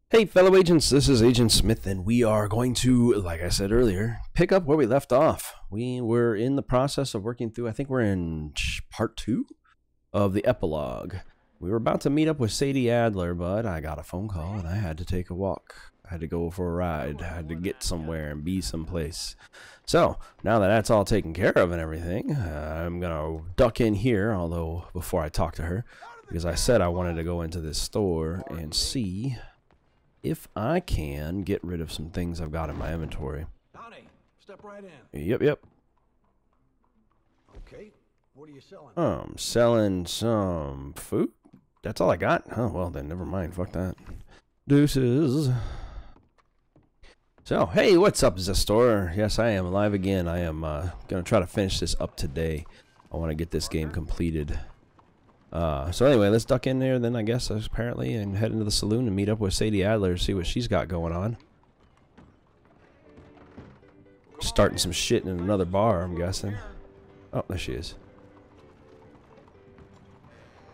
Hey, fellow agents, this is Agent Smith, and we are going to, like I said earlier, pick up where we left off. We were in the process of working through, I think we're in part 2 of the epilogue. We were about to meet up with Sadie Adler, but I got a phone call and I had to take a walk. I had to go for a ride. I had to get somewhere and be someplace. So, now that that's all taken care of and everything, I'm going to duck in here, although before I talk to her, because I said I wanted to go into this store and see if I can get rid of some things I've got in my inventory. Donnie, step right in. Yep. Okay, what are you selling? I'm selling some food. That's all I got? Oh, well, then never mind. Fuck that. Deuces. So, hey, what's up, Zestor? Yes, I am live again. I am going to try to finish this up today. I want to get this game completed. So anyway, let's duck in there then, I guess, apparently, and head into the saloon and meet up with Sadie Adler, see what she's got going on. Starting some shit in another bar, I'm guessing. Oh, there she is.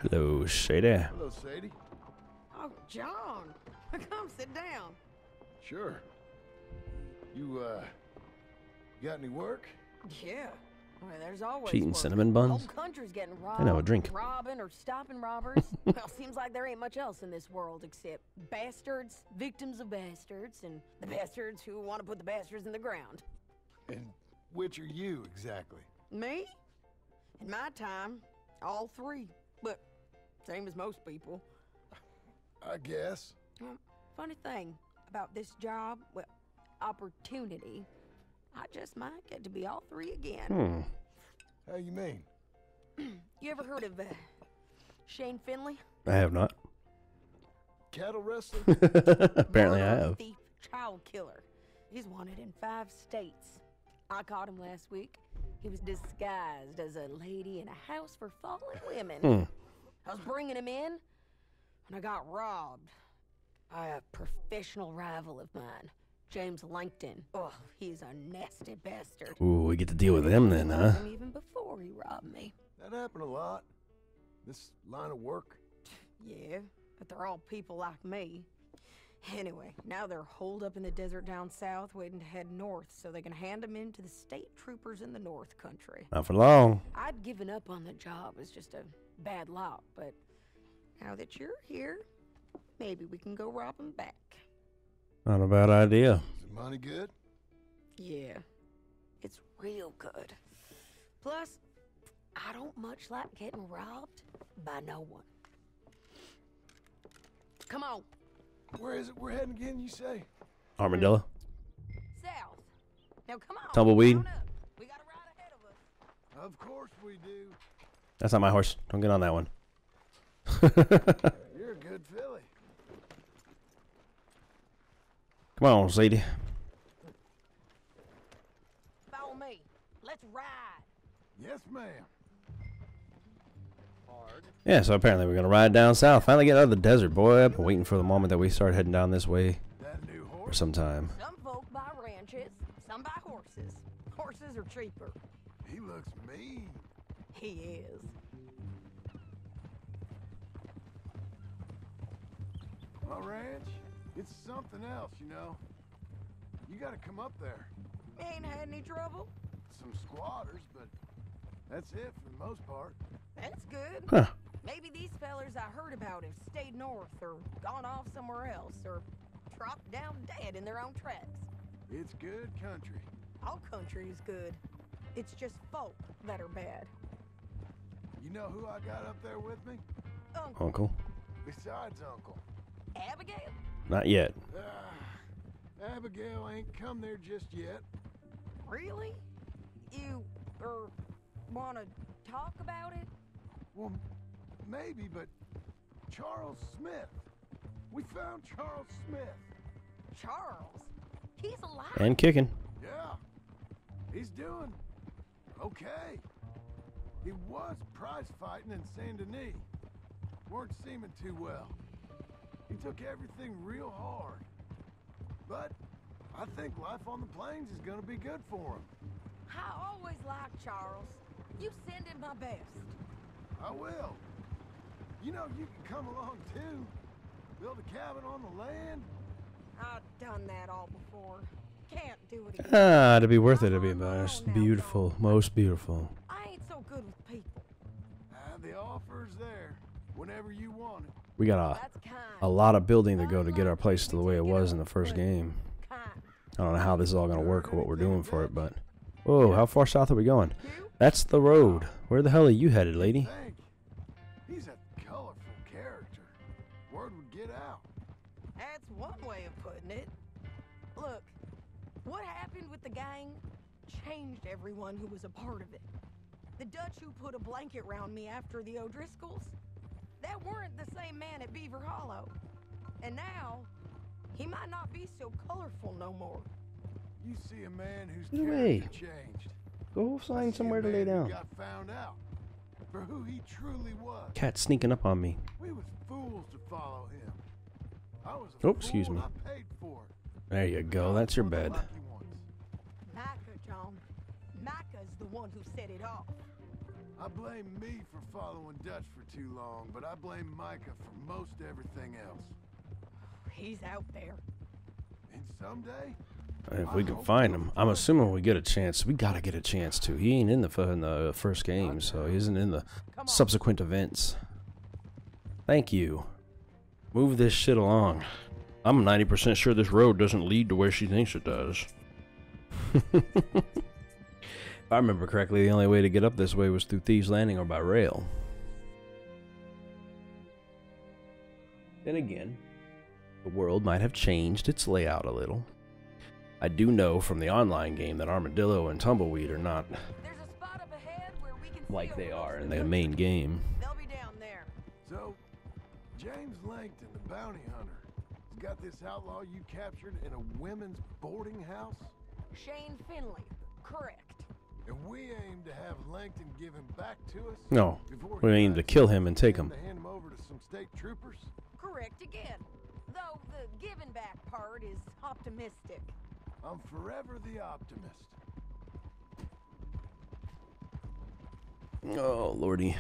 Hello, Sadie. Hello, Sadie. Oh, John, come sit down. Sure. You got any work? Yeah. Well, there's always Cheating work. cinnamon The buns? whole country's getting robbed. I know, a drink. Robbing or stopping robbers. Well, seems like there ain't much else in this world except bastards, victims of bastards, and the bastards who want to put the bastards in the ground. And which are you exactly? Me? In my time, all three. But same as most people. I guess. Funny thing about this job, well, opportunity, I just might get to be all three again. How you mean? You ever heard of Shane Finley? I have not. Cattle wrestler? Apparently I Murderer, have. thief, child killer. He's wanted in 5 states. I caught him last week. He was disguised as a lady in a house for fallen women. I was bringing him in, and I got robbed by a professional rival of mine, James Langton. Oh, he's a nasty bastard. Ooh, we get to deal with them then, I huh? robbed him even before he robbed me. That happened a lot. This line of work. Yeah, but they're all people like me. Anyway, now they're holed up in the desert down south, waiting to head north so they can hand them in to the state troopers in the north country. Not for long. I'd given up on the job as just a bad lot, but now that you're here, maybe we can go rob them back. Not a bad idea. Is the money good? Yeah, it's real good. Plus, I don't much like getting robbed by no one. Come on, Where is it we're heading again, you say? Armadillo. south. Now come on. Tumbleweed. mount up. We got a ride ahead of us. Of course we do. That's not my horse. Don't get on that one. You're a good filly. Come on, Sadie. Follow me. Let's ride. Yes, ma'am. Yeah, so apparently we're going to ride down south. Finally get out of the desert, boy. I've been waiting for the moment that we start heading down this way That new for horse? some time. Some folk buy ranches, some buy horses. Horses are cheaper. He looks mean. He is. My ranch, it's something else, you know. You gotta come up there. Ain't had any trouble. Some squatters, but that's it for the most part. That's good. Huh. Maybe these fellers I heard about have stayed north or gone off somewhere else or dropped down dead in their own tracks. It's good country. All country is good. It's just folk that are bad. You know who I got up there with me? Uncle. Besides Uncle. Abigail? Not yet. Abigail ain't come there just yet. Really? You, wanna talk about it? Well, maybe, but Charles Smith. We found Charles Smith. Charles? He's alive? And kicking. Yeah. He's doing okay. He was prize fighting in Saint Denis. Weren't seeming too well. He took everything real hard. But I think life on the plains is gonna be good for him. I always liked Charles. You send him my best. I will. You know, you can come along too. Build a cabin on the land, I've done that all before. Can't do it again. Ah, to be worth it, to be most beautiful, most beautiful. I ain't so good with people. The offer's there whenever you want it. We got That's kind. a lot of building to go to get our place to the way it was in the first game. Kind. I don't know how this is all gonna work or what we're doing for it, but whoa, how far south are we going? You? That's the road. Where the hell are you headed, lady? Think. He's a colorful character. Word would get out. That's one way of putting it. Look, what happened with the gang changed everyone who was a part of it. The Dutch who put a blanket round me after the O'Driscolls, that weren't the same man at Beaver Hollow. And now, he might not be so colorful no more. You see a man whose Get character away. changed. Go I find see somewhere a to lay man who down. got found out for who he truly was. Cat sneaking up on me. We was fools to follow him. I was a Oh, fool excuse me. and I paid for it. There you go. That's your For the bed. lucky ones. Micah, John. Micah's the one who set it off. I blame me for following Dutch for too long, but I blame Micah for most everything else. He's out there. And someday, If we can find him, I'm assuming we get a chance. We gotta get a chance to. He ain't in the first game, so he isn't in the Come on. subsequent events. Thank you. Move this shit along. I'm 90% sure this road doesn't lead to where she thinks it does. If I remember correctly, the only way to get up this way was through Thieves Landing or by rail. Then again, the world might have changed its layout a little. I do know from the online game that Armadillo and Tumbleweed are not There's a spot up ahead where we can see like they over are most in of the the main game. They'll be down there. so James Langton, the bounty hunter, has got this outlaw you captured in a women's boarding house? Shane Finley. Correct. And we aim to have Langton give him back to us? No, before we he aim to finds kill us him and take him. To hand him over to some state troopers? Correct again. Though the giving back part is optimistic. I'm forever the optimist. Oh, lordy.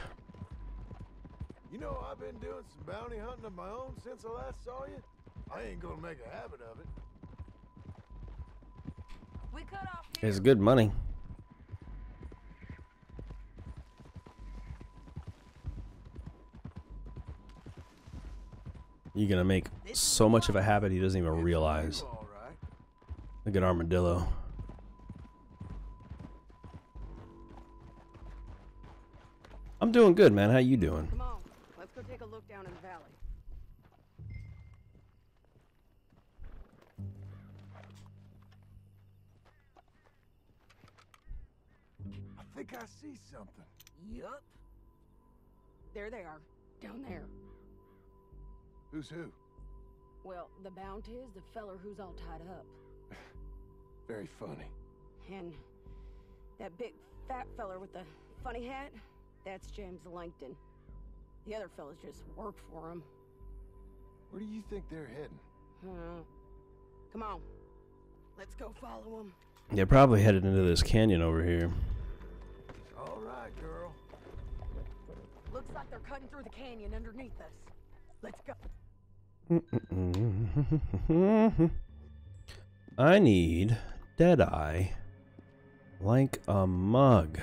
You know, I've been doing some bounty hunting of my own since I last saw you. I ain't gonna make a habit of it. We cut off here. It's good money. You're gonna make so much of a habit he doesn't even realize. You all right? Look at Armadillo. I'm doing good, man. How you doing? Come on. Let's go take a look down in the valley. I think I see something. Yup. There they are. Down there. Who's who? Well, the bounty is the feller who's all tied up. Very funny. And that big fat feller with the funny hat, that's James Langton. The other fellas just work for him. Where do you think they're heading? Come on. Let's go follow him. They're probably headed into this canyon over here. All right, girl. Looks like they're cutting through the canyon underneath us. Let's go. I need Deadeye like a mug.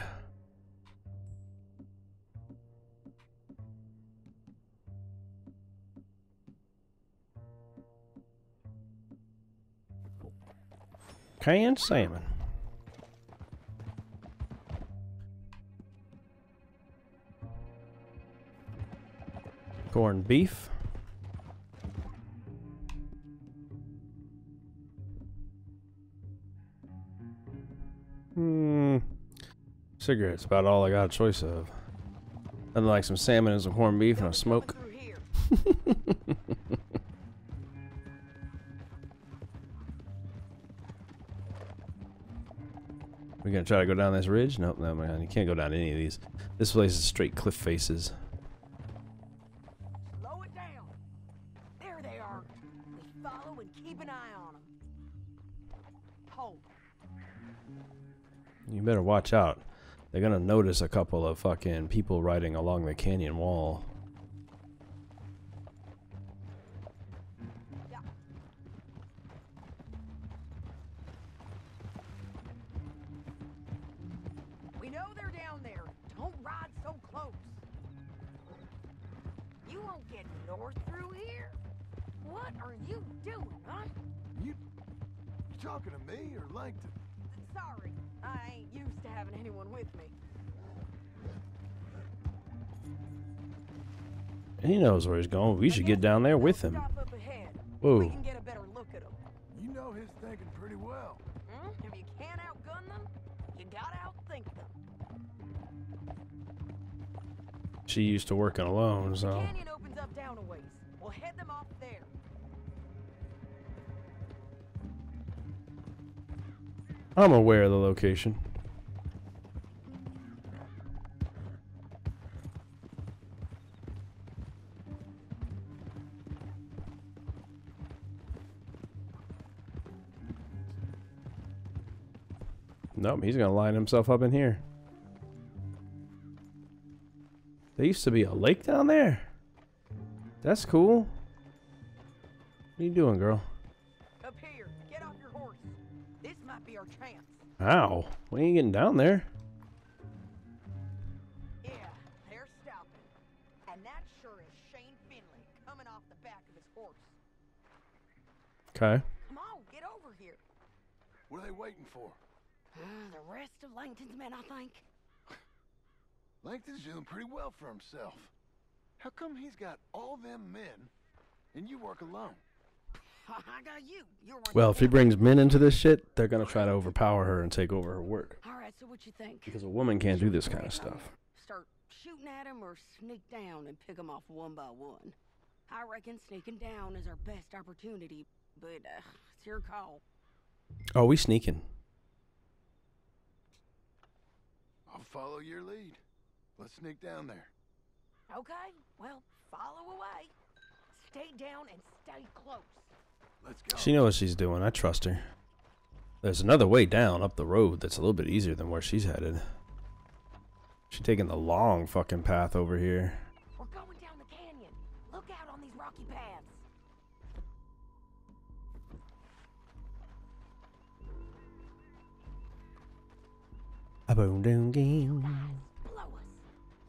Canned salmon. Corned beef. Cigarettes, about all I got a choice of. Nothing like some salmon and some corned beef and a smoke. Through here. We're gonna try to go down this ridge? Nope, no man, you can't go down any of these. This place is straight cliff faces. Slow it down. There they are. Just follow and keep an eye on them. Hold. You better watch out. They're gonna notice a couple of fucking people riding along the canyon wall. know they're down there. Don't ride so close. You won't get north through here. What are you doing, huh? You talking to me or Langton? Sorry, I ain't used to having anyone with me. He knows where he's going. We should get down there with him. Stop up ahead. Whoa. We can get a better look at them. You know his thinking pretty well. If you can't outgun them, you gotta outthink them. She used to working alone, The so. canyon opens up down a ways. We'll head them off there. I'm aware of the location. Nope, he's gonna line himself up in here. There used to be a lake down there. That's cool. What are you doing, girl? Up here, get off your horse. This might be our chance. Ow. We ain't getting down there. Yeah, they're stopping. And that sure is Shane Finley coming off the back of his horse. Okay. Come on, get over here. What are they waiting for? The rest of Langton's men, I think. Langton's doing pretty well for himself. How come he's got all them men and you work alone? I got you. You're one Well, of if he them. brings men into this shit, they're gonna try to overpower her and take over her work. All right, so what you think? Because a woman can't do this kind of stuff. Start shooting at him or sneak down and pick him off one by one? I reckon sneaking down is our best opportunity, but it's your call. Oh, we sneaking. I'll follow your lead. Let's sneak down there. Okay, well, follow away. Stay down and stay close. Let's go. She knows what she's doing. I trust her. There's another way down up the road that's a little bit easier than where she's headed. She's taking the long fucking path over here. We're going down the canyon. Look out on these rocky paths. Guys, below us.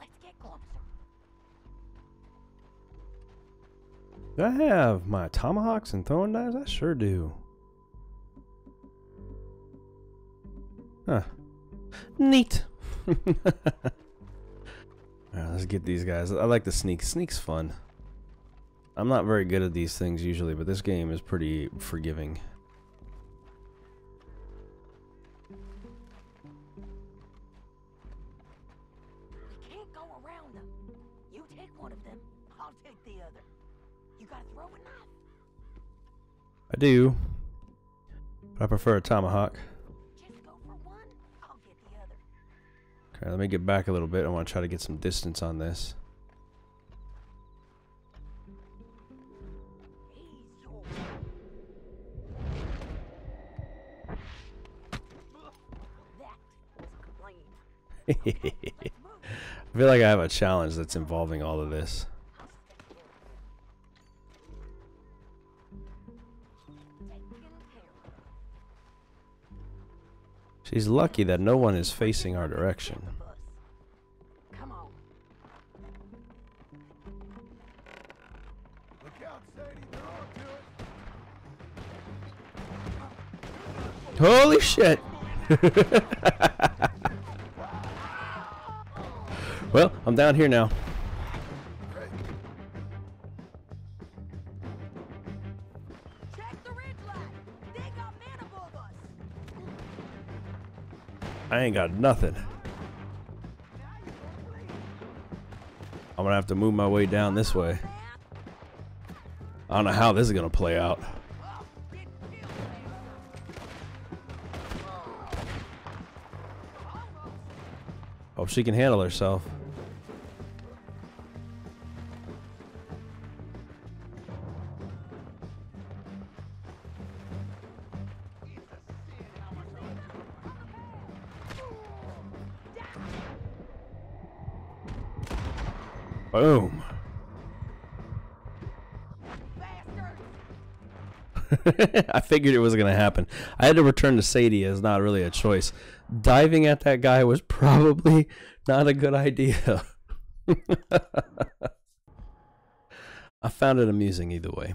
Let's get closer. Do I have my tomahawks and throwing knives? I sure do. Huh. Neat. Alright, let's get these guys. I like the sneak. Sneak's fun. I'm not very good at these things usually, but this game is pretty forgiving. We can't go around them. You take one of them, I'll take the other. You got a throwing knife? I do. But I prefer a tomahawk. Just go for one, I'll get the other. Okay, let me get back a little bit. I want to try to get some distance on this. He's yours. That was clean. I feel like I have a challenge that's involving all of this. I'll stay here. Taken care of. She's lucky that no one is facing our direction. Come on. Look out, Sadie. They're on to it. Holy shit! Well, I'm down here now. Great. Check the ridge line. They got men above us. I ain't got nothing. I'm gonna have to move my way down this way. I don't know how this is gonna play out. Hope she can handle herself. Boom. I figured it was going to happen. I had to return to Sadie as not really a choice. Diving at that guy was probably not a good idea. I found it amusing either way.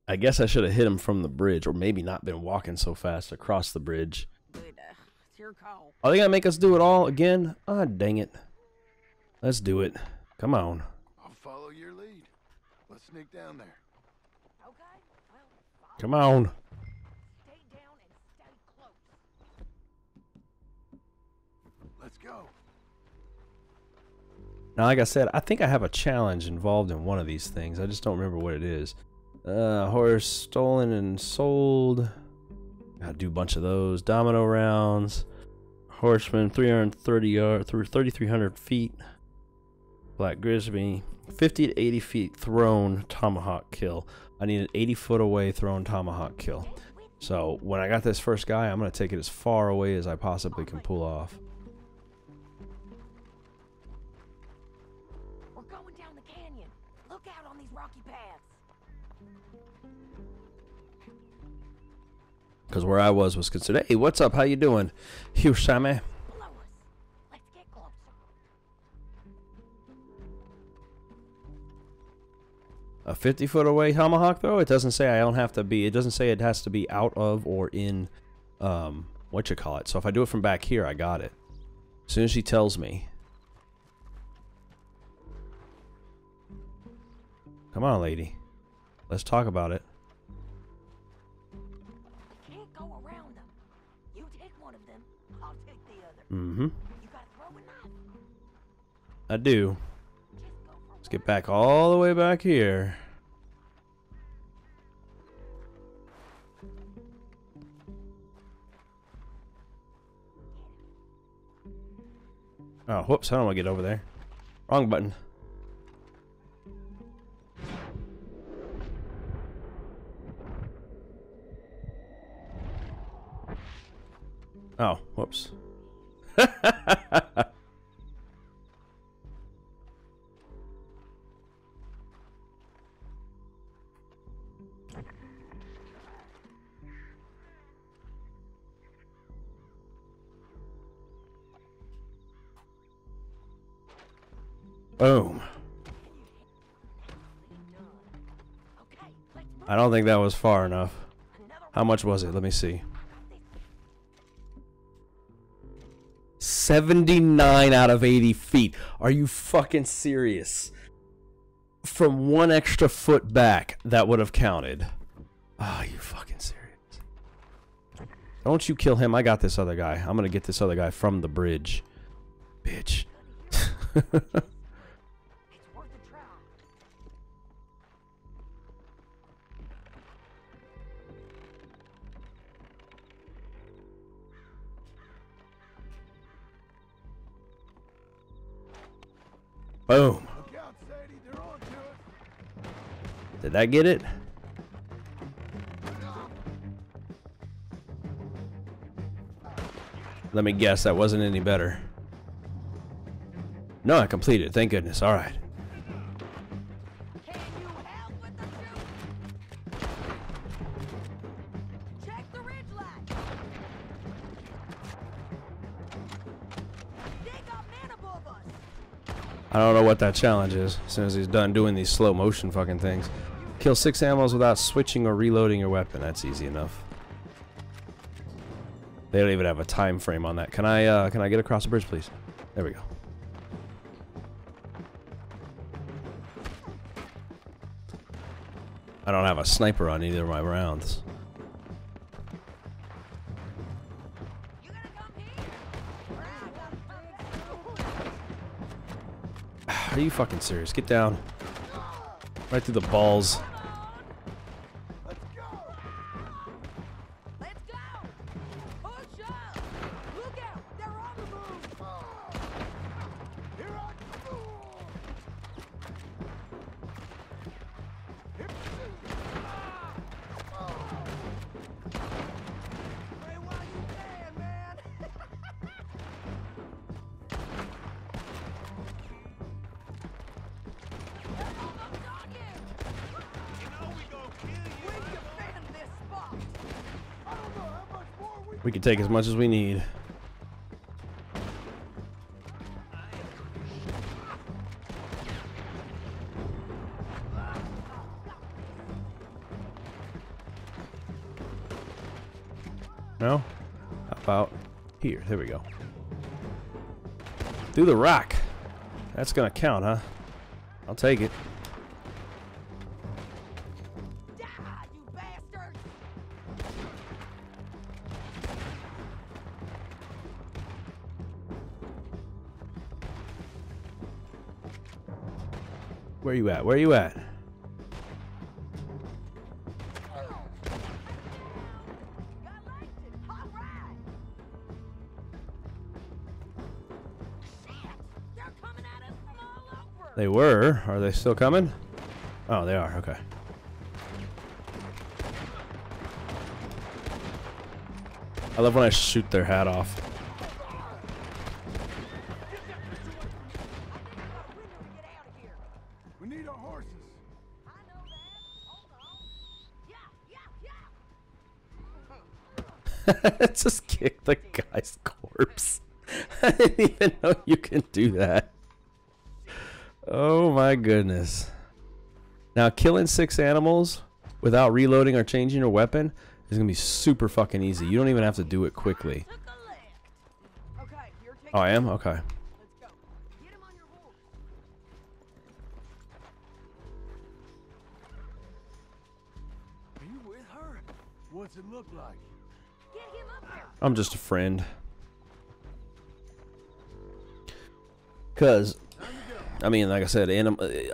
I guess I should have hit him from the bridge, or maybe not been walking so fast across the bridge. It's your call. Are they going to make us do it all again? Ah, dang it. Let's do it. Come on. I'll follow your lead. Let's sneak down there. Okay, well, Come on. stay down and stay close. Let's go. Now, like I said, I think I have a challenge involved in one of these things. I just don't remember what it is. Horse stolen and sold. Gotta do a bunch of those. Domino rounds. Horseman, 330 yards through 3,300 feet. Black Grizzly, 50 to 80 feet thrown tomahawk kill. I need an 80 foot away thrown tomahawk kill. So when I got this first guy, I'm gonna take it as far away as I possibly can pull off. We're going down the canyon. Look out on these rocky paths. Because where I was considered, hey, what's up? How you doing? Hugh Sammy. Below us. Let's get closer. A 50 foot away tomahawk throw? It doesn't say I don't have to be. It doesn't say it has to be out of or in, what you call it. So if I do it from back here, I got it. As soon as she tells me. Come on, lady. Let's talk about it. We can't go around them. You take one of them, I'll take the other. Mm-hmm. You gotta throw a knife. I do. Just go for Let's get back all the way back here. Oh, whoops. I don't want to get over there. Wrong button. Oh, whoops. Boom. Okay, let's move. I don't think that was far enough. Another How much was it? Let me see. 79 out of 80 feet. Are you fucking serious? From one extra foot back, that would have counted. Ah, you fucking serious. Don't you kill him. I got this other guy. I'm gonna get this other guy from the bridge. Bitch. It's worth a try. Boom. Look out, Sadie. They're on to us. Did that get it? Let me guess, that wasn't any better. No, I completed. Thank goodness. All right. Can you help with the shoot? Check the ridgeline. They got men above us. I don't know what that challenge is. As soon as he's done doing these slow motion fucking things. Kill 6 animals without switching or reloading your weapon. That's easy enough. They don't even have a time frame on that. Can I get across the bridge, please? There we go. I don't have a sniper on either of my rounds. You gonna come here? Are you fucking serious? Get down. Right through the balls. Let's go. Let's go. Push up. Look out. They're on the move. Here I go. Hey, why you playing, man? They're almost on you. We can take as much as we need. No? How about here? There we go. Through the rock. That's gonna count, huh? I'll take it. Die, you bastards! Where you at? Where you at? Got Langston. All right. Shit! They're coming at us from all over. They were. Are they still coming? Oh, they are. Okay. I love when I shoot their hat off. We need our horses. I know that. Hold on. Yeah. Just kick the guy's corpse. I didn't even know you can do that. Oh my goodness. Now, killing 6 animals without reloading or changing your weapon is going to be super fucking easy. You don't even have to do it quickly. Took a lift. Okay, you're taking. Oh, I am? Okay. Let's go. Get him on your horse. Are you with her? What's it look like? Get him up there. I'm just a friend. Because, I mean, like I said,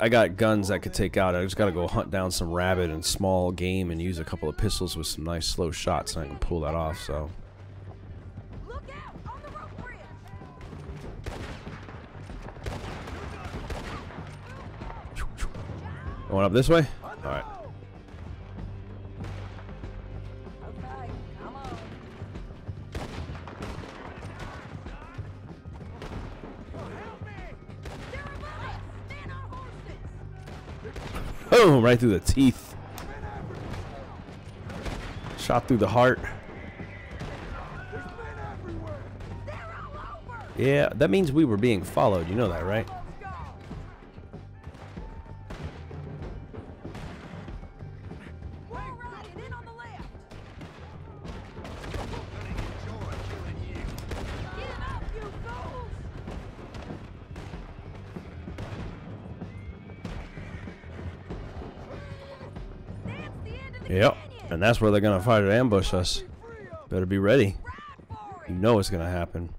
I got guns that could take out. I just got to go hunt down some rabbit and small game and use a couple of pistols with some nice slow shots, and I can pull that off, so. Look out on the rope bridge. Going up this way? Alright. Okay, come on. There are bullets. Man our horses. Boom! Right through the teeth. Shot through the heart. There's men everywhere. They're all over. Yeah, that means we were being followed. You know that, right? Let's go. We're riding in on the left. Get up, you fools. That's the end of the Yep. canyon. And that's where they're going to try to ambush us. Better be ready. Ride for You it. know it's going to happen.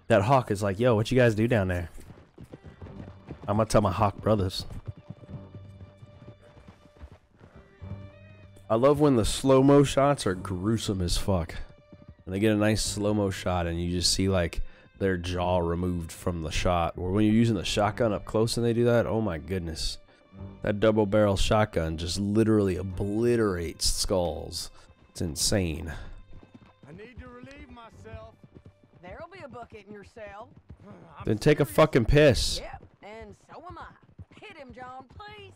That hawk is like, yo, what you guys do down there? I'm going to tell my hawk brothers. I love when the slow-mo shots are gruesome as fuck. When they get a nice slow-mo shot and you just see like their jaw removed from the shot. Or when you're using the shotgun up close and they do that, oh my goodness. That double barrel shotgun just literally obliterates skulls. It's insane. I need to relieve myself. There'll be a bucket in your cell. I'm Then take a serious. fucking piss. Yep, and so am I. Hit him, John, please.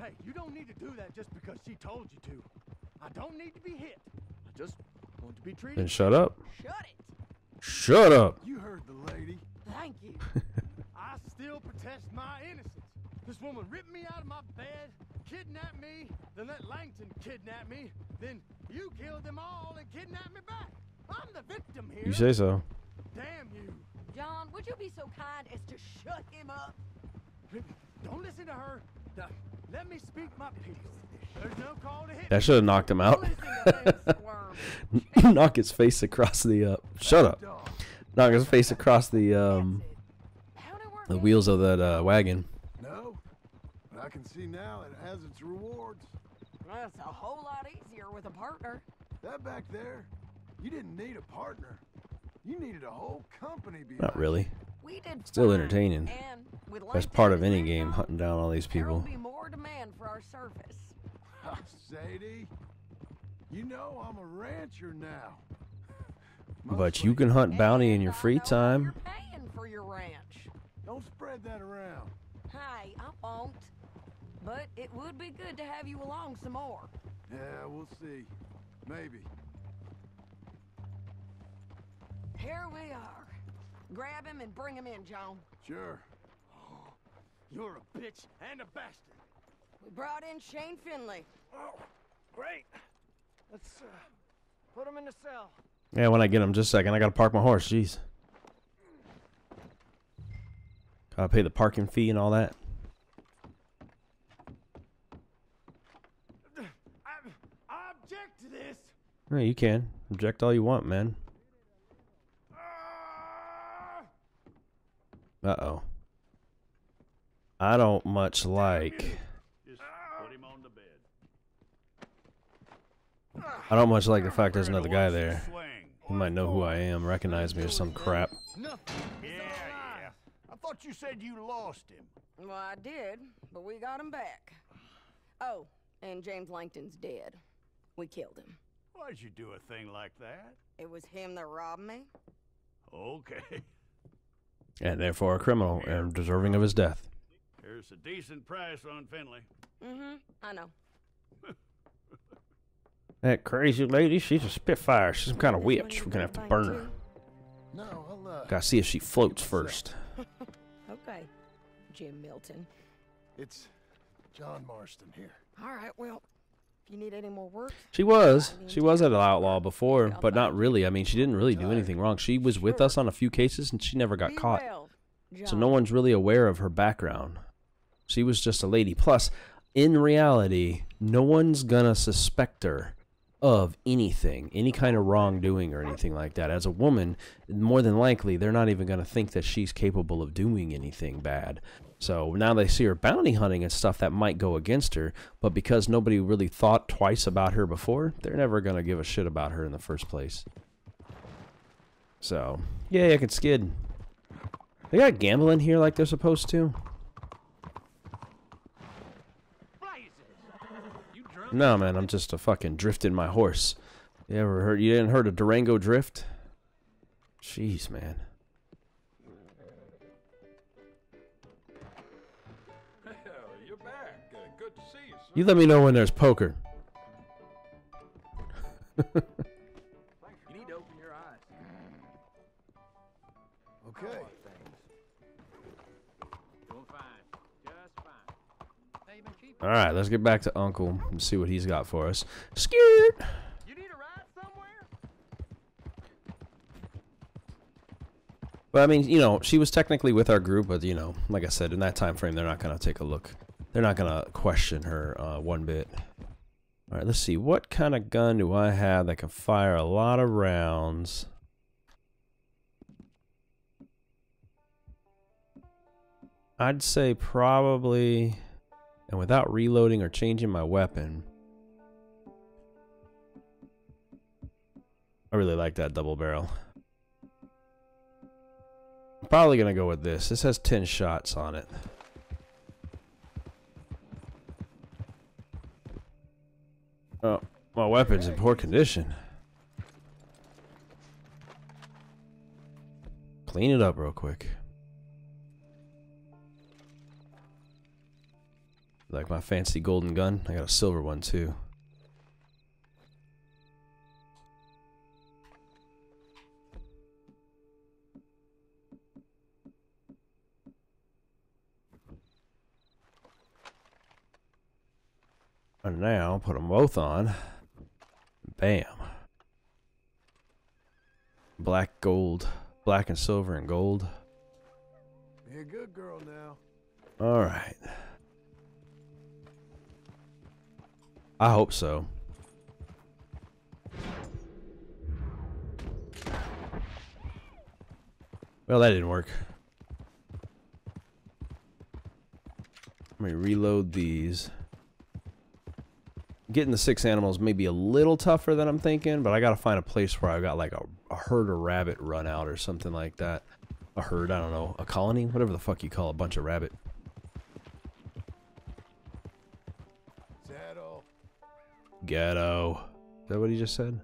Hey, you don't need to do that just because she told you to. I don't need to be hit. I just want to be treated. Then shut up. Shut it. Shut up. You heard the lady. Thank you. I still protest my innocence. This woman ripped me out of my bed, kidnapped me, then let Langton kidnap me, then you killed them all and kidnapped me back. I'm the victim here. You say so. Damn you. John, would you be so kind as to shut him up? Don't listen to her. Let me speak my piece. There's no call to hit That should have knocked him out. Listen to them squirm. Knock his face across the shut up. dog. Knock his face across the How'd it work the out? wheels of that wagon. No, but I can see now it has its rewards. That's a whole lot easier with a partner. That back there, you didn't need a partner. You needed a whole company behind Not really. We did Still fine, entertaining. And with That's Langton part of and any his game, info, hunting down all these There'll people. be more demand for our service. Sadie, you know I'm a rancher now. But you can hunt bounty in And your I free know what time. You're paying for your ranch. Don't spread that around. Hey, I won't. But it would be good to have you along some more. Yeah, we'll see. Maybe. here we are. Grab him and bring him in, John. Sure. You're a bitch and a bastard. We brought in Shane Finley. Oh, great. Let's put him in the cell. Yeah, when I get him, just a second. I gotta park my horse. Jeez. Gotta pay the parking fee and all that. I object to this. Yeah, you can. Object all you want, man. Uh-oh. I don't much like... Just put him on the bed. I don't much like the fact there's another guy there. Swing. He might know who I am, recognize me or some crap. Nothing. Yeah. I thought you said you lost him. Well, I did, but we got him back. Oh, and James Langton's dead. We killed him. Why'd you do a thing like that? It was him that robbed me. Okay. And therefore a criminal and deserving of his death. Here's a decent price on Finley. Mm-hmm, I know. That crazy lady, she's a spitfire. She's some kind of witch. We're gonna have to burn her. No, I'll Gotta see if she floats first. Okay, Jim Milton. It's John Marston here. All right, well, if you need any more work... She was at an outlaw before, but not really. I mean, she didn't really do anything wrong. She was with us on a few cases, and she never got Be caught. well, So no one's really aware of her background. She was just a lady. Plus, in reality, no one's gonna suspect her of anything, any kind of wrongdoing or anything like that. As a woman, more than likely, they're not even gonna think that she's capable of doing anything bad. So now they see her bounty hunting and stuff that might go against her, but because nobody really thought twice about her before, they're never gonna give a shit about her in the first place. So, yeah, I can skid. They got gambling here like they're supposed to. No, man, I'm just a fucking drifting my horse. You didn't heard of Durango drift? Jeez, man. Hell, you're back. Good to see you, sir. You let me know when there's poker. You need to open your eyes. Okay. Doing fine. Just fine. How you been keeping? All right, let's get back to Uncle and see what he's got for us. Scared. You need a ride somewhere? But I mean, you know, she was technically with our group, but you know, like I said, in that time frame, they're not gonna take a look. They're not gonna question her one bit. All right, let's see. What kind of gun do I have that can fire a lot of rounds? I'd say probably, and without reloading or changing my weapon, I really like that double barrel. I'm probably gonna go with this. This has 10 shots on it. Oh, my weapon's in poor condition. Clean it up real quick. Like my fancy golden gun? I got a silver one too. And now put them both on. Bam. Black, gold. Black and silver and gold. Be a good girl now. Alright. I hope so. Well, that didn't work. Let me reload these. Getting the 6 animals may be a little tougher than I'm thinking, but I gotta find a place where I've got like a herd of rabbit run out or something like that. A herd, I don't know, a colony, whatever the fuck you call a bunch of rabbit. Saddle. Ghetto. Is that what he just said?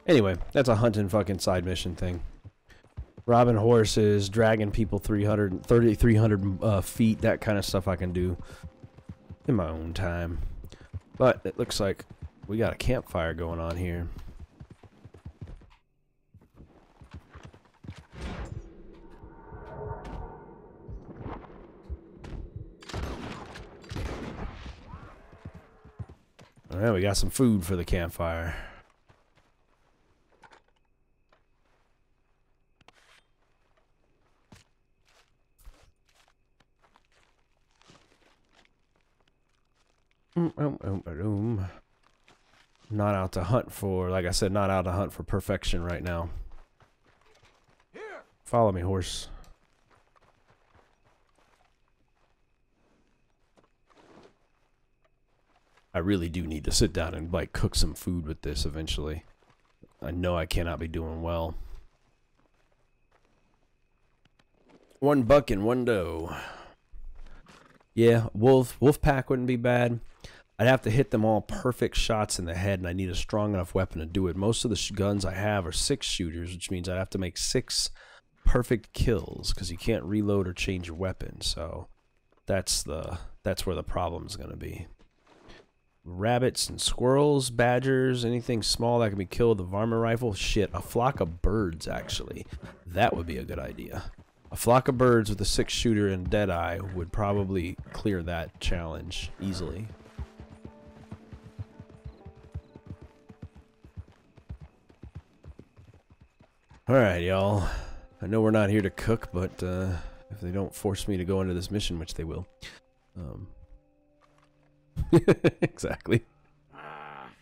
Anyway, that's a hunting fucking side mission thing. Robbing horses, dragging people 300 feet, that kind of stuff I can do in my own time. But it looks like we got a campfire going on here. All right, we got some food for the campfire. Not out to hunt for, like I said, not out to hunt for perfection right now. Here. Follow me, horse. I really do need to sit down and like cook some food with this eventually. I know I cannot be doing well. One buck and one doe. Yeah, wolf pack wouldn't be bad. I'd have to hit them all perfect shots in the head, and I need a strong enough weapon to do it. Most of the guns I have are 6-shooters, which means I'd have to make 6 perfect kills because you can't reload or change your weapon. So that's where the problem's gonna be. Rabbits and squirrels, badgers, anything small that can be killed with a varmint rifle. Shit, a flock of birds, actually. That would be a good idea. A flock of birds with a 6-shooter and Deadeye would probably clear that challenge easily. Alright, y'all. I know we're not here to cook, but if they don't force me to go into this mission, which they will. Exactly.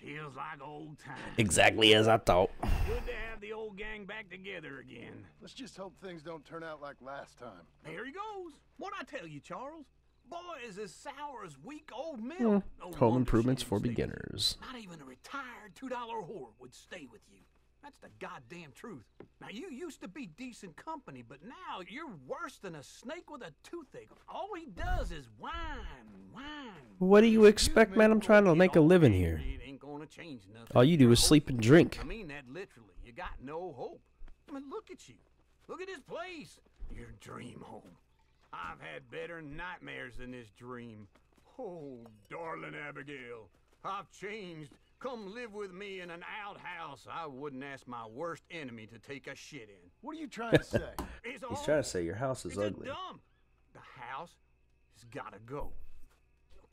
Feels like old times. Exactly as I thought. Good to have the old gang back together again. Let's just hope things don't turn out like last time. There he goes. What'd I tell you, Charles? Boy is as sour as week-old milk. No Home wonder improvements she for didn't stay. beginners. Not even a retired $2 whore would stay with you. That's the goddamn truth. Now, you used to be decent company, but now you're worse than a snake with a toothache. All he does is whine. What do you expect, man? I'm trying to make a living here. It ain't gonna change nothing. All you do is sleep and drink. I mean that literally. You got no hope. I mean, look at you. Look at this place. Your dream home. I've had better nightmares than this dream. Oh, darling Abigail, I've changed. Come live with me in an outhouse I wouldn't ask my worst enemy to take a shit in. What are you trying to say? He's trying to say your house is It's ugly. a dump. The house has gotta go.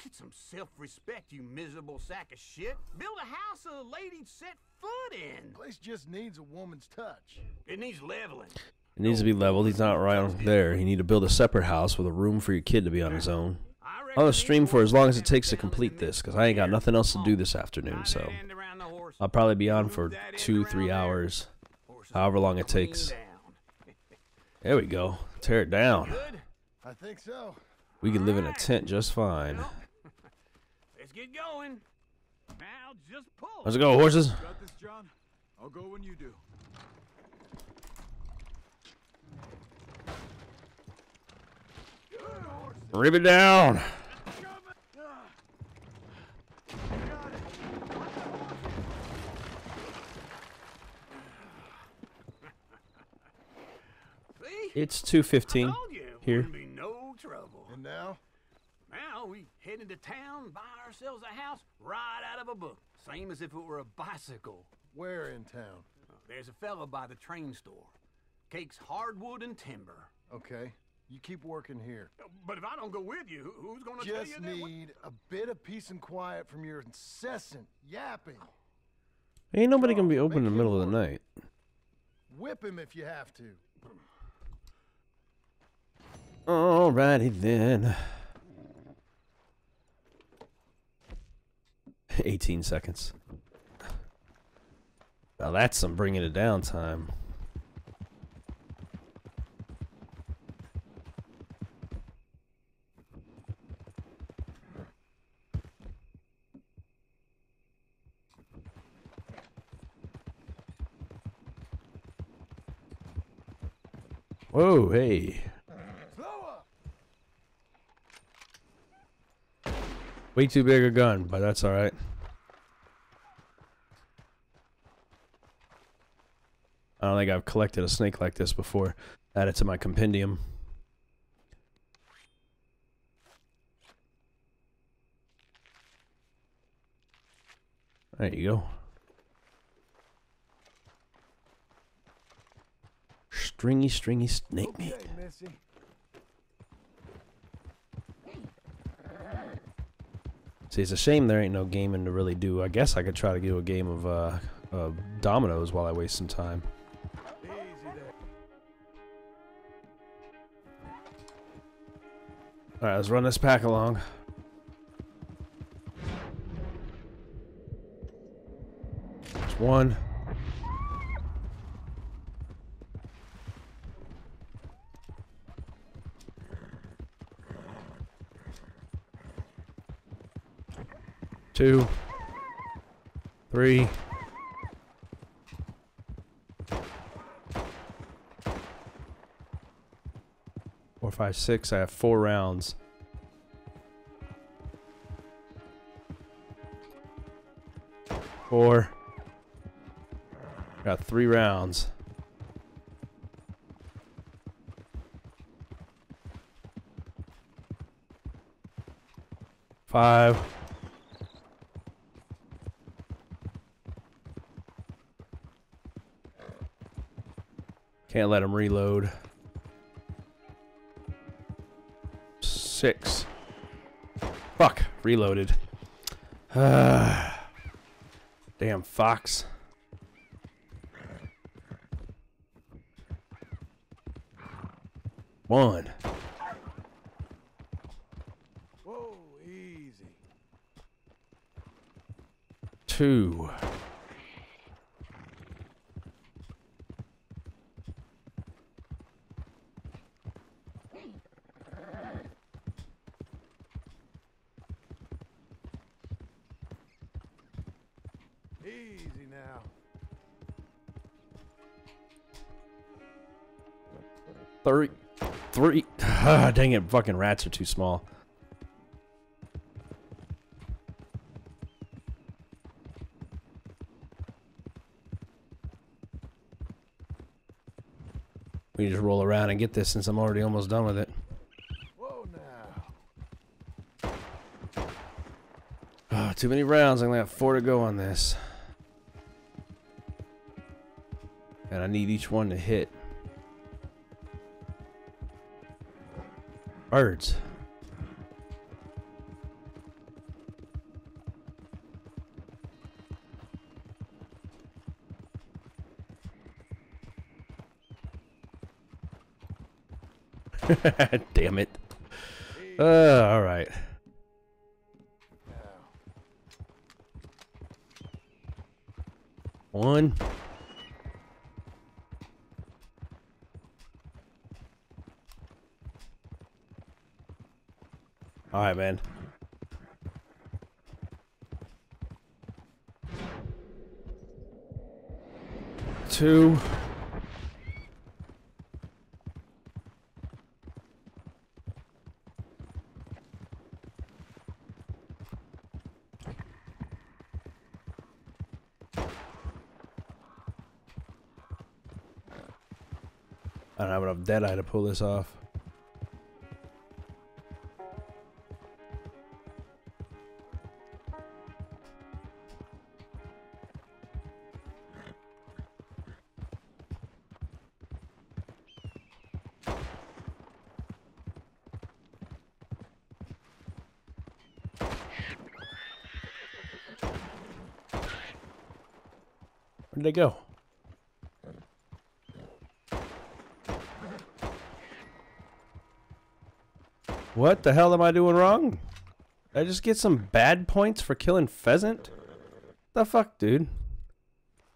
Get some self-respect, you miserable sack of shit. Build a house a lady'd set foot in. Place just needs a woman's touch. It needs leveling. It needs to be leveled. He's not right there. You need to build a separate house with a room for your kid to be on his own. I'm gonna stream for as long as it takes to complete this, because I ain't got nothing else to do this afternoon, so I'll probably be on for 2-3 hours, however long it takes. There we go. Tear it down. I think so. We can live in a tent just fine. Let's get going. Now just pull. Let's go, horses. Got this, John? I'll go when you do. Rip it down. It's 2:15 here. Wouldn't be no trouble. And now? Now we head into town, buy ourselves a house right out of a book. Same as if it were a bicycle. Where in town? There's a fella by the train store. Cakes hardwood and timber. Okay. You keep working here. But if I don't go with you, who's gonna tell you Just that? need a bit of peace and quiet from your incessant yapping. Ain't nobody gonna be open in the middle of the night. Whip him if you have to. Alrighty then. 18 seconds. Now that's some bringing it down time. Whoa, hey. Way too big a gun, but that's alright. I don't think I've collected a snake like this before. Add it to my compendium. There you go. Stringy, stringy snake meat. Okay, Missy. See, it's a shame there ain't no gaming to really do. I guess I could try to do a game of dominoes while I waste some time. Easy there. Alright, let's run this pack along. There's one. Two. Three. 4, 5, 6. I have 4 rounds. Four. Got 3 rounds. 5. Can't let him reload. 6. Fuck. Reloaded. Damn fox. One. Whoa, easy. 2. Easy now. 3. Ah, dang it, fucking rats are too small. We just roll around and get this since I'm already almost done with it. Whoa now. Oh, too many rounds. I only have 4 to go on this. And I need each one to hit. Birds. Damn it. All right. Now. 1. All right, man. 2. I don't have enough Deadeye to pull this off. Where did they go? What the hell am I doing wrong? Did I just get some bad points for killing pheasant? The fuck, dude?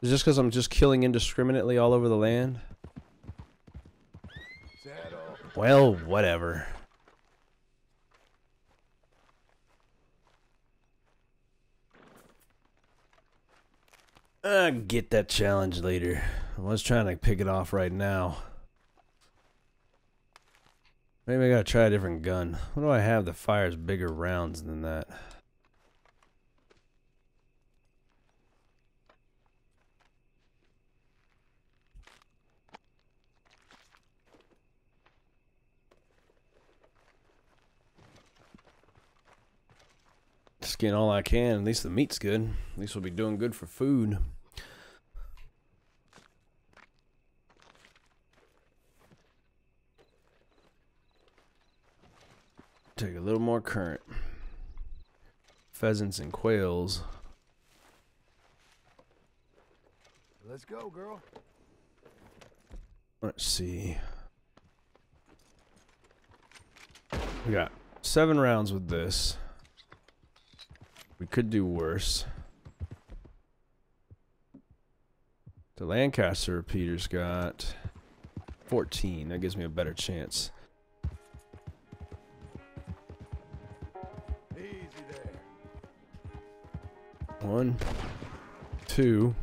Is it just because I'm just killing indiscriminately all over the land? Saddle. Well, whatever. I'll get that challenge later. I was trying to pick it off right now. Maybe I gotta try a different gun. What do I have that fires bigger rounds than that? Just getting all I can. At least the meat's good. At least we'll be doing good for food. Take a little more current. pheasants and quails. Let's go, girl. Let's see. We got 7 rounds with this. We could do worse. The Lancaster repeater's got 14. That gives me a better chance. Easy there. 1, 2.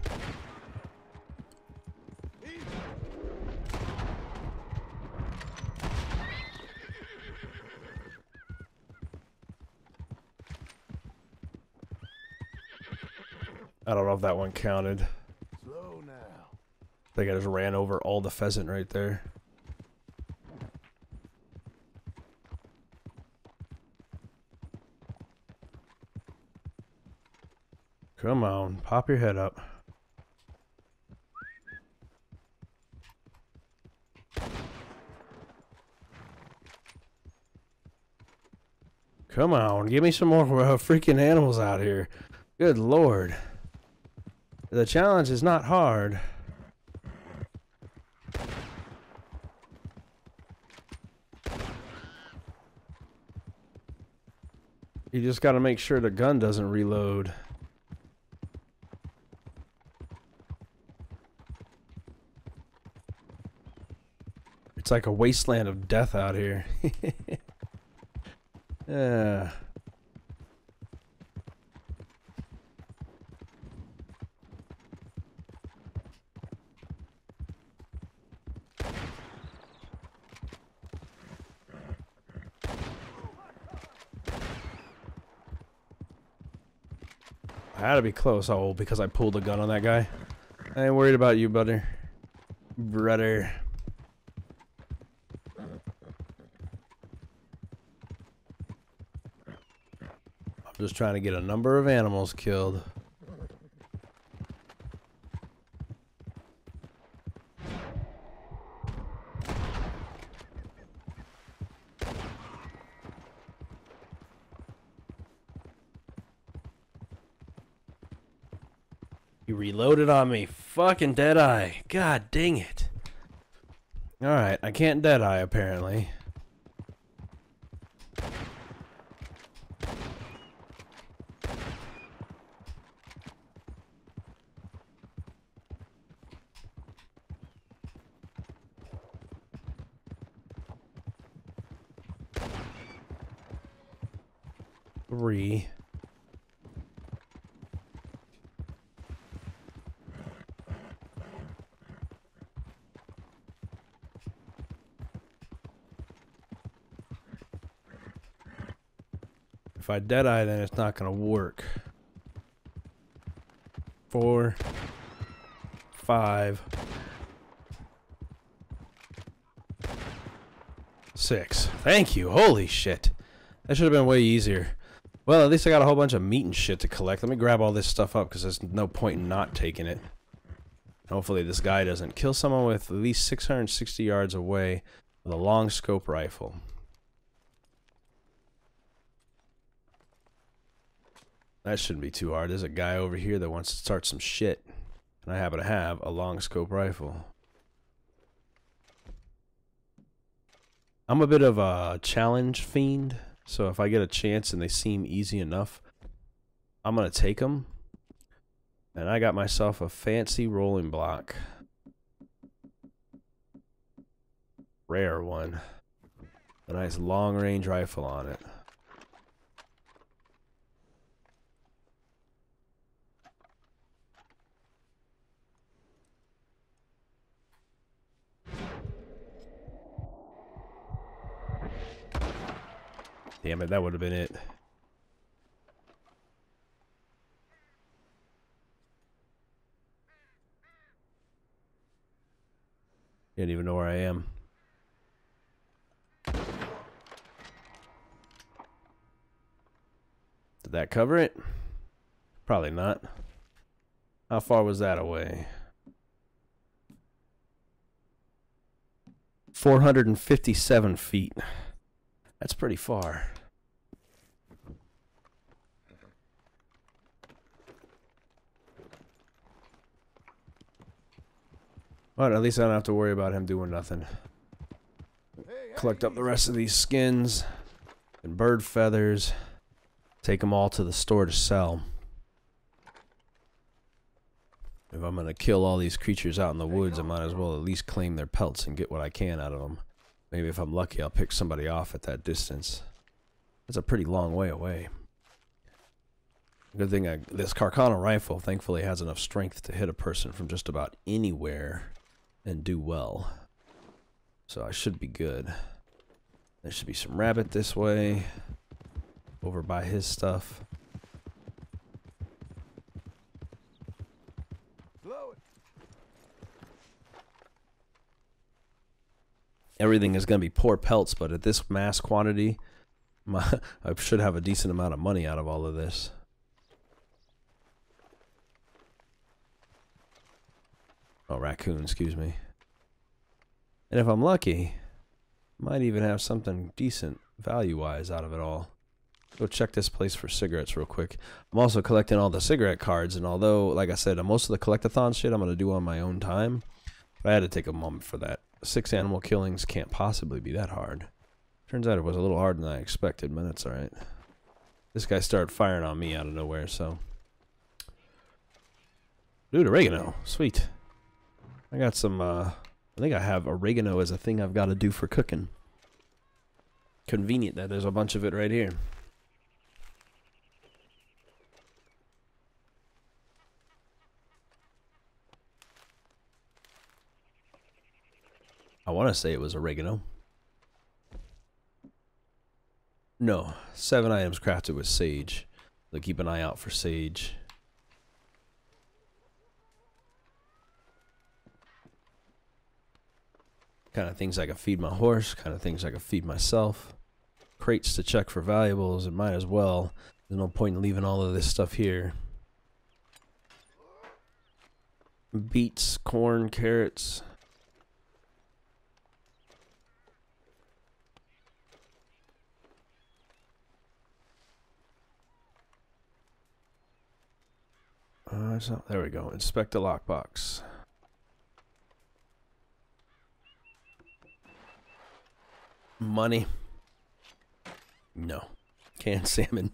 I don't know if that one counted. Slow now. I think I just ran over all the pheasant right there. Come on, pop your head up. Come on, give me some more freaking animals out here. Good lord. The challenge is not hard. You just got to make sure the gun doesn't reload. It's like a wasteland of death out here. Yeah. I had to be close. Oh, because I pulled the gun on that guy. I ain't worried about you, brother. Brother. I'm just trying to get a number of animals killed. You reloaded on me. Fucking Deadeye. God dang it. Alright, I can't Deadeye apparently. Three. If I Deadeye, then it's not gonna work. 4, 5, 6. Thank you. Holy shit. That should have been way easier. Well, at least I got a whole bunch of meat and shit to collect. Let me grab all this stuff up because there's no point in not taking it. Hopefully this guy doesn't kill someone with at least 660 yards away with a long scope rifle. That shouldn't be too hard. There's a guy over here that wants to start some shit. And I happen to have a long scope rifle. I'm a bit of a challenge fiend. So if I get a chance and they seem easy enough, I'm going to take them. And I got myself a fancy rolling block. Rare one. A nice long range rifle on it. Damn it, that would have been it. Didn't even know where I am. Did that cover it? Probably not. How far was that away? 457 feet. That's pretty far. But at least I don't have to worry about him doing nothing. Collect up the rest of these skins and bird feathers. Take them all to the store to sell. If I'm going to kill all these creatures out in the woods, I might as well at least claim their pelts and get what I can out of them. Maybe if I'm lucky, I'll pick somebody off at that distance. That's a pretty long way away. Good thing this Carcano rifle thankfully has enough strength to hit a person from just about anywhere and do well. So I should be good. There should be some rabbit this way. Over by his stuff. Everything is going to be poor pelts, but at this mass quantity, I should have a decent amount of money out of all of this. Oh, raccoon, excuse me. And if I'm lucky, might even have something decent value-wise out of it all. Go check this place for cigarettes real quick. I'm also collecting all the cigarette cards, and although, like I said, most of the collectathon shit I'm going to do on my own time, but I had to take a moment for that. 6 animal killings can't possibly be that hard. Turns out it was a little harder than I expected, but that's alright. This guy started firing on me out of nowhere, so... Dude, oregano. Sweet. I got some, I think I have oregano as a thing I've got to do for cooking. Convenient that there's a bunch of it right here. I want to say it was oregano. No, 7 items crafted with sage. So keep an eye out for sage. Kind of things I can feed my horse, kind of things I can feed myself. Crates to check for valuables, it might as well. There's no point in leaving all of this stuff here. Beets, corn, carrots. So, there we go. Inspect the lockbox. Money. No. Canned salmon.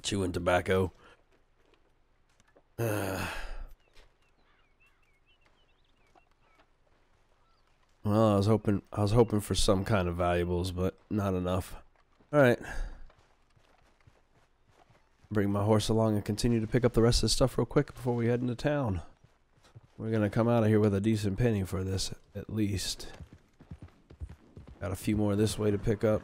Chewing tobacco. Well, I was hoping for some kind of valuables, but not enough. All right. Bring my horse along and continue to pick up the rest of the stuff real quick before we head into town. We're gonna come out of here with a decent penny for this, at least. Got a few more this way to pick up.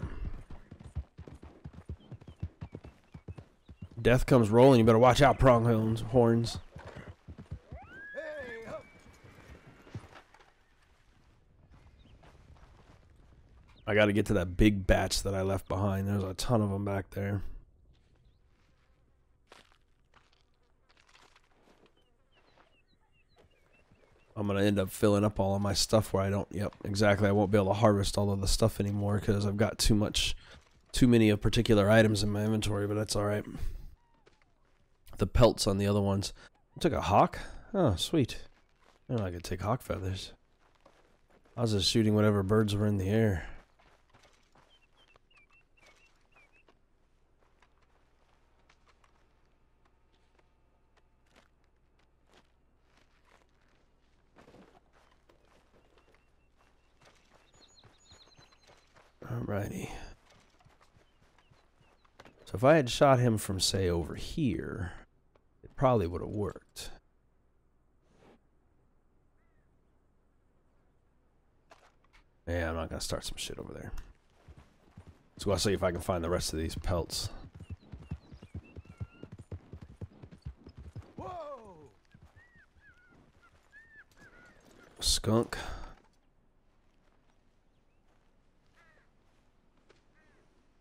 Death comes rolling. You better watch out, pronghorns. I got to get to that big batch that I left behind. There's a ton of them back there. I'm going to end up filling up all of my stuff where I don't, yep, exactly. I won't be able to harvest all of the stuff anymore because I've got too many of particular items in my inventory, but that's all right. The pelts on the other ones. I took a hawk? Oh, sweet. Oh, I could take hawk feathers. I was just shooting whatever birds were in the air. Alrighty. So if I had shot him from, say, over here, it probably would have worked. Yeah, I'm not going to start some shit over there. Let's go see if I can find the rest of these pelts. Whoa! Skunk.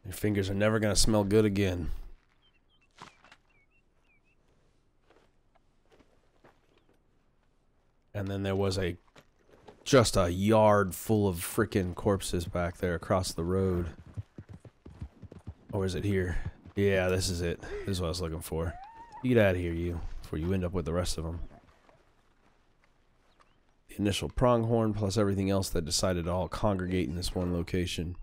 Your fingers are never going to smell good again. And then there was just a yard full of freaking corpses back there across the road. Or is it here? Yeah, this is it. This is what I was looking for. Get out of here, you. Before you end up with the rest of them. The initial pronghorn plus everything else that decided to all congregate in this one location.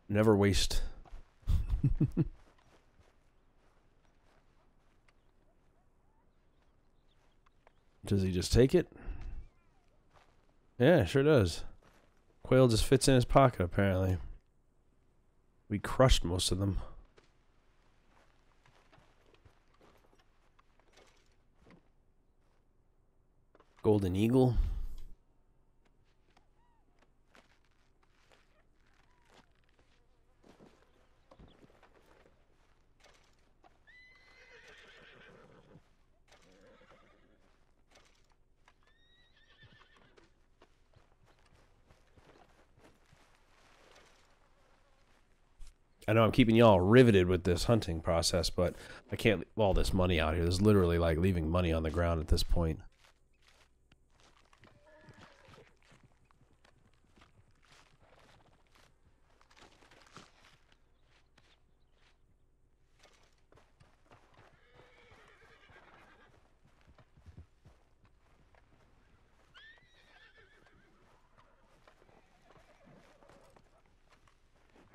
Never waste. Does he just take it? Yeah, sure does. Quail just fits in his pocket, apparently. We crushed most of them. Golden eagle. I know I'm keeping y'all riveted with this hunting process, but I can't leave all this money out here. There's literally like leaving money on the ground at this point.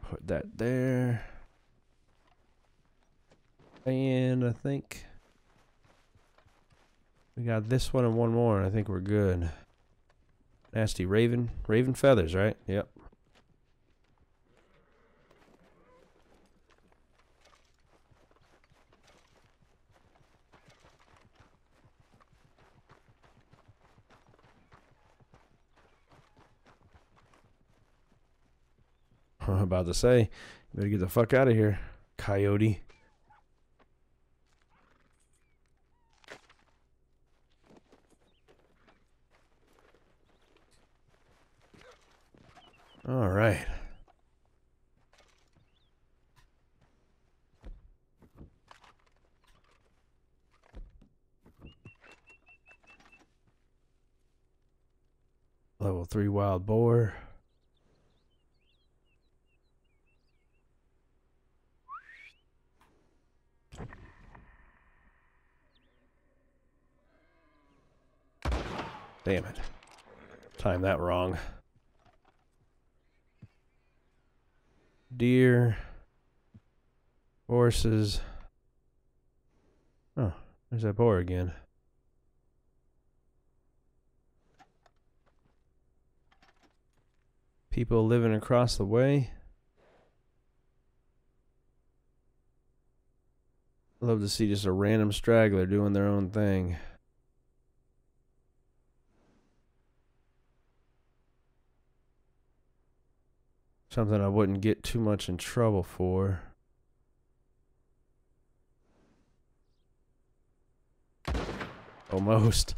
Put that there. And I think we got this one and one more, and I think we're good. Nasty raven. Raven feathers, right? Yep. I'm about to say, you better get the fuck out of here, coyote. All right. Level 3 wild boar. Damn it. Timed that wrong. Deer. Horses. Oh, there's that boar again. People living across the way. Love to see just a random straggler doing their own thing. Something I wouldn't get too much in trouble for. Almost.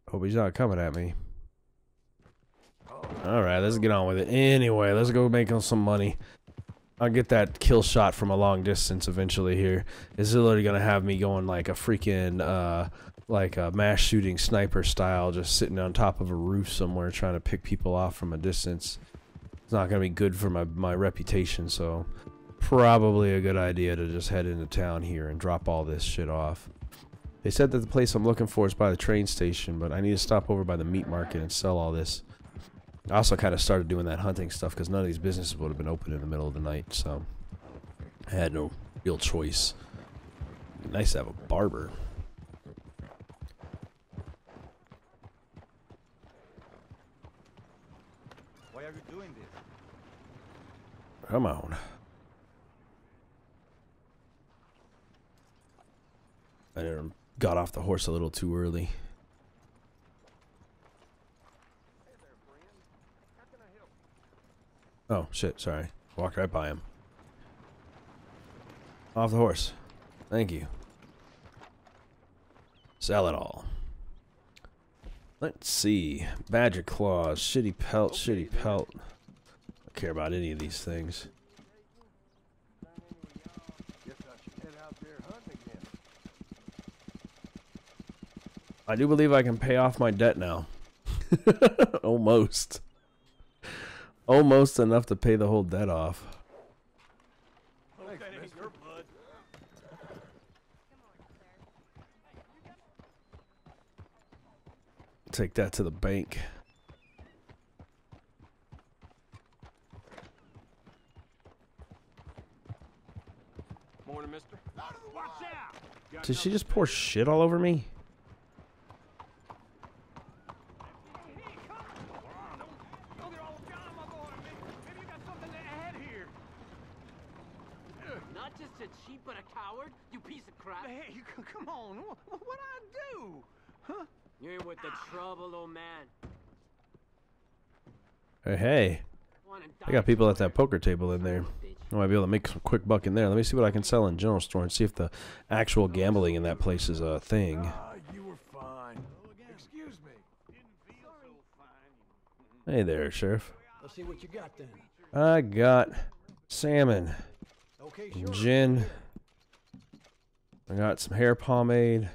Hope he's not coming at me. Alright, let's get on with it. Anyway, let's go make some money. I'll get that kill shot from a long distance eventually here. This is literally going to have me going like a freaking, like a mass shooting sniper style, just sitting on top of a roof somewhere trying to pick people off from a distance. It's not going to be good for my reputation, so probably a good idea to just head into town here and drop all this shit off. They said that the place I'm looking for is by the train station, but I need to stop over by the meat market and sell all this. I also kind of started doing that hunting stuff because none of these businesses would have been open in the middle of the night, so I had no real choice. Nice to have a barber. Why are you doing this? Come on. I got off the horse a little too early. Oh, shit, sorry. Walked right by him. Off the horse. Thank you. Sell it all. Let's see. Badger claws. Shitty pelt, shitty pelt. I don't care about any of these things. I do believe I can pay off my debt now. Almost. Almost enough to pay the whole debt off. Take that to the bank. Morning, mister. Watch out! Did she just pour shit all over me? Don't get all down, my boy. Maybe you got something ahead here. Not just a cheat, but a coward, you piece of crap. Hey, come on. What'd I do? Huh? You're in with the trouble, old man. Hey. I got people at that poker table in there. I might be able to make some quick buck in there. Let me see what I can sell in general store and see if the actual gambling in that place is a thing. You were fine. Excuse me. Hey there, Sheriff. Let's see what you got then. I got salmon, Okay, gin. I got some hair pomade,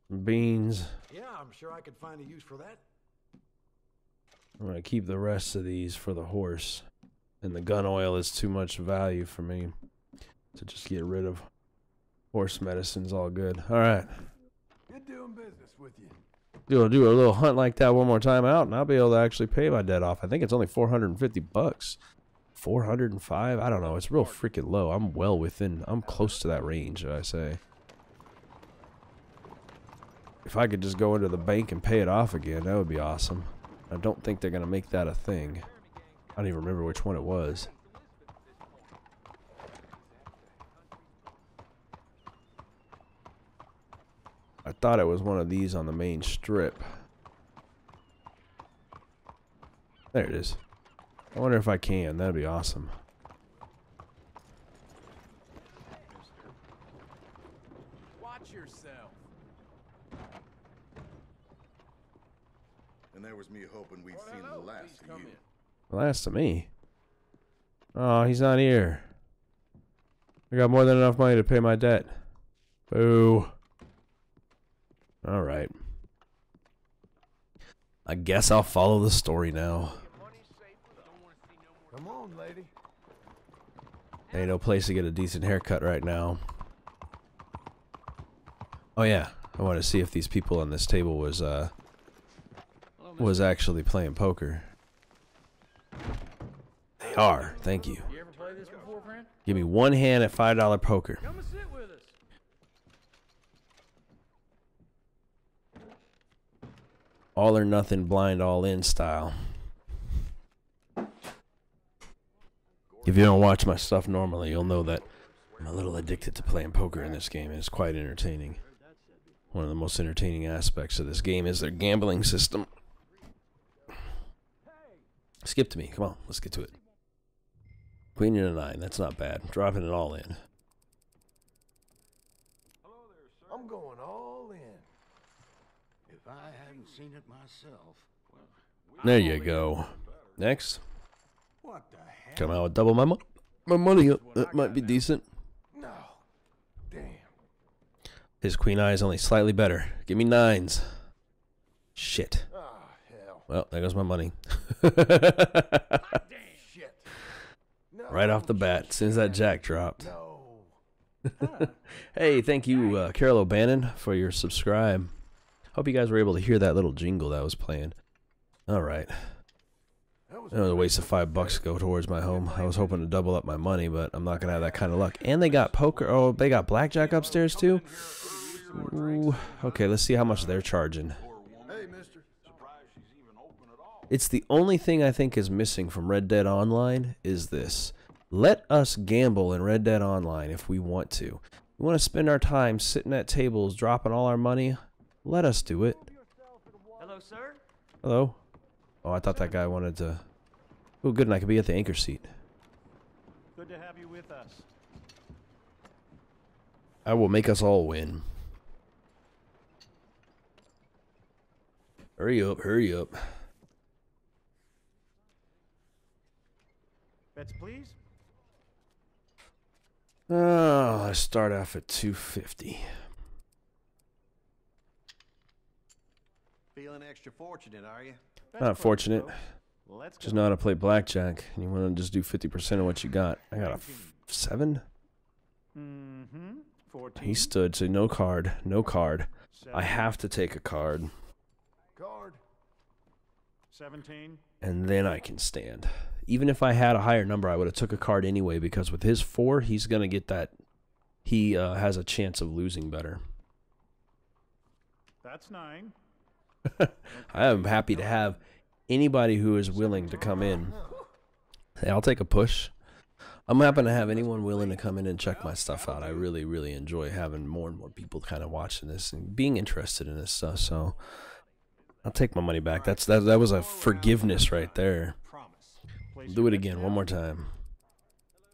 some beans. Yeah, I'm sure I could find a use for that. I'm going to keep the rest of these for the horse. And the gun oil is too much value for me to just get rid of. Horse medicine's all good. All right. Good doing business with you. Do a little hunt like that one more time out, and I'll be able to actually pay my debt off. I think it's only $450. 405? I don't know. It's real freaking low. I'm close to that range, I say. If I could just go into the bank and pay it off again, that would be awesome. I don't think they're going to make that a thing. I don't even remember which one it was. I thought it was one of these on the main strip. There it is. I wonder if I can. That'd be awesome. Watch yourself. And there was me hoping we'd seen the last of you. Last of me. Oh, he's not here. I got more than enough money to pay my debt. Boo. Alright. I guess I'll follow the story now. Come on, lady. Ain't no place to get a decent haircut right now. Oh yeah, I want to see if these people on this table was actually playing poker. They are, thank you. You ever played this before, friend? Give me one hand at $5 poker. Come and sit with us. All or nothing, blind all in style. If you don't watch my stuff normally, you'll know that I'm a little addicted to playing poker in this game, and it's quite entertaining. One of the most entertaining aspects of this game is their gambling system. Skip to me. Come on, let's get to it. Queen and a 9. That's not bad. Dropping it all in. I'm going all in. If I hadn't seen it myself. There you go. Next. What the heck? Come out with double my money up. That might be decent. No. Damn. His queen eye is only slightly better. Give me 9s. Shit. Ah, hell. Well, there goes my money. Shit. No. Right off the bat, as soon as that jack dropped. No. Hey, thank you, Carol O'Bannon, for your subscribe. Hope you guys were able to hear that little jingle that was playing. All right. It was a waste of $5 to go towards my home. I was hoping to double up my money, but I'm not gonna have that kind of luck. And they got poker. Oh, they got blackjack upstairs too. Ooh. Okay, let's see how much they're charging. Hey, mister. Surprised she's even open at all. It's the only thing I think is missing from Red Dead Online is this. Let us gamble in Red Dead Online if we want to. We want to spend our time sitting at tables, dropping all our money. Let us do it. Hello, sir? Hello? Oh, I thought that guy wanted to... Oh, good, and I could be at the anchor seat. Good to have you with us. I will make us all win. Hurry up, hurry up. Bets, please. Oh, I start off at 250. Feeling extra fortunate, are you? Not fortunate. Let's Just know how to play blackjack. And you want to just do 50% of what you got. I got a 7. Mm-hmm. 14. He stood, so no card. No card. I have to take a card. Card. 17. And then I can stand. Even if I had a higher number, I would have took a card anyway, because with his 4, he's going to get that. He has a chance of losing better. That's 9. I am happy to have anybody who is willing to come in. Hey, I'll take a push. I'm happy to have anyone willing to come in and check my stuff out. I really, really enjoy having more and more people kind of watching this and being interested in this stuff. So I'll take my money back. That was a forgiveness right there. Do it again one more time.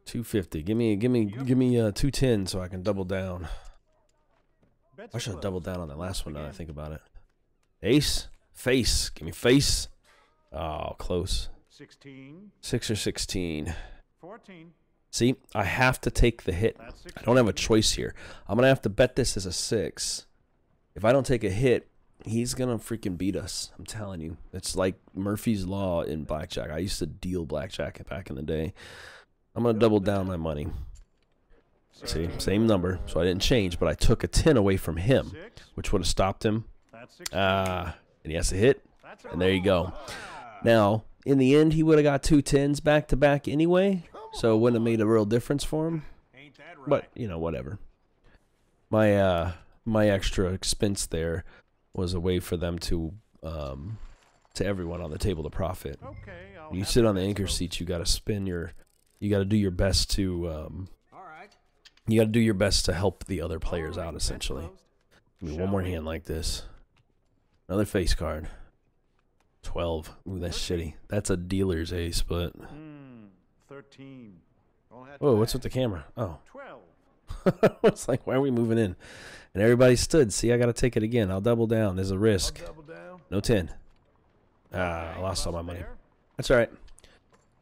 250. Give me 210 so I can double down. I should have doubled down on that last one now that I think about it. Ace, face. Give me face. Oh, close. 16. 6 or 16. 14. See, I have to take the hit. I don't have a choice here. I'm going to have to bet this as a 6. If I don't take a hit, he's going to freaking beat us. I'm telling you. It's like Murphy's Law in blackjack. I used to deal blackjack back in the day. I'm going to double down my money. See, same number. So I didn't change, but I took a 10 away from him, which would have stopped him. And he has to hit. And there you go. Now, in the end, he would have got 2 10s back to back anyway, so it wouldn't have made a real difference for him. But, you know, whatever. My extra expense there was a way for them to everyone on the table to profit. When you sit on the anchor seat, you got to do your best to help the other players out, essentially. Give me one more hand like this. Another face card. 12. Ooh, that's shitty. That's a dealer's ace, but... 13. Whoa, what's with the camera? Oh. 12. It's like, why are we moving in? And everybody stood. See, I got to take it again. I'll double down. There's a risk. No 10. I lost all my money. That's all right.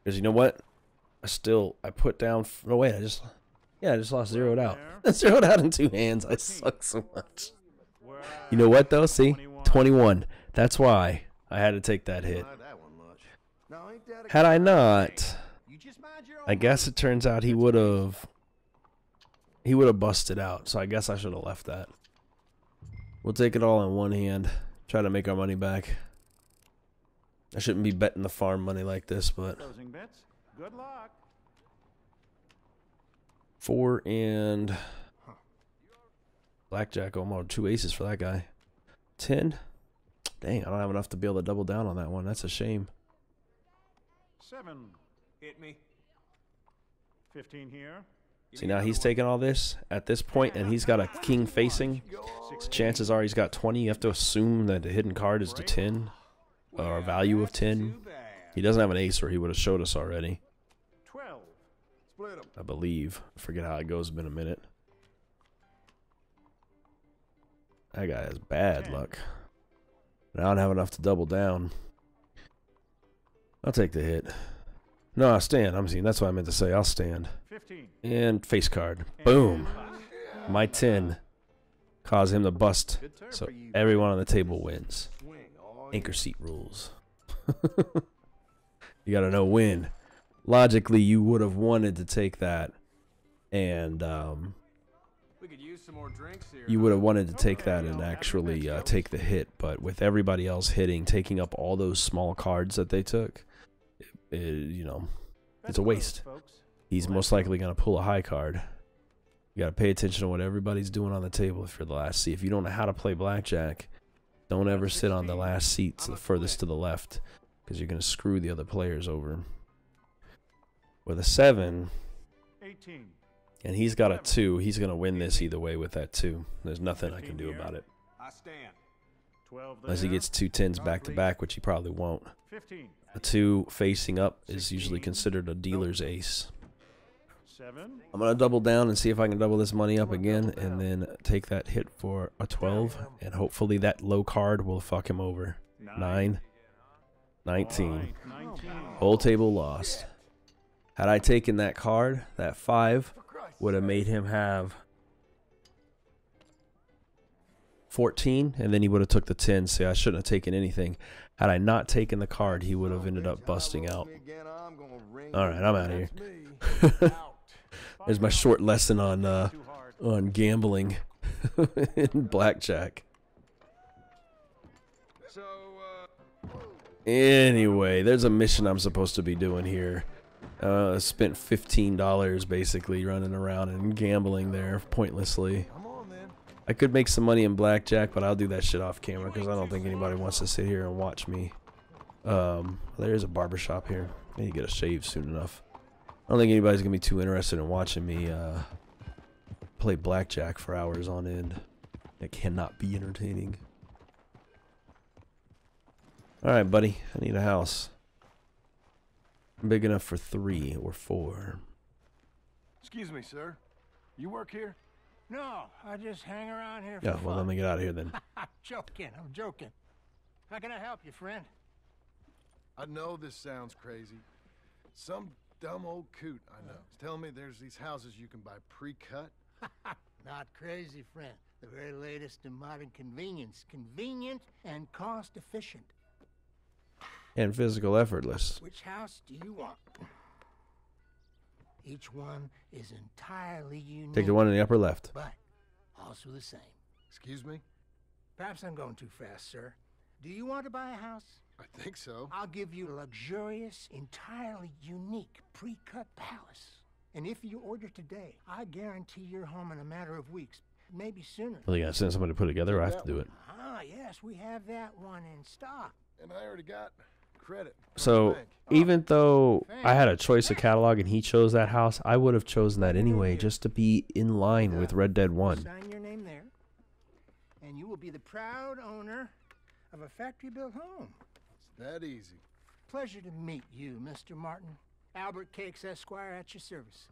Because you know what? I put down... No, wait, I just lost zeroed out. I zeroed out in 2 hands. I suck so much. You know what, though? See? 21. That's why I had to take that hit. Had I not, I guess it turns out he would have busted out. So I guess I should have left that. We'll take it all in one hand. Try to make our money back. I shouldn't be betting the farm money like this, but... Good luck. 4 and... Blackjack, almost 2 aces for that guy. 10. Dang, I don't have enough to be able to double down on that one. That's a shame. 7. Hit me. 15 here. See, now he's taking all this at this point, and he's got a king facing. So chances are he's got 20. You have to assume that the hidden card is the 10, or a value of 10. He doesn't have an ace, or he would have showed us already. 12. Split 'em. I believe. I forget how it goes. It's been a minute. That guy has bad luck. I don't have enough to double down. I'll take the hit. No, I'll stand. That's what I meant to say. I'll stand. 15. And face card. Boom. My 10 caused him to bust. So everyone on the table wins. Anchor seat rules. You got to know when. Logically, you would have wanted to take that. And We could use some more drinks here. you would have wanted to take that and actually take the hit. But with everybody else taking up all those small cards that they took, it's a waste. He's most likely going to pull a high card. You got to pay attention to what everybody's doing on the table if you're the last seat. If you don't know how to play blackjack, don't ever sit on the last seat, the furthest to the left, because you're going to screw the other players over. With a 7, 18. and he's got a 2, he's going to win this either way with that 2. There's nothing I can do about it. I stand. 12 Unless he gets 2 10s back to back, which he probably won't. 15. A 2 facing up is usually considered a dealer's ace. 7. I'm going to double down and see if I can double this money up again and then take that hit for a 12. And hopefully that low card will fuck him over. 9. 19. Whole table lost. Had I taken that card, that 5 would have made him have 14, and then he would have took the 10. See, I shouldn't have taken anything. Had I not taken the card, he would have ended up busting out. All right, I'm out of here. There's my short lesson on gambling in blackjack. Anyway, there's a mission I'm supposed to be doing here. I spent $15 basically running around and gambling there pointlessly. I could make some money in blackjack, but I'll do that shit off camera because I don't think anybody wants to sit here and watch me. There's a barbershop here. I need to get a shave soon enough. I don't think anybody's gonna be too interested in watching me play blackjack for hours on end. It cannot be entertaining. Alright, buddy. I need a house. Big enough for 3 or 4. Excuse me, sir. You work here? No, I just hang around here for Yeah, well, fun. let me get out of here then. I'm joking. How can I help you, friend? I know this sounds crazy. Some dumb old coot I know is telling me there's these houses you can buy pre-cut. Not crazy, friend. The very latest in modern convenience. Convenient and cost-efficient. And physical effortless. Which house do you want? Each one is entirely unique. Take the one in the upper left. But also the same. Excuse me? Perhaps I'm going too fast, sir. Do you want to buy a house? I think so. I'll give you a luxurious, entirely unique pre-cut palace. And if you order today, I guarantee you're home in a matter of weeks, maybe sooner. Well, you gotta send somebody to put it together, or I have to do it. Ah, yes, we have that one in stock. And I already got credit. So, even though I had a choice of catalog and he chose that house, I would have chosen that anyway, just to be in line with Red Dead 1. Sign your name there, and you will be the proud owner of a factory-built home. It's that easy. Pleasure to meet you, Mr. Martin. Albert Cakes, Esquire, at your service.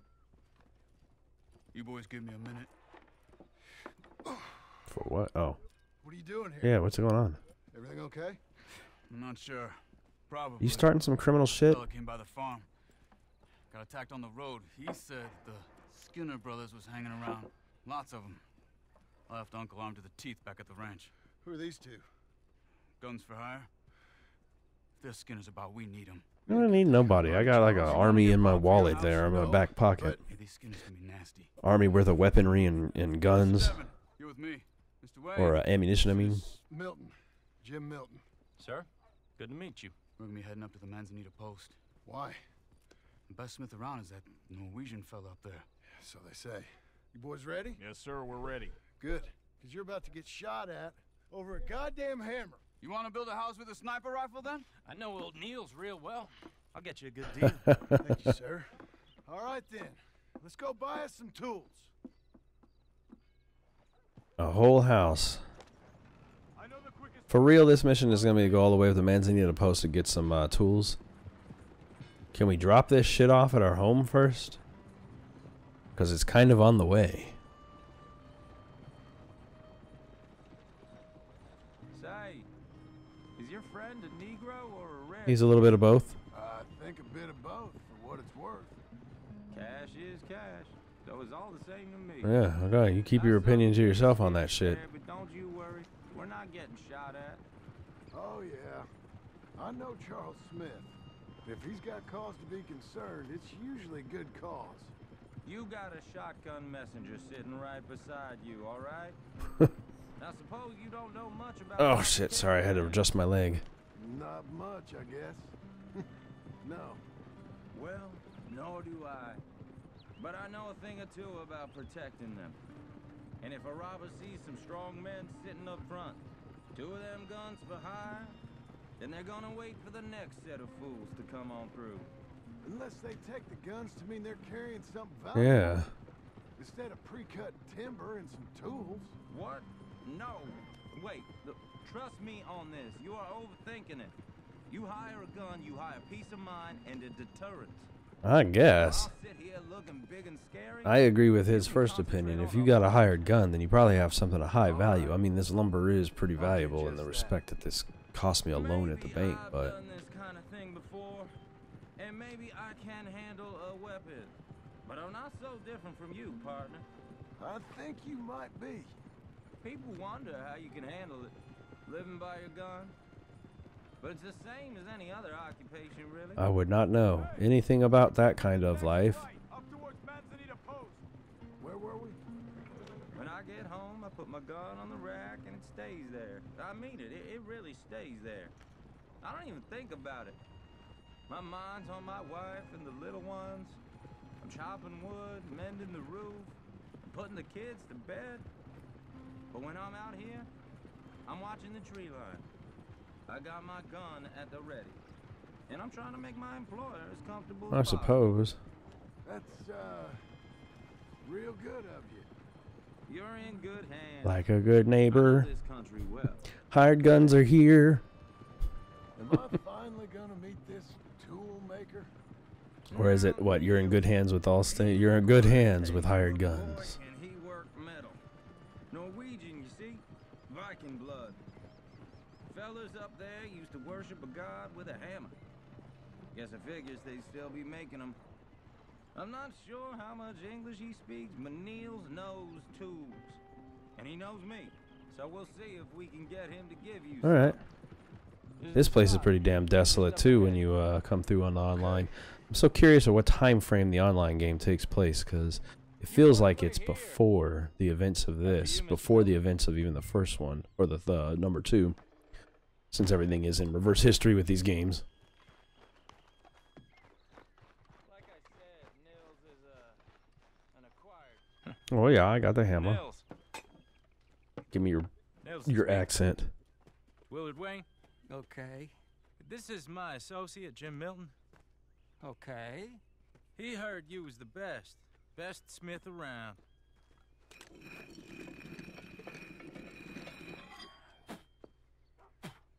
You boys give me a minute. For what? Oh. What are you doing here? Yeah, what's going on? Everything okay? I'm not sure. Probably. You starting some criminal shit? Fella came by the farm. Got attacked on the road. He said the Skinner brothers was hanging around. Lots of them. I left Uncle armed to the teeth back at the ranch. Who are these two? Guns for hire. If they're Skinner's about, we need them. I don't need nobody. I got like an army in my wallet there in my back pocket. Hey, these Skinners can be nasty. Army worth of weaponry and guns. You're with me, Mr. Wade. Or ammunition, I mean. Milton. Jim Milton. Sir, good to meet you. We're gonna be heading up to the Manzanita post. Why? The best smith around is that Norwegian fella up there. So they say. You boys ready? Yes, sir, we're ready. Good. Because you're about to get shot at over a goddamn hammer. You want to build a house with a sniper rifle, then? I know old Neil's real well. I'll get you a good deal. Thank you, sir. All right, then. Let's go buy us some tools. A whole house. For real, this mission is going to be to go all the way up to Manzanita Post to get some tools. Can we drop this shit off at our home first? Because it's kind of on the way. Say, is your friend a Negro or a red? He's a little bit of both. I think a bit of both, for what it's worth. Cash is cash, so it's all the same to me. Yeah, okay. You keep your opinion to yourself on that shit. But don't you worry, we're not getting shot at. Oh, yeah. I know Charles Smith. If he's got cause to be concerned, it's usually good cause. You got a shotgun messenger sitting right beside you, all right? Now suppose you don't know much about... Oh shit, sorry, I had to adjust my leg. Not much, I guess. No. Well, nor do I. But I know a thing or two about protecting them. And if a robber sees some strong men sitting up front, 2 of them guns for hire, then they're gonna wait for the next set of fools to come on through. Unless they take the guns to mean they're carrying something valuable. Yeah. Instead of pre-cut timber and some tools. What? No. Wait. Look, trust me on this. You are overthinking it. You hire a gun, you hire peace of mind and a deterrent. I guess. I'll sit here looking big and scary. I agree with his first opinion. If you got a hired gun, then you probably have something of high value. I mean, this lumber is pretty valuable in the respect that this cost me a loan at the bank, I've but... done this kind of thing before, and maybe I can handle a weapon. But I'm not so different from you, partner. I think you might be. People wonder how you can handle it, living by your gun. But it's the same as any other occupation, really. I would not know anything about that kind of life. Where were we? When I get home, I put my gun on the rack and it stays there. I mean it, it really stays there. I don't even think about it. My mind's on my wife and the little ones. I'm chopping wood, mending the roof, and putting the kids to bed. But when I'm out here, I'm watching the tree line. I got my gun at the ready. And I'm trying to make my employer as comfortable I as possible. suppose. That's, real good of you. You're in good hands. Like a good I know neighbor. this country well. Hired guns are here. Am I finally gonna meet this tool maker? Or is it what? You're in good hands with Allstate? You're in good hands with hired guns. And he worked metal. Norwegian, you see? Viking blood. Fellas up there used to worship a god with a hammer. Guess I figures they'd still be making them. I'm not sure how much English he speaks, but Niels knows tools. And he knows me. So we'll see if we can get him to give you some. Alright. This place is pretty damn desolate too when you come through on the online. I'm so curious of what time frame the online game takes place, because it feels like it's before the events of this, before the events of even the first one, or the number 2, since everything is in reverse history with these games. Like I said, Niels is an acquired. Oh yeah, I got the hammer. Nils. Give me your accent. Willard Wayne. Okay. This is my associate, Jim Milton. Okay. He heard you was the best. Best smith around.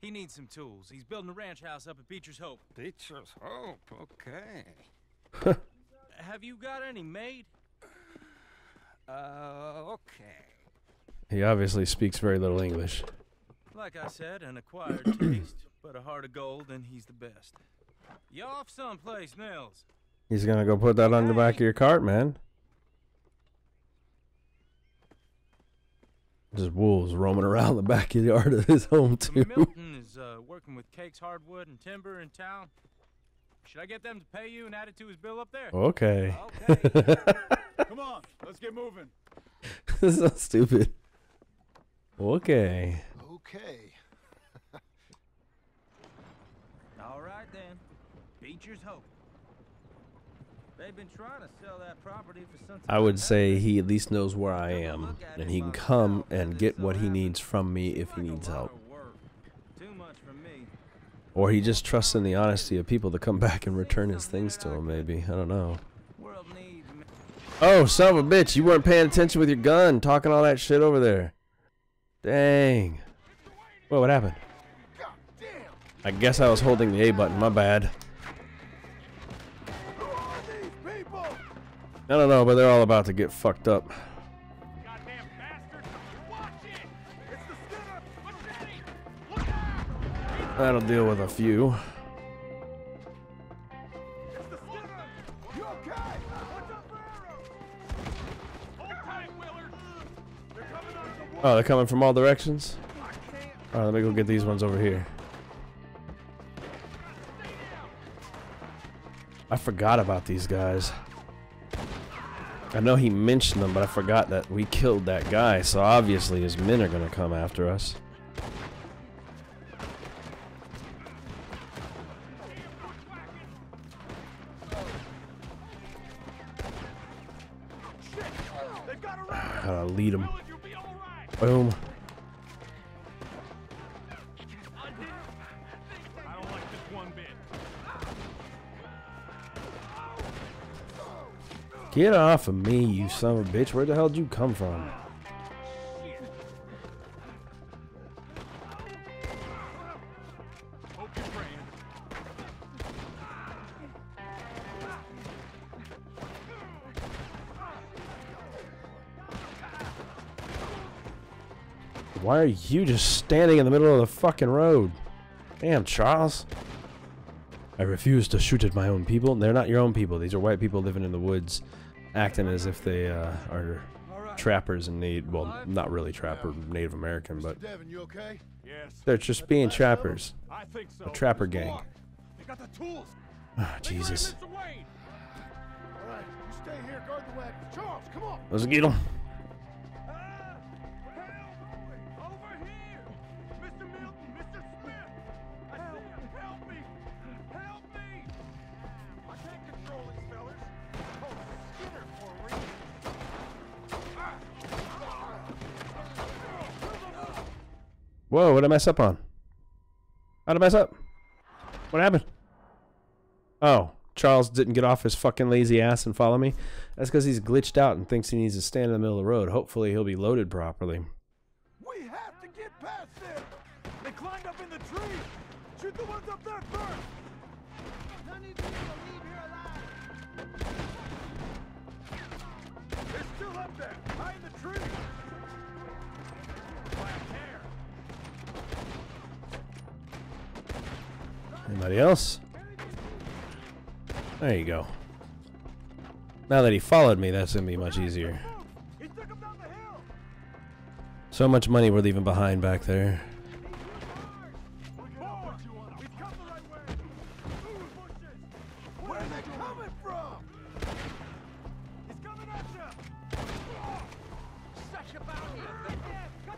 He needs some tools. He's building a ranch house up at Beecher's Hope. Beecher's Hope, okay. Have you got any made? Okay. He obviously speaks very little English. Like I said, an acquired taste, but a heart of gold, and he's the best. You off someplace, Nils? He's gonna go put that on the back of your cart, man. Just wolves roaming around the backyard of his home too. Milton is working with Cakes Hardwood and Timber in town. Should I get them to pay you and add it to his bill up there? Okay. Okay. Come on, let's get moving. This is so stupid. Okay. Okay. All right then. Beecher's Hope. They've been trying to sell that property for some time. I would say he at least knows where I am, and he can come and get what he needs from me if he needs help. Too much for me. Or he just trusts in the honesty of people to come back and return his things to him, maybe. I don't know. World needs me. Oh, son of a bitch, you weren't paying attention with your gun, talking all that shit over there. Dang. Whoa, what happened? I guess I was holding the A button, my bad. I don't know, but they're all about to get fucked up. Goddamn bastard! Watch it! It's the Skinner! Machete! Look out! That'll deal with a few. It's the Skinner! You okay? Watch out for arrows! Hold tight, Willard! They're coming on the Oh, they're coming from all directions? Alright, let me go get these ones over here. I forgot about these guys. I know he mentioned them, but I forgot that we killed that guy, so obviously his men are gonna come after us. Gotta lead him. Boom. I don't like this one bit. Get off of me, you son of a bitch. Where the hell did you come from? Hope you're praying. Why are you just standing in the middle of the fucking road? Damn, Charles. I refuse to shoot at my own people. They're not your own people. These are white people living in the woods, acting as if they are trappers and Native, well, not really trapper, Native American, but Devin, you okay? Yes. they're just being trappers. I think so. A trapper gang. They got the tools. Ah, Jesus. Mr. Wayne. All right, you stay here, guard the wagon. Charles, come on. Let's get them. Over here! Mr. Milton, Mr. Smith! I see him! Help me! Help me! I can't control these fellas. Oh, Skinner for a reason. Whoa, what'd I mess up on? How'd I mess up? What happened? Oh, Charles didn't get off his fucking lazy ass and follow me. That's because he's glitched out and thinks he needs to stand in the middle of the road. Hopefully he'll be loaded properly. We have to get past them. They climbed up in the tree. Shoot the ones up there first. None of you will leave here alive. They're still up there, high in the tree. By a hair. Anybody else? There you go. Now that he followed me, that's gonna be much easier. He took him down the hill. So much money we're leaving behind back there. Where are they coming from? He's coming at you. Such a bounty.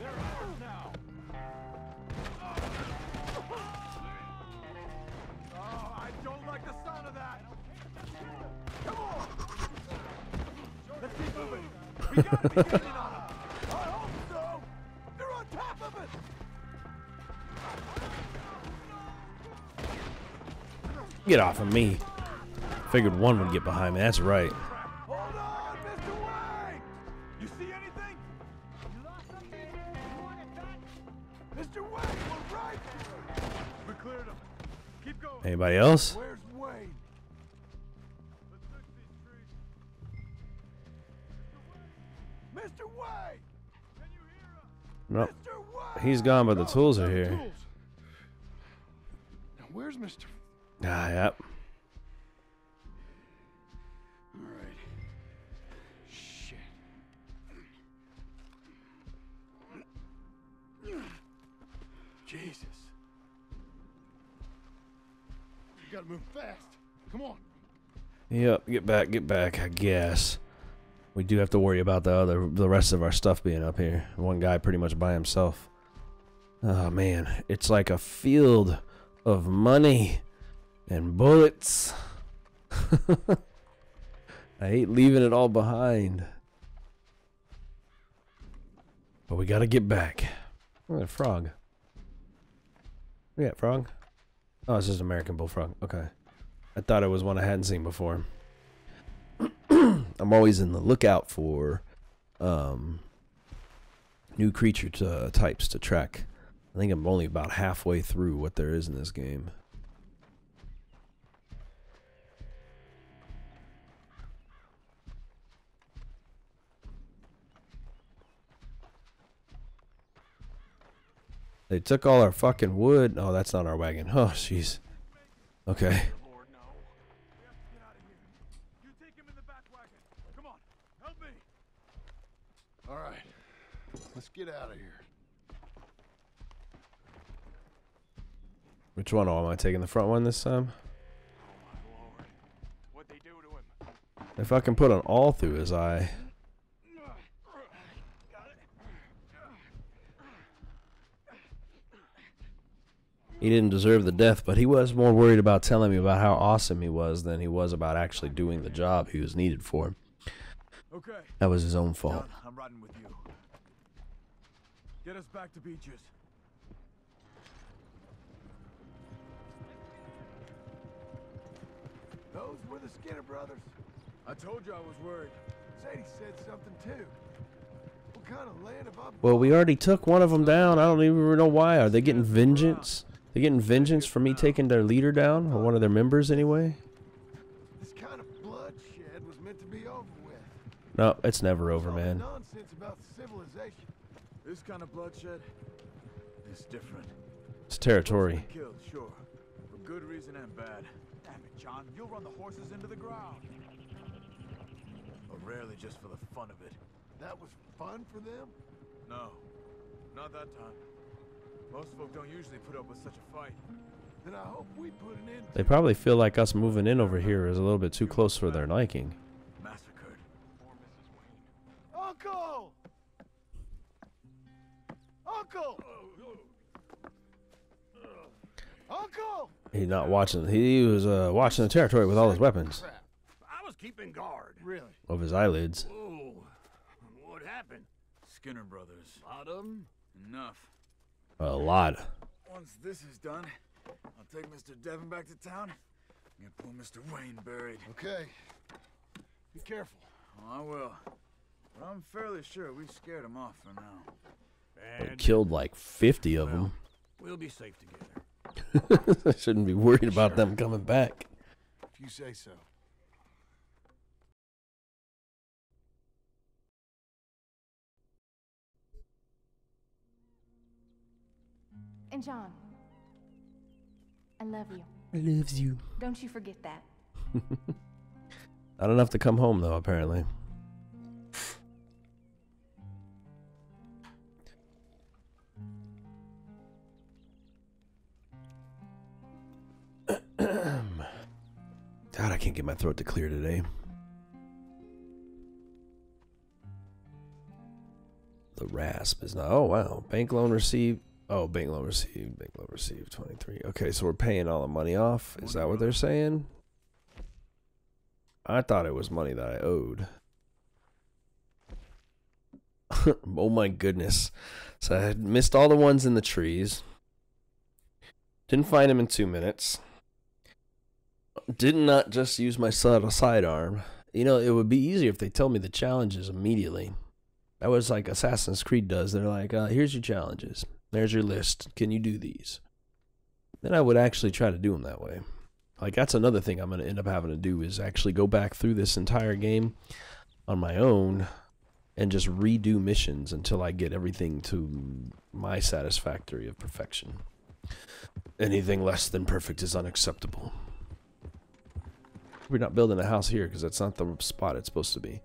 They're ours now. Oh, I don't like the sound of that. Come on. Let's keep moving. We gotta be getting on them. I hope so. They're on top of it. Get off of me. Figured one would get behind me. That's right. Hold on, Mr. Wayne. You see anything? You lost something? You want it back? Mr. Wayne, we're right. We cleared him. Keep going. Anybody else? Where's Wayne? Mr. Wayne! Can you hear us? Nope. Mr. Wayne! He's gone, but the tools are here. Now, where's Mr. Ah, yep. All right. Shit. Jesus. You gotta move fast. Come on. Yep, get back, I guess. We do have to worry about the rest of our stuff being up here. One guy pretty much by himself. Oh man, it's like a field of money and bullets. I hate leaving it all behind. But we gotta get back. Look at a frog. Yeah, frog. Oh, it's just an American bullfrog. Okay. I thought it was one I hadn't seen before. I'm always in the lookout for new creature types to track. I think I'm only about halfway through what there is in this game. They took all our fucking wood. Oh, that's not our wagon. Oh, jeez. Okay. All right. Let's get out of here. Which one? Oh, am I taking the front one this time? What'd they do to him? They fucking put an awl through his eye. He didn't deserve the death, but he was more worried about telling me about how awesome he was than he was about actually doing the job he was needed for. Okay. That was his own fault. John, I'm riding with you. Get us back to Beaches. Those were the Skinner brothers. I told you I was worried. Sadie said something too. What kind of land have I bought? Well, we already took one of them down. I don't even know why. Are they getting vengeance? They getting vengeance for me taking their leader down, or one of their members anyway? This kind of bloodshed was meant to be over with. No, it's never over, man. Nonsense about civilization. This kind of bloodshed is different. It's territory. Killed, sure, for good reason and bad. Damn it, John! You'll run the horses into the ground. Or rarely just for the fun of it. That was fun for them? No, not that time. Most folk don't usually put up with such a fight. Then I hope we put an end They probably feel like us moving in over here is a little bit too close for their liking. Massacred. Uncle! Uncle! Uncle! He's not watching. He was watching the territory with all his weapons Crap. I was keeping guard. Really? of his eyelids. Whoa. What happened? Skinner brothers. A lot of them? Enough. A lot. Once this is done, I'll take Mr. Devon back to town and get poor Mr. Wayne buried. Okay. Be careful. Oh, I will. But I'm fairly sure we scared him off for now. They killed like 50 of them. We'll be safe together. I shouldn't be worried about them coming back. If you say so. And John, I love you. Loves you. Don't you forget that. Not enough to come home though, apparently. God, I can't get my throat to clear today. The rasp is not. Oh, wow. Bank loan received. Oh, bank loan received. Bank loan received 23. Okay, so we're paying all the money off. Is that what they're saying? I thought it was money that I owed. Oh my goodness. So I had missed all the ones in the trees. Didn't find them in 2 minutes. Did not just use my sidearm. You know, it would be easier if they told me the challenges immediately. That was like Assassin's Creed does. They're like, here's your challenges. There's your list. Can you do these? Then I would actually try to do them that way. Like, that's another thing I'm going to end up having to do is actually go back through this entire game on my own and just redo missions until I get everything to my satisfactory of perfection. Anything less than perfect is unacceptable. We're not building a house here because that's not the spot it's supposed to be.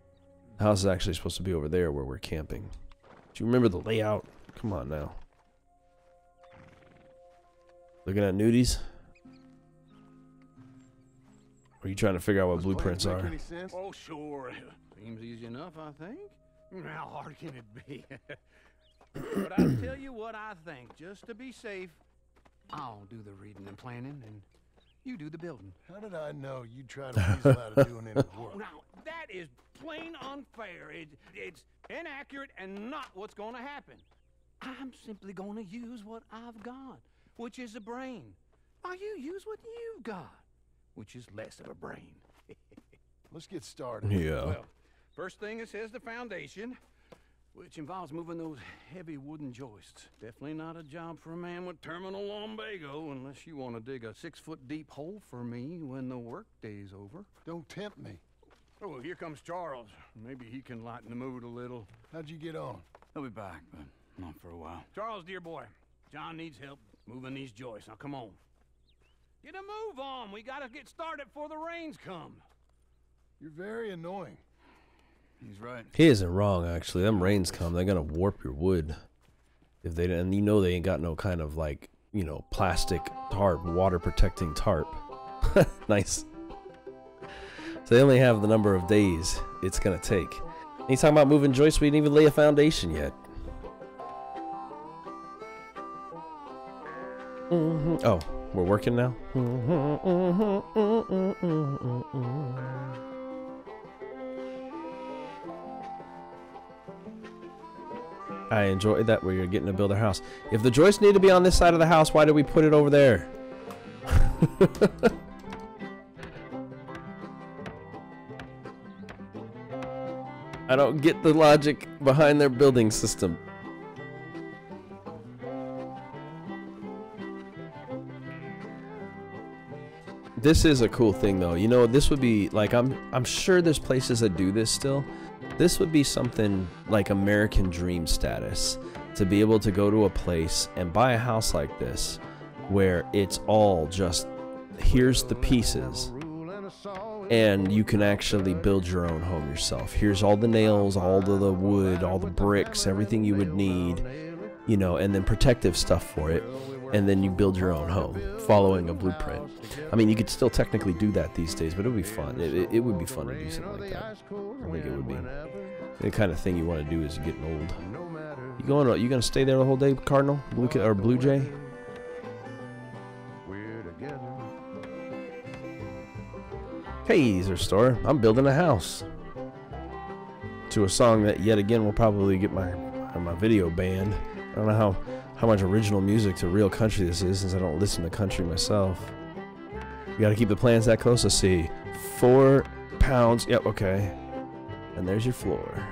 The house is actually supposed to be over there where we're camping. Do you remember the layout? Come on now. Looking at nudies? Or are you trying to figure out what blueprints are? Oh, sure. Seems easy enough, I think. How hard can it be? But I'll tell you what I think. Just to be safe, I'll do the reading and planning, and you do the building. How did I know you'd try to weasel out of doing any work? Now, that is plain unfair. It's inaccurate and not what's going to happen. I'm simply going to use what I've got, which is a brain. While you use what you've got, which is less of a brain. Let's get started. Yeah. Well, first thing it says the foundation, which involves moving those heavy wooden joists. Definitely not a job for a man with terminal lumbago unless you want to dig a 6-foot deep hole for me when the workday's over. Don't tempt me. Oh, here comes Charles. Maybe he can lighten the mood a little. How'd you get on? He'll be back, but not for a while. Charles, dear boy, John needs help moving these joists. Now, come on. Get a move on. We gotta get started before the rains come. You're very annoying. He's right. He isn't wrong, actually. Them rains come, they're gonna warp your wood. If they and you know they ain't got no kind of like, you know, plastic tarp, water protecting tarp. Nice. So they only have the number of days it's gonna take. And he's talking about moving joists, we didn't even lay a foundation yet. Oh, we're working now? I enjoy that where you're getting to build a house. If the joists need to be on this side of the house, why did we put it over there? I don't get the logic behind their building system. This is a cool thing though. You know, this would be like I'm sure there's places that do this still. This would be something like American Dream status, to be able to go to a place and buy a house like this where it's all just, here's the pieces. and you can actually build your own home yourself. Here's all the nails, all the wood, all the bricks, everything you would need, you know, and then protective stuff for it, and then you build your own home following a blueprint. I mean, you could still technically do that these days, but it would be fun. It would be fun to do something like that. I think it would be the kind of thing you want to do as you're getting old. You gonna stay there the whole day, Cardinal? Blue Jay? Hey, Zerstore, I'm building a house. To a song that yet again will probably get my video banned. I don't know how much original music to real country this is, since I don't listen to country myself. You gotta keep the plans that close. Let's see. 4 pounds. Yep, okay. And there's your floor.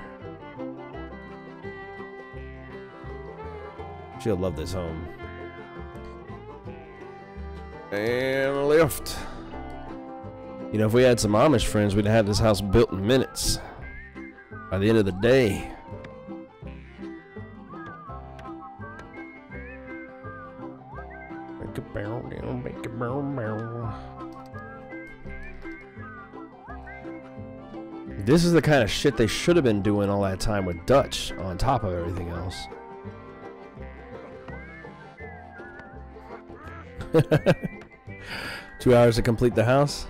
She'll love this home. And lift. You know, if we had some Amish friends, we'd have this house built in minutes. By the end of the day. Make a barrel down, make a barrel. This is the kind of shit they should have been doing all that time with Dutch on top of everything else. 2 hours to complete the house.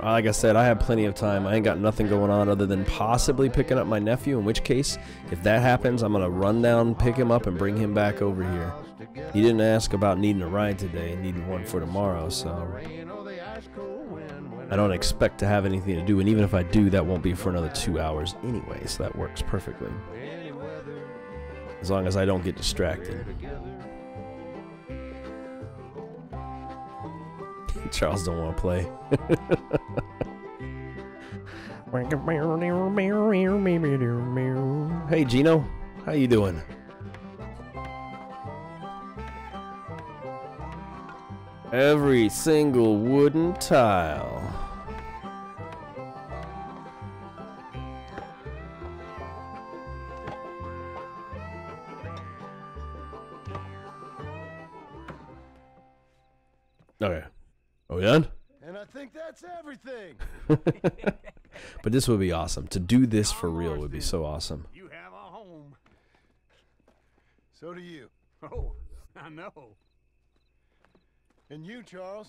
Like I said, I have plenty of time. I ain't got nothing going on other than possibly picking up my nephew, in which case, if that happens, I'm gonna run down, pick him up, and bring him back over here. He didn't ask about needing a ride today, needing one for tomorrow, so I don't expect to have anything to do, and even if I do, that won't be for another 2 hours anyway, so that works perfectly. As long as I don't get distracted. Charles don't want to play. Hey Gino, how you doing? Every single wooden tile. Okay. Are we done? And I think that's everything. But this would be awesome. To do this for real would be so awesome. You have a home. So do you. Oh, I know. And you, Charles,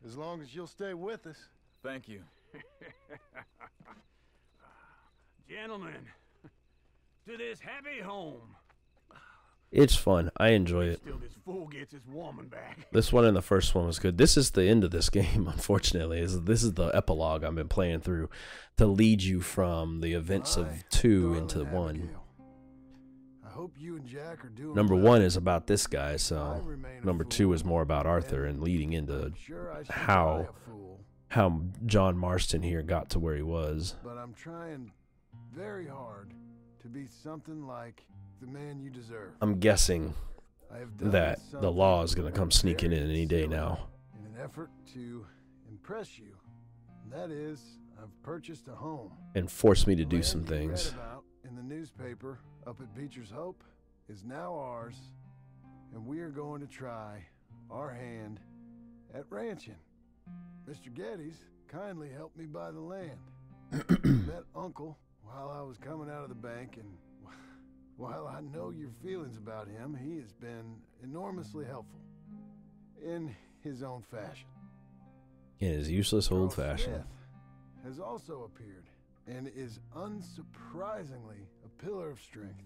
as long as you'll stay with us. Thank you. Gentlemen, to this happy home. It's fun. I enjoy it. Still, this fool gets his woman back. This one and the first one was good. This is the end of this game, unfortunately. This is the epilogue I've been playing through to lead you from the events of 2 into 1. I hope you and Jack are doing Number well. 1 is about this guy, so number 2 is more about Arthur and leading into how John Marston here got to where he was. But I'm trying very hard to be something like the man you deserve. I'm guessing that the law is going to come sneaking in any day now. In an effort to impress you, and that is, I've purchased a home. And force me to do some things. In the newspaper up at Beecher's Hope is now ours, and we are going to try our hand at ranching. Mr. Geddes kindly helped me buy the land. Met Uncle while I was coming out of the bank, and while I know your feelings about him, he has been enormously helpful in his own fashion. In his useless old fashion. Smith has also appeared and is unsurprisingly a pillar of strength.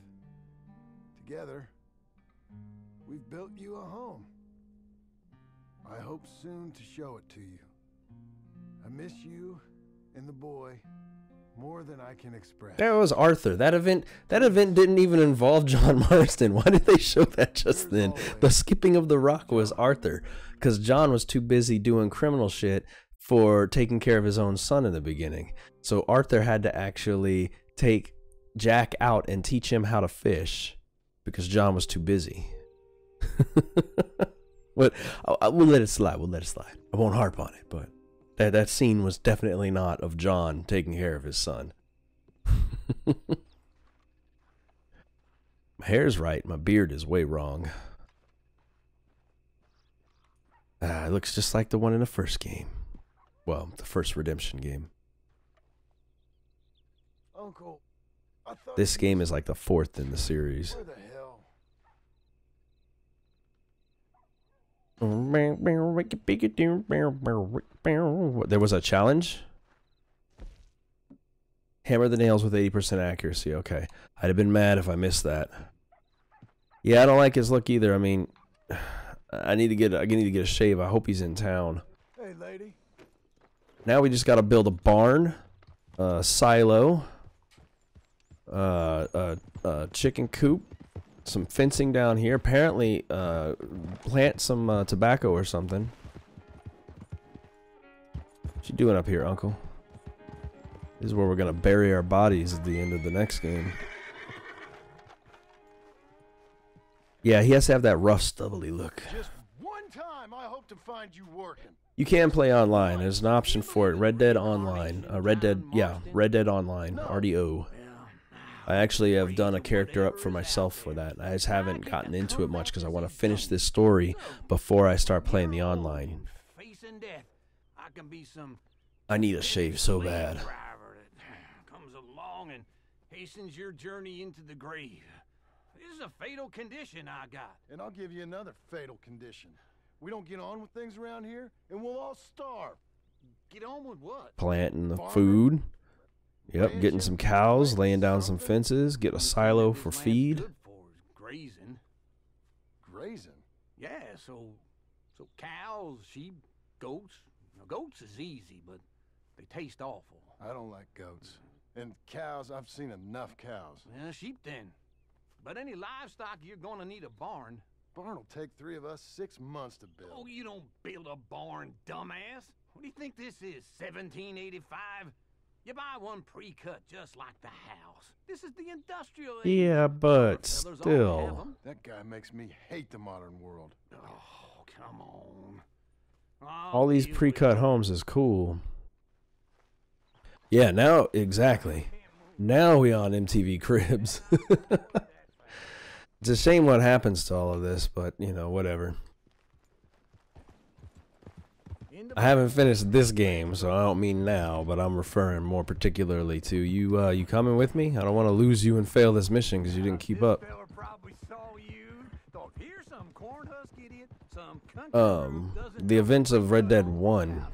Together, we've built you a home. I hope soon to show it to you. I miss you and the boy more than I can express. That was Arthur. That event didn't even involve John Marston. Why did they show that just then? The skipping of the rock was Arthur, because John was too busy doing criminal shit for taking care of his own son in the beginning. So Arthur had to actually take Jack out and teach him how to fish because John was too busy. But we'll let it slide. We'll let it slide. I won't harp on it, but that scene was definitely not of John taking care of his son. My hair's right. My beard is way wrong. It looks just like the one in the first game. Well, the first Redemption game. Uncle, I thought This game is like the 4th in the series. Where the hell? There was a challenge? Hammer the nails with 80% accuracy. Okay. I'd have been mad if I missed that. Yeah, I don't like his look either. I mean, I need to get a shave. I hope he's in town. Hey, lady. Now we just got to build a barn, silo, chicken coop, some fencing down here. Apparently, plant some tobacco or something. What you doing up here, Uncle? This is where we're gonna bury our bodies at the end of the next game. Yeah, he has to have that rough, stubbly look. Just one time, I hope to find you working. You can play online. There's an option for it. Red Dead Online. Red Dead Online. RDO. I actually have done a character up for myself for that. I just haven't gotten into it much because I want to finish this story before I start playing the online. Facing death, I can be some I need a shave so bad. driver that comes along and hastens your journey into the grave. This is a fatal condition I got. And I'll give you another fatal condition. We don't get on with things around here, and we'll all starve. Get on with what? Planting the food. Yep, getting some cows, laying down some fences, get a silo for feed. Grazing. Grazing? Yeah, so cows, sheep, goats. Now, goats is easy, but they taste awful. I don't like goats. And cows, I've seen enough cows. Yeah, sheep then. But any livestock, you're gonna need a barn. Barn will take 3 of us 6 months to build. Oh, you don't build a barn, dumbass. What do you think this is, 1785? You buy one pre-cut just like the house. This is the industrial age. Yeah, but Fellas all have still. 'em. That guy makes me hate the modern world. Oh, come on. All these pre-cut homes is cool. Yeah, now, exactly. Now we on MTV Cribs. It's a shame what happens to all of this, but, you know, whatever. I haven't finished this game, so I don't mean now, but I'm referring more particularly to you. You coming with me? I don't want to lose you and fail this mission because you didn't keep up. The events of Red Dead 1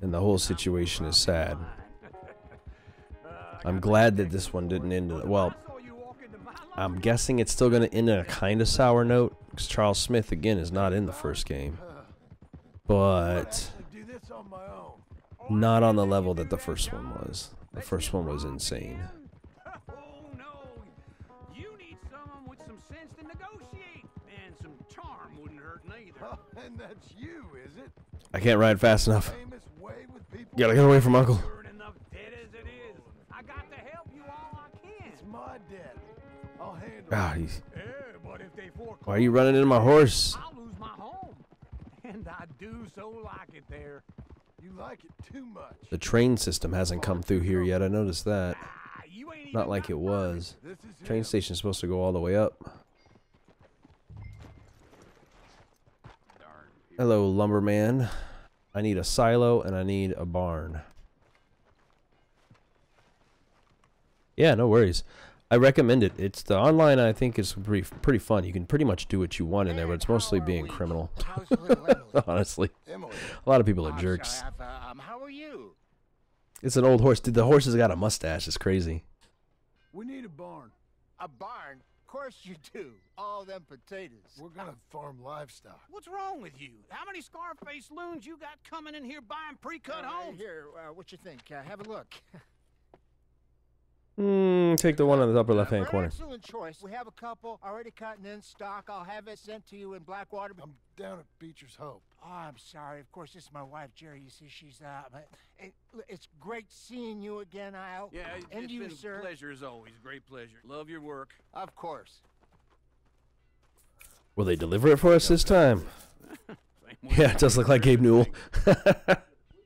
and the whole situation is sad. I'm glad that this one didn't end. Well, I'm guessing it's still going to end in a kind of sour note because Charles Smith again is not in the first game, but not on the level that the first one was. The first one was insane. Oh, no. You need someone with some sense to negotiate. And some charm wouldn't hurt neither. And that's you, is it? I can't ride fast enough. Famous way with people. Gotta get away from Uncle. Enough dead as it is. I got to help you all I can. It's my debt. I'll handle Ah, it. he's... Yeah, but if they foreclose, Why are you running into my horse? I'll lose my home. And I do so like it there. You like it too much. The train system hasn't come through here yet. I noticed that. Not like it was. Train station's supposed to go all the way up. Hello, lumberman. I need a silo and I need a barn. Yeah, no worries. I recommend it. It's the online. I think is pretty fun. You can pretty much do what you want in there, but it's mostly being criminal. Honestly, a lot of people are jerks. How are you? It's an old horse. Dude, the horse has got a mustache. It's crazy. We need a barn. A barn? Of course you do. All them potatoes. We're gonna farm livestock. What's wrong with you? How many Scarface loons you got coming in here buying pre-cut homes? Here, what you think? Have a look. Take the one in the upper left-hand corner. Excellent choice. We have a couple already cut and in stock. I'll have it sent to you in Blackwater. I'm down at Beecher's Hope. Oh, I'm sorry. Of course, this is my wife, Jerry. You see, she's but it's great seeing you again, Al. Yeah, and it's you, been a sir. pleasure as always. Great pleasure. Love your work. Of course. Will they deliver it for us this time? Yeah, it does look like Gabe Newell.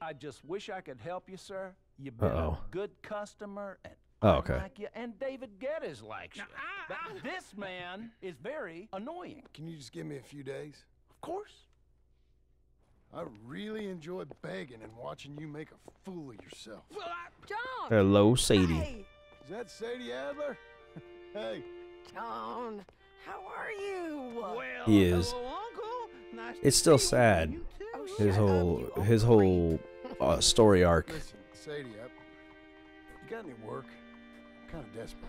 I just wish I could help you, sir. You've been a good customer and Oh, I okay. like you, and David Geddes likes you. But this man is very annoying. Can you just give me a few days? Of course. I really enjoy begging and watching you make a fool of yourself. Well, John! Hello, Sadie. Hey, Is that Sadie Adler? Hey. John, how are you? well, He is. hello, Uncle. Nice to It's still see you. sad. You too. Oh, His shut up, whole you his old whole story arc. Listen, Sadie, you got any work? I'm kind of desperate.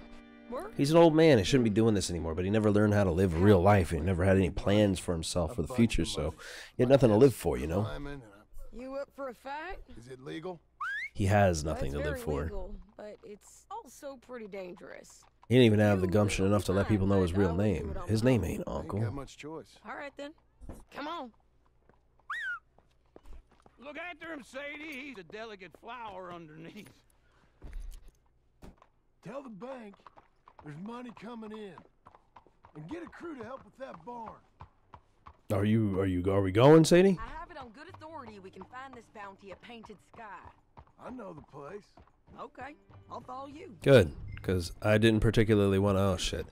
Work? He's an old man. He shouldn't be doing this anymore. But he never learned how to live real life. He never had any plans for himself for the future. So he had nothing to live for. You know. You up for a fight? Is it legal? He has Well, nothing it's to live very for. legal, but it's also pretty dangerous. He didn't even have the gumption enough to let people know his real name. His name ain't Ain't got Uncle. much choice. All right then, come on. Look after him, Sadie. He's a delicate flower underneath. Tell the bank there's money coming in. And get a crew to help with that barn. Are we going, Sadie? I have it on good authority we can find this bounty at Painted Sky. I know the place. Okay, I'll follow you. Good, because I didn't particularly want to. Oh shit.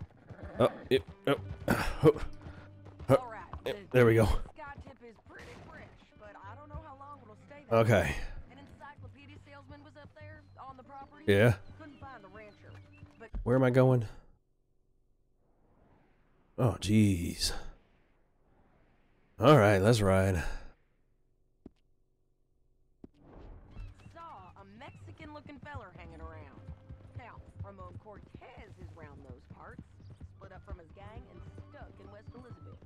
Oh, yep, oh, oh, oh, All right. yep, there we go. Sky tip is pretty fresh, but I don't know how long it'll stay there. Okay. An encyclopedia salesman was up there on the property. Yeah. Couldn't find the rancher, but Where am I going? Oh, jeez. All right, let's ride. saw a Mexican-looking feller hanging around. Now, Ramon Cortez is round those parts, split up from his gang and stuck in West Elizabeth.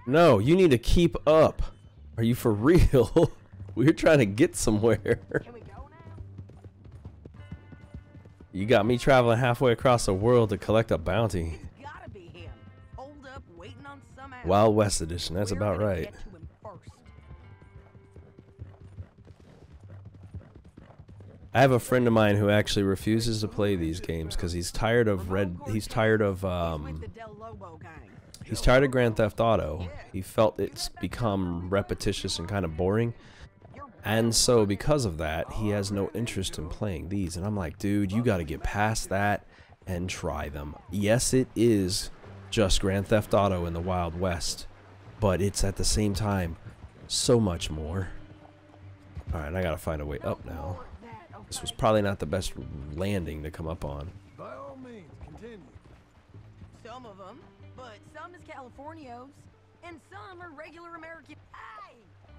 No, you need to keep up. Are you for real? We're trying to get somewhere. Can we go now? You got me traveling halfway across the world to collect a bounty. It's gotta be him. Holed up, waiting on some ass. Wild West edition, that's We're about gonna right. get to him first. I have a friend of mine who actually refuses to play these games because he's tired of he's tired of Grand Theft Auto. He felt it's become repetitious and kind of boring. And so because of that, he has no interest in playing these. And I'm like, dude, you got to get past that and try them. Yes, it is just Grand Theft Auto in the Wild West, but it's at the same time so much more. All right, I got to find a way up now. This was probably not the best landing to come up on. By all means, continue. Some of them, but some is Californios, and some are regular American. Hey!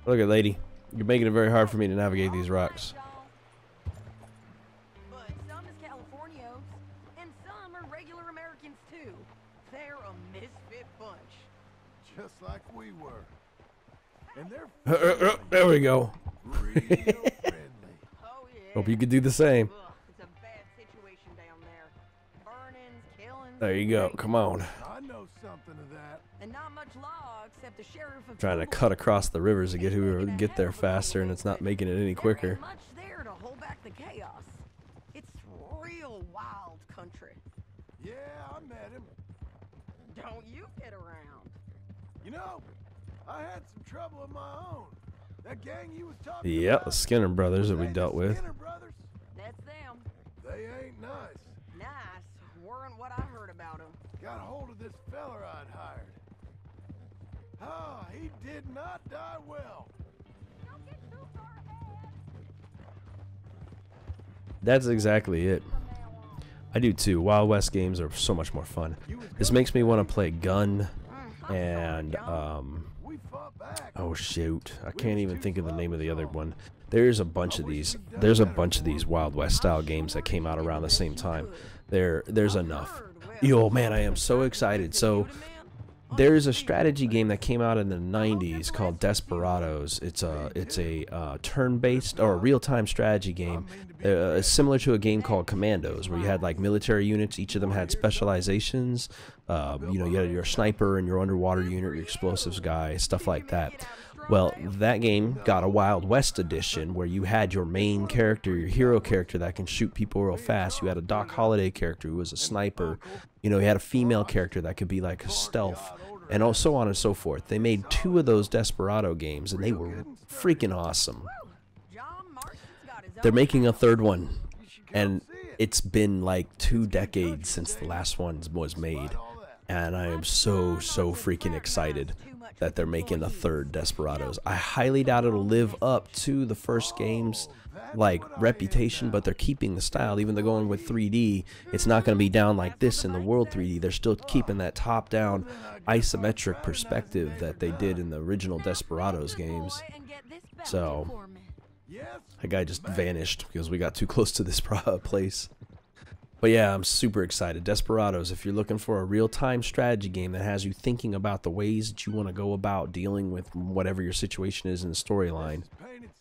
Look at lady. You're making it very hard for me to navigate these rocks. But some is Californios, and some are regular Americans too. They're a misfit bunch. Just like we were. And they're There we go. real friendly. Oh yeah. Hope you could do the same. Ugh, it's a bad situation down there. Burnings, killings. There you go. Come on. I know something of that. And not much law except the sheriff of Trying to cut across the rivers to get there faster, and it's not making it any quicker. There ain't much there to hold back the chaos. It's real wild country. Yeah, I met him. Don't you get around. You know, I had some trouble of my own. That gang you was talking Yep, about. the Skinner brothers that we They dealt the with. Skinner brothers? That's them. They ain't nice. Nice. Weren't what I heard about them. Got hold of this feller I'd hired. Ah, he did not die well. Don't get too far ahead. That's exactly it. I do too. Wild West games are so much more fun. This makes me want to play Gun and We fought back. oh shoot, I can't even think of the name of the other one. There's a bunch of these. There's a bunch of these Wild West style games that came out around the same time. There's enough. Yo, man, I am so excited. So there's a strategy game that came out in the 90s called Desperados. It's a turn-based or a real-time strategy game, similar to a game called Commandos, where you had like military units. Each of them had specializations. You know, you had your sniper and your underwater unit, your explosives guy, stuff like that. Well, that game got a Wild West edition where you had your main character, your hero character that can shoot people real fast. You had a Doc Holliday character who was a sniper. You know, you had a female character that could be like a stealth, and so on and so forth. They made 2 of those Desperado games, and they were freaking awesome. They're making a 3rd one, and it's been like 2 decades since the last one was made, and I am so freaking excited that they're making a third Desperados. I highly doubt it'll live up to the first game's like reputation, but they're keeping the style. Even though going with 3D, it's not going to be down like this in the World 3D. They're still keeping that top-down isometric perspective that they did in the original Desperados games. So that guy just vanished because we got too close to this place. But yeah, I'm super excited. Desperados, if you're looking for a real-time strategy game that has you thinking about the ways that you want to go about dealing with whatever your situation is in the storyline,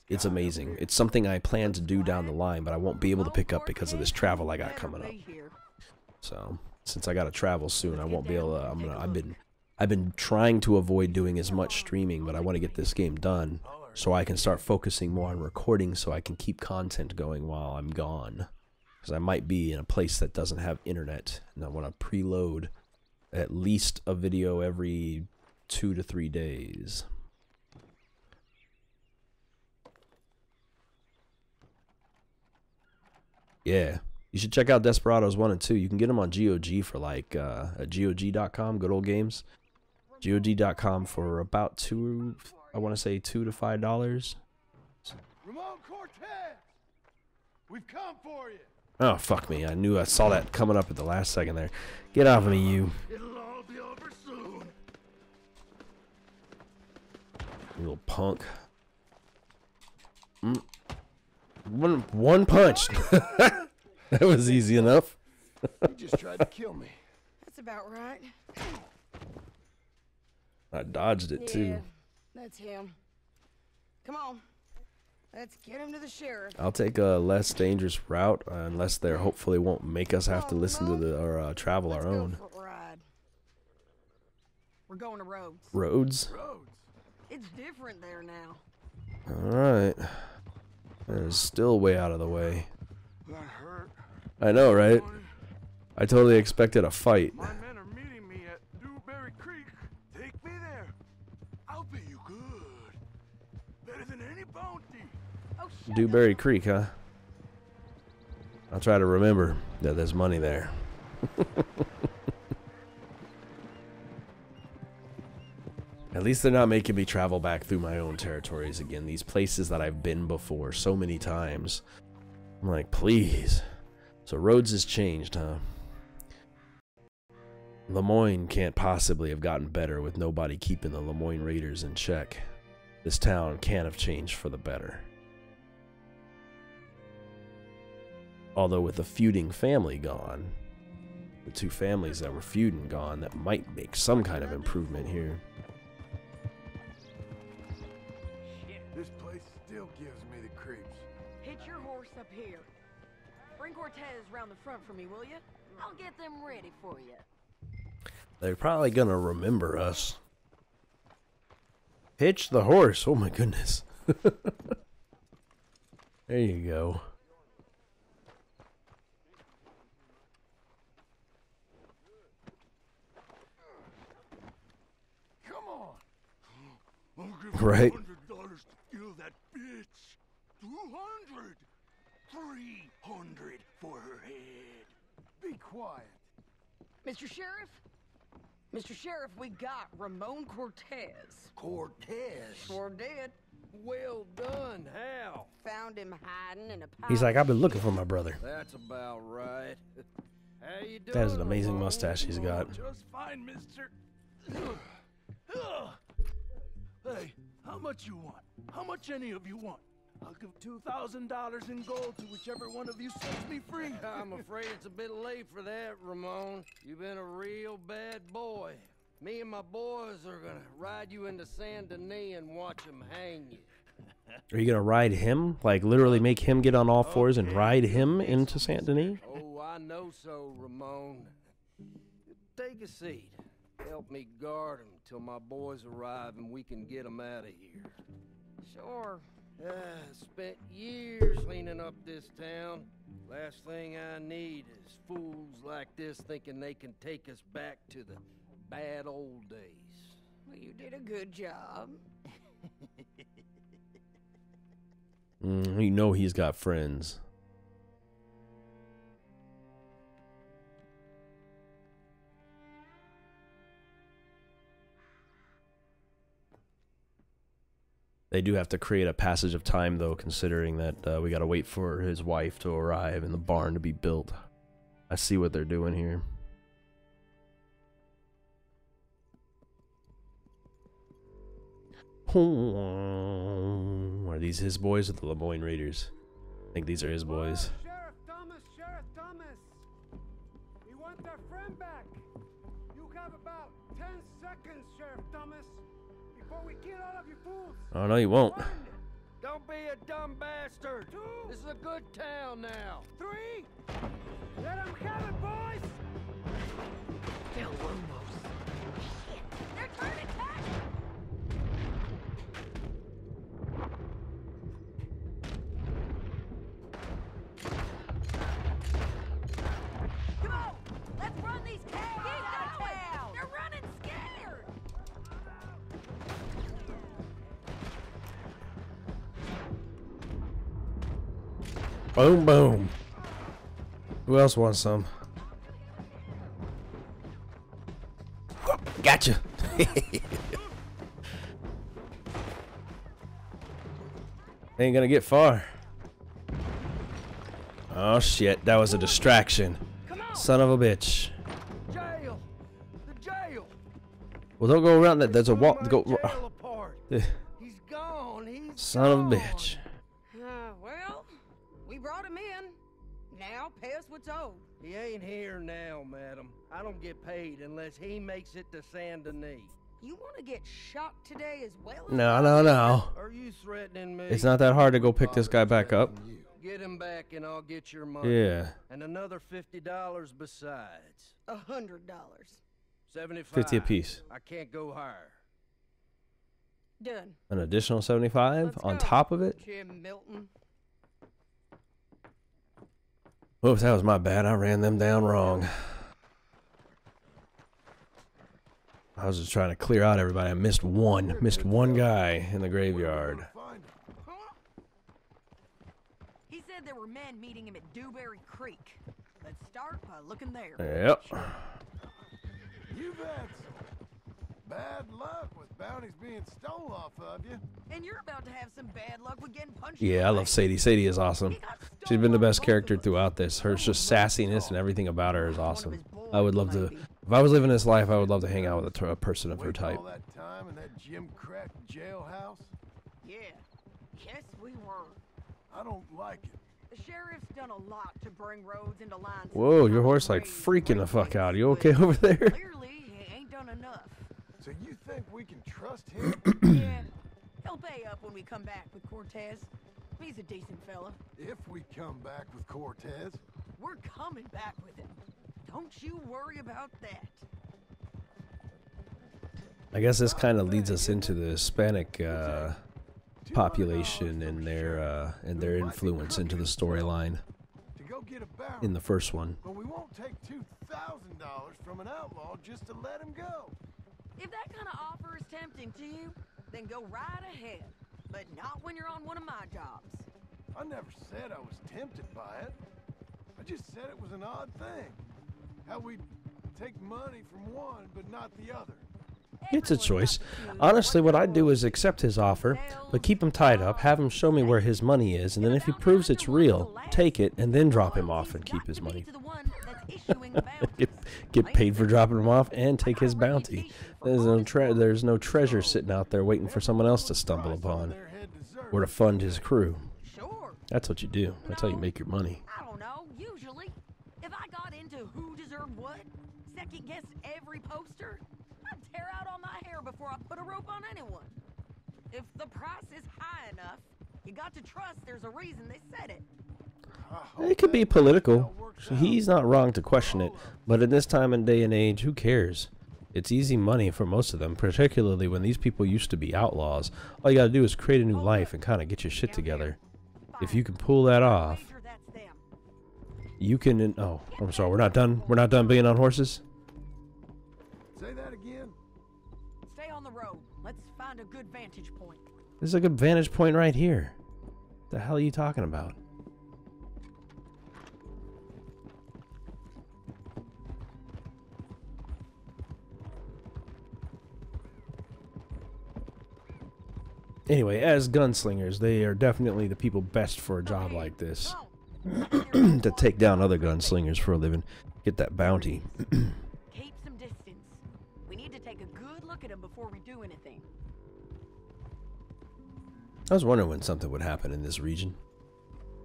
it's amazing. It's something I plan to do down the line, but I won't be able to pick up because of this travel I got coming up. So, since I got to travel soon, I won't be able to, I've been trying to avoid doing as much streaming, but I want to get this game done so I can start focusing more on recording so I can keep content going while I'm gone. Because I might be in a place that doesn't have internet, and I want to preload at least a video every 2 to 3 days. Yeah, you should check out Desperados 1 and 2. You can get them on GOG for like at GOG.com, good old games. GOG.com for about $2 to $5. Ramon Cortez! We've come for you! Oh, fuck me. I knew I saw that coming up at the last second there. Get off of me, you. It'll all be over soon. You little punk. One punch. That was easy enough. You just tried to kill me. That's about right. I dodged it, too. Yeah, that's him. Come on. Let's get him to the sheriff. I'll take a less dangerous route, unless they hopefully won't make us have to listen to the or travel our own. Go for a ride. We're going to Rhodes. Rhodes? It's different there now. Alright. That is still way out of the way. That hurt. I know, right? I totally expected a fight. My men are meeting me at Dewberry Creek. Take me there. I'll pay you good. Better than any bounty. Dewberry Creek, huh? I'll try to remember that there's money there. At least they're not making me travel back through my own territories again. These places that I've been before so many times. I'm like, please. So Rhodes has changed, huh? Lemoyne can't possibly have gotten better with nobody keeping the Lemoyne Raiders in check. This town can't have changed for the better. Although with the feuding family gone, the two families that were feuding gone, that might make some kind of improvement here. This place still gives me the creeps. Hitch your horse up here. Bring Cortez round the front for me, will you? I'll get them ready for you. They're probably gonna remember us. Hitch the horse. Oh my goodness. There you go. Come on. I'll give Right. $100 to kill that bitch. 200. 300 for her head. Be quiet. Mr. Sheriff? Mr. Sheriff, we got Ramon Cortez. Cortez? Sure did. Well done. How? Found him hiding in a pile. He's like, I've been looking for my brother. That's about right. How you doing? That is an amazing mustache he's got. Just fine, mister. Hey, how much you want? How much any of you want? I'll give $2,000 in gold to whichever one of you sets me free. I'm afraid it's a bit late for that, Ramon. You've been a real bad boy. Me and my boys are gonna ride you into Saint Denis and watch them hang you. Are you gonna ride him? Like literally make him get on all fours and ride him into Saint Denis? Oh, I know so, Ramon. Take a seat. Help me guard them till my boys arrive and we can get them out of here. Sure. Spent years cleaning up this town. Last thing I need is fools like this thinking they can take us back to the bad old days. Well, you did a good job. You know he's got friends. They do have to create a passage of time, though, considering that we got to wait for his wife to arrive and the barn to be built. I see what they're doing here. Are these his boys or the Lemoyne Raiders? I think these are his boys. Sheriff Thomas, Sheriff Thomas. We want our friend back. You have about 10 seconds, Sheriff Thomas, before we kill all of you fools. Oh, no, you won't. 1, Don't be a dumb bastard. 2, This is a good town now. 3. Let them have it, boys. They're almost. Shit, they're turning back. Come on, let's run these cows out of town. They're running scared. Boom, boom. Who else wants some? Gotcha. Ain't gonna get far. Oh shit, that was a distraction. Son of a bitch. Jail. The jail. Well, don't go around that. There's a wall. Go. Jail apart. He's gone. He's Son of a bitch. Well, we brought him in. Now pay us what's owed. He ain't here now, madam. I don't get paid unless he makes it to Saint Denis. You want to get shot today as well? As No, no, no. Are you threatening me? It's not that hard to go pick this guy back up. Get him back and I'll get your money. Yeah. And another $50 besides. $100. 75. 50 apiece. I can't go higher. Done. An additional 75 on top of it? Jim Milton. Oops, that was my bad. I ran them down wrong. I was just trying to clear out everybody. I missed one guy in the graveyard. He said there were men meeting him at Dewberry Creek. Let's start by looking there. Yep. You've had some bad luck with bounties being stole off of you. And you're about to have some bad luck with getting punched. Yeah, I love Sadie. Sadie is awesome. She's been the best character throughout this. Her just sassiness and everything about her is awesome. I would love to, if I was living this life, I would love to hang out with a person of her type. All that time in that Jim Crack jailhouse? Yeah. Yes, we were. I don't like it. The sheriff's done a lot to bring roads into line. Whoa, your horse like freaking the fuck out. You okay over there? Clearly, he ain't done enough. So you think we can trust him? Yeah. He'll pay up when we come back with Cortez. He's a decent fella. If we come back with Cortez. We're coming back with him. Don't you worry about that. I guess this kind of leads us into the Hispanic population and their influence into the storyline in the first one. But we won't take $2,000 from an outlaw just to let him go. If that kind of offer is tempting to you, then go right ahead. But not when you're on one of my jobs. I never said I was tempted by it. I just said it was an odd thing. How we take money from one but not the other. It's a choice. Honestly, what I'd do is accept his offer, but keep him tied up, have him show me where his money is, and then if he proves it's real, take it, and then drop him off and keep his money. get paid for dropping him off and take his bounty. There's no treasure sitting out there waiting for someone else to stumble upon or to fund his crew. That's what you do. That's how you make your money. I don't know. Usually, if I got into who deserved what, second guessed every poster, I'd tear out all my hair before I put a rope on anyone. If the price is high enough, you got to trust there's a reason they said it. It could be political. He's not wrong to question it, but in this time and day and age, who cares? It's easy money for most of them, particularly when these people used to be outlaws. All you gotta do is create a new life and kind of get your shit together. If you can pull that off, you can. Oh, I'm sorry. We're not done. We're not done being on horses. Say that again. Stay on the road. Let's find a good vantage point. This is a good vantage point right here. The hell are you talking about? Anyway, as gunslingers, they are definitely the people best for a job like this. To take down other gunslingers for a living. Get that bounty. Keep some distance. We need to take a good look at him before we do anything. I was wondering when something would happen in this region.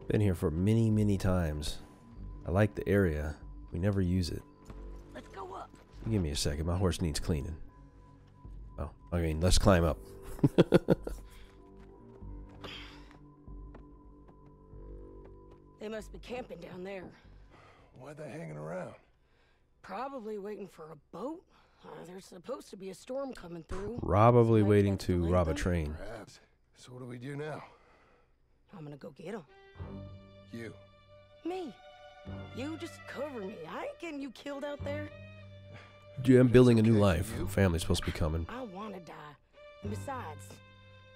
Been here for many, many times. I like the area. We never use it. Let's go up. Give me a second. My horse needs cleaning. Oh, I mean, let's climb up. They must be camping down there. Why are they hanging around? Probably waiting for a boat. There's supposed to be a storm coming through. Probably waiting to rob a train. Perhaps. So what do we do now? I'm gonna go get him. You. Me. You just cover me. I ain't getting you killed out there. Yeah, I'm building a new life. Family's supposed to be coming. I wanna die. And besides,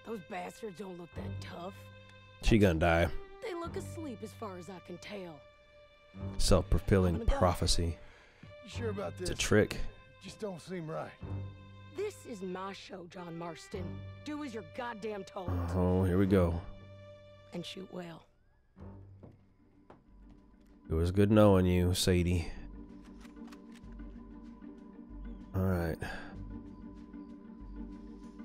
those bastards don't look that tough. She gonna die. They look asleep as far as I can tell. Self-fulfilling prophecy. You sure about this? It's a trick. Just don't seem right. This is my show, John Marston. Do as you're goddamn told. Oh, here we go. And shoot well. It was good knowing you, Sadie. Alright.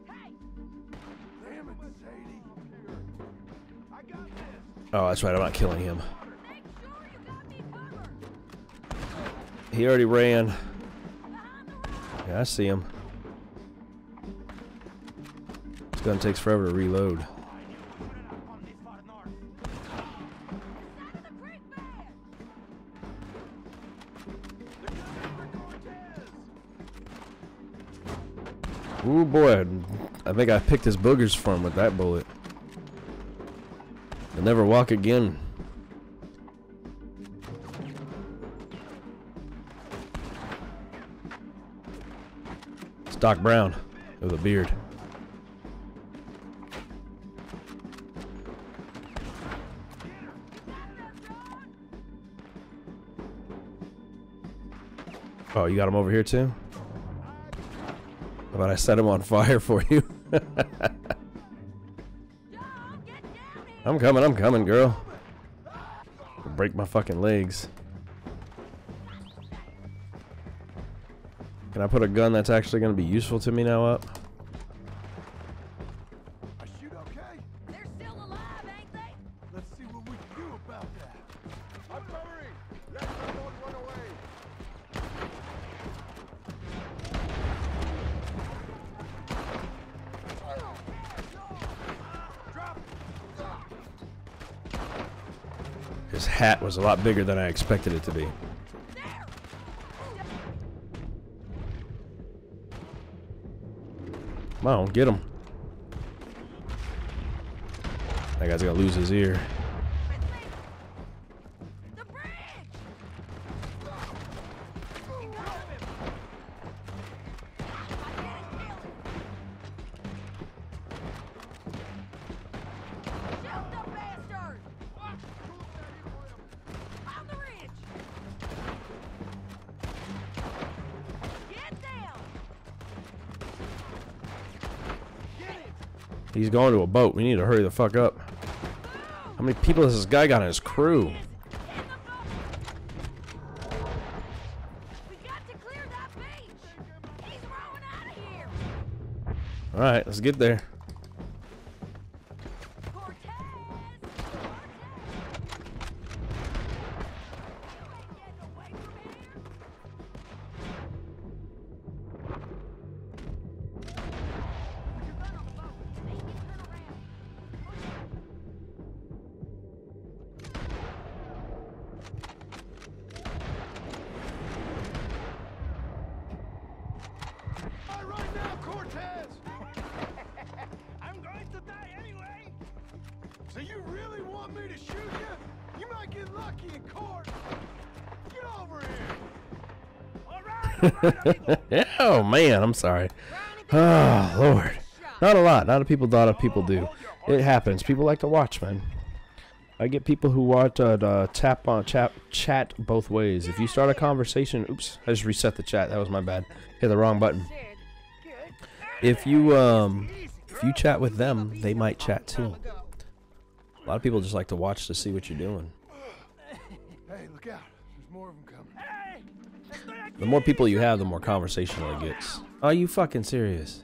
Damn it, Sadie. I got this. Oh, that's right. I'm not killing him. He already ran. Yeah, I see him. This gun takes forever to reload. Ooh boy, I think I picked his boogers for him with that bullet. He'll never walk again. It's Doc Brown with a beard. Oh, you got him over here too? How about I set him on fire for you? I'm coming, girl. Break my fucking legs. Can I put a gun that's actually going to be useful to me now up? I shoot okay? They're still alive, ain't they? Let's see what we can do about that. I'm covering. Let someone run away. His hat was a lot bigger than I expected it to be. Come on, get him. That guy's gonna lose his ear. He's going to a boat. We need to hurry the fuck up. How many people has this guy got in his crew? Alright, let's get there. So you really want me to shoot you? You might get lucky in court. Get over here. Oh man, I'm sorry. Oh Lord. Not a lot. Not a people thought of people do. It happens. People like to watch, man. I get people who want tap on chat both ways. If you start a conversation, oops, I just reset the chat. That was my bad. Hit the wrong button. If you if you chat with them, they might chat too. A lot of people just like to watch to see what you're doing. Hey, look out. There's more of them coming. The more people you have, the more conversational it gets. Are you fucking serious?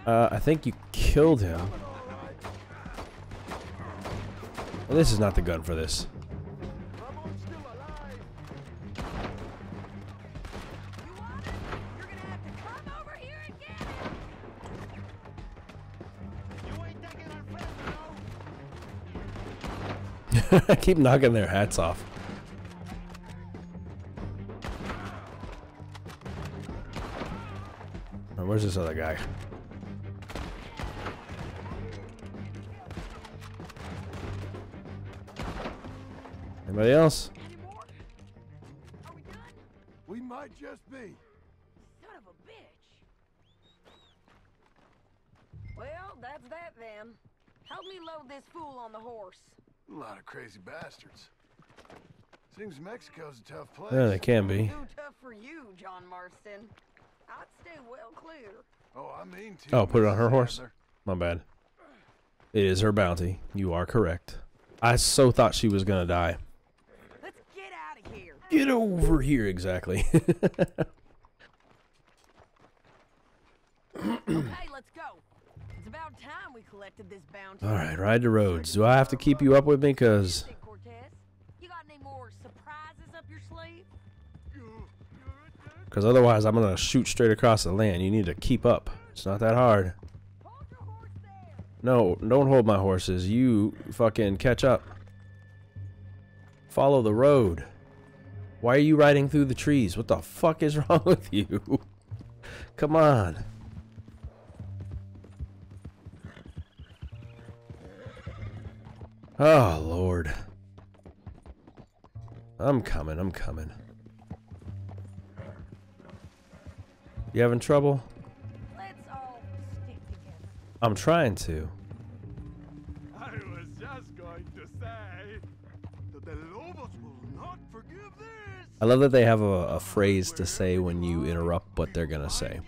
I think you killed him. Well, this is not the gun for this. I keep knocking their hats off. Oh, where's this other guy? Anybody else? We might just be. Son of a bitch. Well, that's that then. Help me load this fool on the horse. A lot of crazy bastards. Seems Mexico's a tough place. Yeah, they can be. Too tough for you, John Marston. I'd stay well clear. Oh, I mean to. Oh, put it on her Mrs. horse? Adler. My bad. It is her bounty. You are correct. I so thought she was gonna die. Let's get out of here. Get over here, exactly. Okay, let's go. It's about time we collected this bounty. Alright, ride the roads. Do I have to keep you up with me? Because You got any more surprises up your sleeve? otherwise I'm going to shoot straight across the land. You need to keep up. It's not that hard. No, don't hold my horses. You fucking catch up. Follow the road. Why are you riding through the trees? What the fuck is wrong with you? Come on. Oh, Lord. I'm coming, I'm coming. You having trouble? Let's all stick together. I'm trying to. I was just going to say that the Lobos will not forgive this. I love that they have a phrase to say when you interrupt what they're gonna say.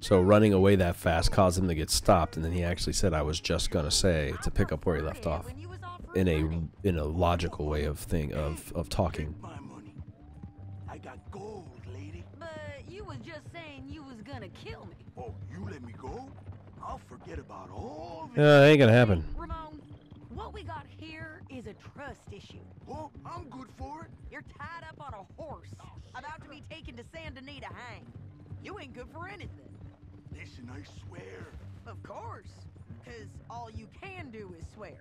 So running away that fast caused him to get stopped, and then he actually said, "I was just gonna say," to pick up where he left off, in a logical way of talking. I got gold, lady. But you was just saying you was gonna kill me. Oh, you let me go? I'll forget about all this. It ain't gonna happen. Ramon, what we got here is a trust issue. Oh, I'm good for it. You're tied up on a horse, about to be taken to Saint Denis to hang. You ain't good for anything. Listen, I swear. Of course, because all you can do is swear.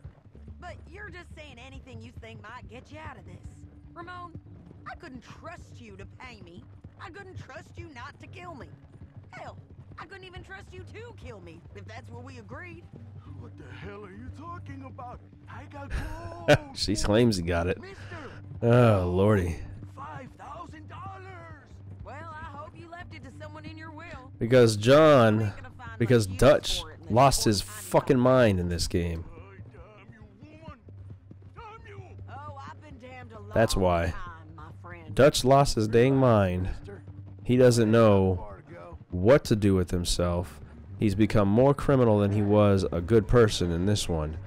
But you're just saying anything you think might get you out of this. Ramon, I couldn't trust you to pay me. I couldn't trust you not to kill me. Hell, I couldn't even trust you to kill me, if that's what we agreed. What the hell are you talking about? I got gold. She claims he got it. Oh, Lordy. $5,000. Well, I hope you left it to someone in your will. Because Dutch lost his fucking mind in this game. That's why. Dutch lost his dang mind. He doesn't know what to do with himself. He's become more criminal than he was a good person in this one.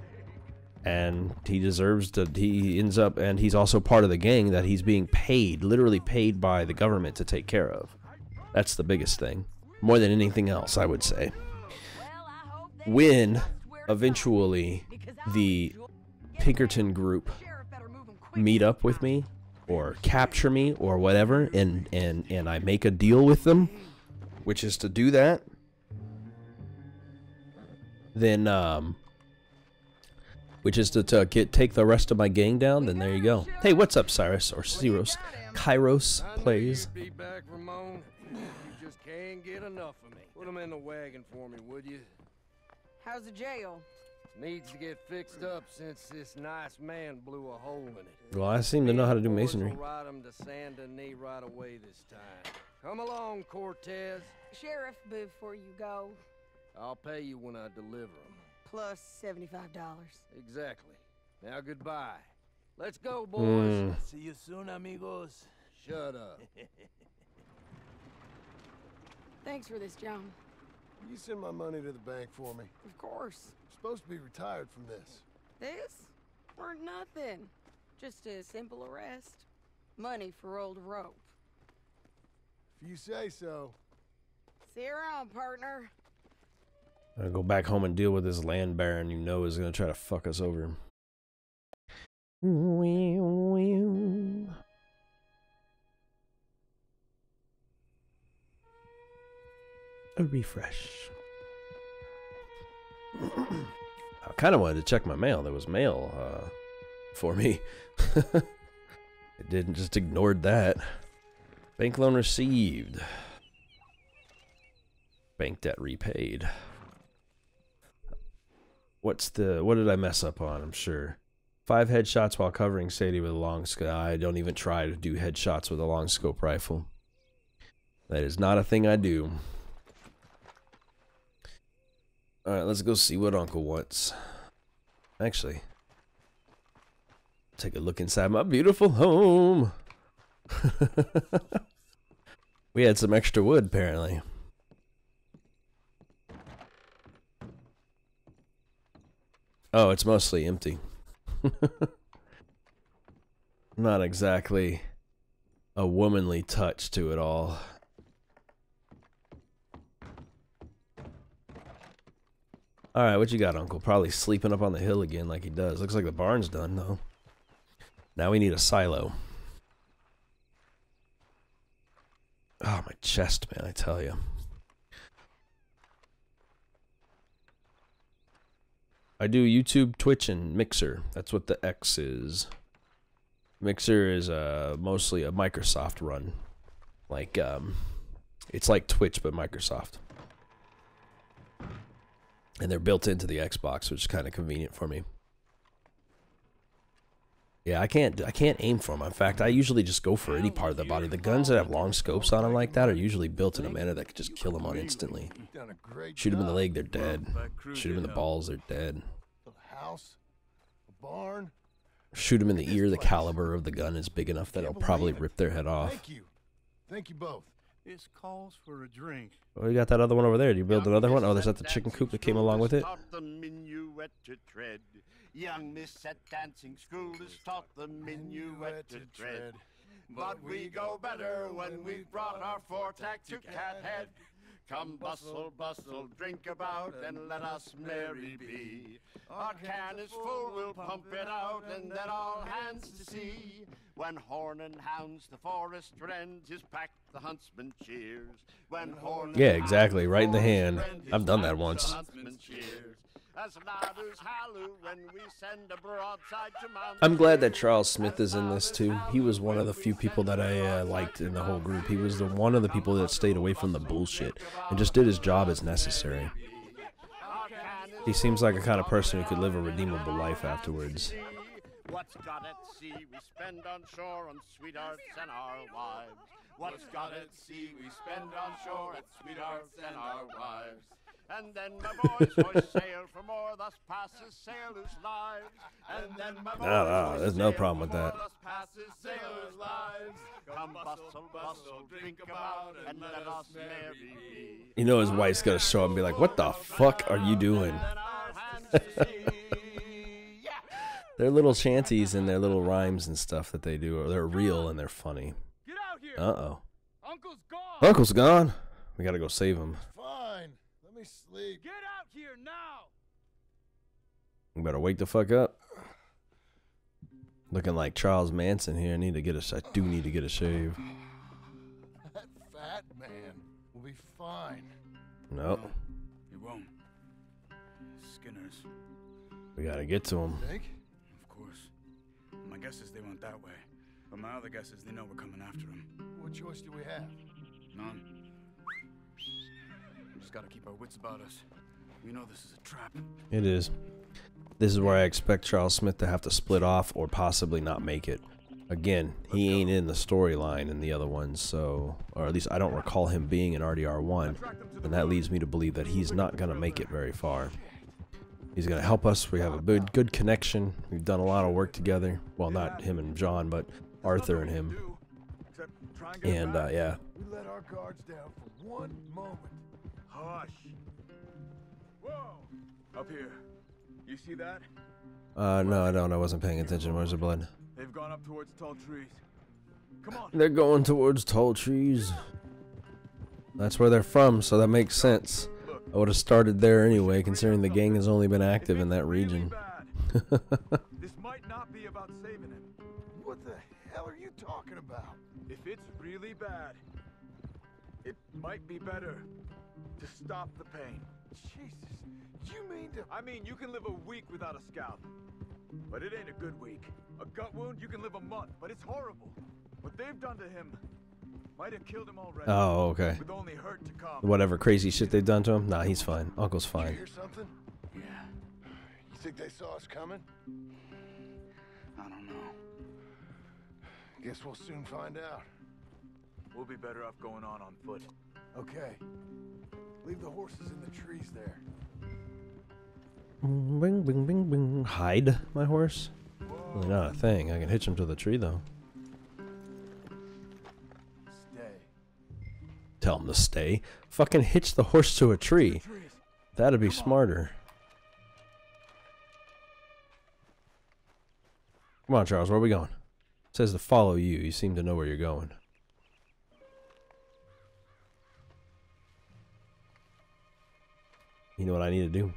And he deserves to, he ends up, and he's also part of the gang that he's being paid, literally paid by the government to take care of. That's the biggest thing. More than anything else, I would say. When, eventually, the Pinkerton group meet up with me, or capture me, or whatever, and I make a deal with them, which is to do that, then, which is to take the rest of my gang down, then there you go. Hey, what's up, Cyrus, or Cyros? Kairos plays. Be back, Ramon. You just can't get enough of me. Put him in the wagon for me, would you? How's the jail? Needs to get fixed up since this nice man blew a hole in it. Well, I seem to know how to do masonry. We'll ride him to Saint Denis right away this time. Come along, Cortez. Sheriff, before you go, I'll pay you when I deliver him. plus $75. Exactly. Now goodbye. Let's go, boys. See you soon, amigos. Shut up. Thanks for this, John. You send my money to the bank for me. Of course. I'm supposed to be retired from this. This? Weren't nothing. Just a simple arrest. Money for old Rope. If you say so. See you around, partner. I'm gonna go back home and deal with this land baron you know is gonna try to fuck us over. A refresh. I kind of wanted to check my mail. There was mail for me. It didn't, just ignored that. Bank loan received. Bank debt repaid. What did I mess up on? I'm sure. 5 headshots while covering Sadie with a long scope. I don't even try to do headshots with a long scope rifle. That is not a thing I do. Alright, let's go see what Uncle wants. Actually, take a look inside my beautiful home. We had some extra wood, apparently. Oh, it's mostly empty. Not exactly a womanly touch to it all. Alright, what you got, Uncle? Probably sleeping up on the hill again like he does. Looks like the barn's done, though. Now we need a silo. Oh, my chest, man, I tell you. I do YouTube, Twitch, and Mixer. That's what the X is. Mixer is mostly a Microsoft run. Like, it's like Twitch, but Microsoft. And they're built into the Xbox, which is kind of convenient for me. Yeah, I can't aim for them. In fact, I usually just go for any part of the body. The guns that have long scopes on them like that are usually built in a manner that could just kill them on instantly. Shoot them in the leg, they're dead. Shoot them in the balls, they're dead. A house, a barn. Shoot them in the ear, the caliber of the gun is big enough that it'll probably rip their head off. Thank you. Thank you both. This calls for a drink. Oh, you got that other one over there. Do you build another one? Oh, there's that the chicken coop that came along with it. The minuet to tread. Young miss at dancing school is taught the minuet to tread. But we go better when we've brought our four-tack to Cathead. Come bustle, bustle, drink about, and let us merry be. Our can is full, we'll pump it out, and then all hands to sea. When horn and hounds the forest rend, his pack the huntsman cheers. When horn Yeah, exactly, right in the hand. I've done that once. As loud as halloo when we send a broadside to Mount. I'm glad that Charles Smith is in this too. He was one of the few people that I liked in the whole group. He was one of the people that stayed away from the bullshit and just did his job as necessary. He seems like a kind of person who could live a redeemable life afterwards. What's got at sea we spend on shore on sweethearts and our wives. What's got at sea we spend on shore at sweethearts and our wives. And then my boys hoist sail for more, thus passes sailors' lives. And then my boys No, there's no problem with that. thus passes sailors' lives. Come bustle, bustle, drink about, and let us merry be. You know his wife's gonna show up and be like, "What the fuck are you doing?" Their little shanties and their little rhymes and stuff that they do, they're real and they're funny. Uh-oh. Uncle's gone. Uncle's gone. We gotta go save him. Fine. Let me sleep. Get out here now. We better wake the fuck up. Looking like Charles Manson here. I do need to get a shave. That fat man will be fine. No. He won't. Skinner's. We gotta get to him. Think? Of course. My guess is they went that way. But my other guess is they know we're coming after him. What choice do we have? None. Just gotta keep our wits about us. We know this is a trap. It is. This is where I expect Charles Smith to have to split off or possibly not make it. Again, he ain't in the storyline in the other ones, so... Or at least I don't recall him being in RDR1. And that leads me to believe that he's not gonna make it very far. He's gonna help us. We have a good connection. We've done a lot of work together. Well, not him and John, but Arthur and him. except try and get And back. yeah, We let our guards down for one moment. Hush. Whoa. Up here. You see that? no, I don't. I wasn't paying attention. Where's the blood? They've gone up towards tall trees. Come on. They're going towards tall trees. That's where they're from, so that makes sense. I would have started there anyway, considering the gang has only been active in that region. This might not be about saving him. What the hell are you talking about? If it's really bad, it might be better to stop the pain. Jesus, you mean to... I mean, you can live a week without a scalp, but it ain't a good week. A gut wound, you can live a month, but it's horrible. What they've done to him might have killed him already. Oh, okay. With only hurt to come. Whatever crazy shit they've done to him? Nah, he's fine. Uncle's You fine. hear something? Yeah. You think they saw us coming? I don't know. Guess we'll soon find out. We'll be better off going on foot. Okay. Leave the horses in the trees there. Bing, bing, bing, bing. Hide my horse? Really not a thing. I can hitch him to the tree, though. Stay. Tell him to stay. Fucking hitch the horse to a tree. That'd be smarter. Come on, Charles. Where are we going? It says to follow you. You seem to know where you're going. You know what I need to do?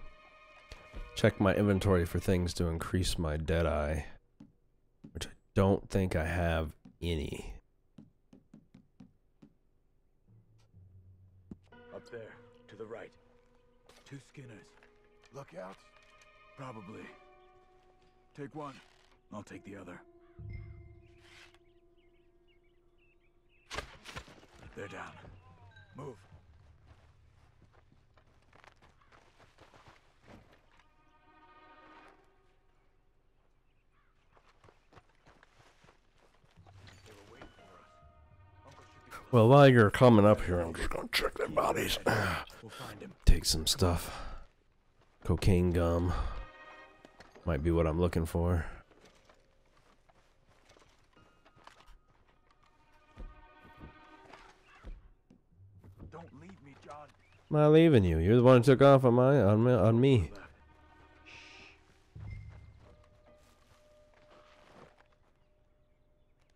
Check my inventory for things to increase my Deadeye, which I don't think I have any. Up there, to the right. 2 Skinners. Lookouts? Probably. Take one. I'll take the other. They're down. Move. Well, while you're coming up here, I'm just gonna check their bodies. We'll find him. Take some stuff. Cocaine gum. Might be what I'm looking for. Don't leave me, John. I'm not leaving you. You're the one who took off on me.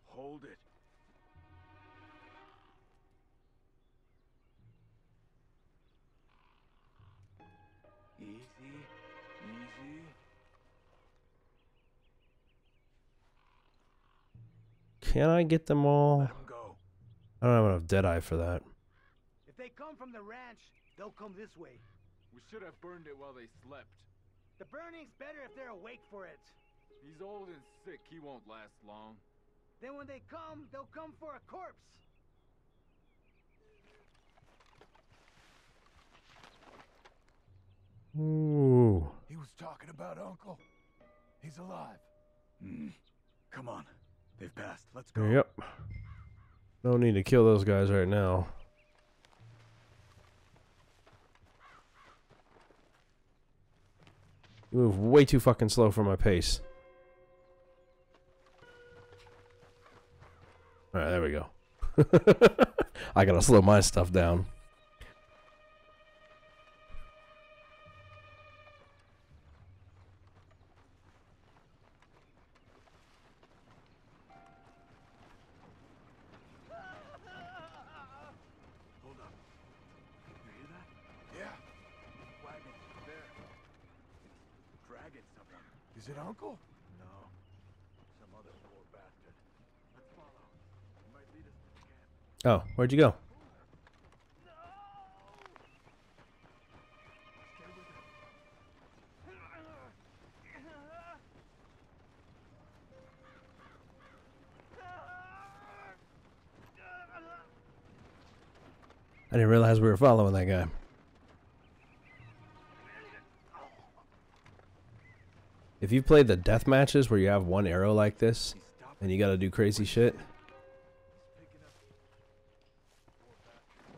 Hold it. Easy, easy. Can I get them all? Let 'em go. I don't have enough Deadeye for that. If they come from the ranch, they'll come this way. We should have burned it while they slept. The burning's better if they're awake for it. He's old and sick. He won't last long. Then when they come, they'll come for a corpse. Ooh. He was talking about Uncle. He's alive. Come on. They've passed. Let's go. Yep. No need to kill those guys right now. You move way too fucking slow for my pace. Alright, there we go. I gotta slow my stuff down. Hold up. You hear that? Yeah. Wagon. There. It's dragging someone. Is it Uncle? No. Some other poor bastard. Let's follow. He might lead us to the camp. Oh, where'd you go? I didn't realize we were following that guy. If you played the death matches where you have one arrow like this and you gotta do crazy shit,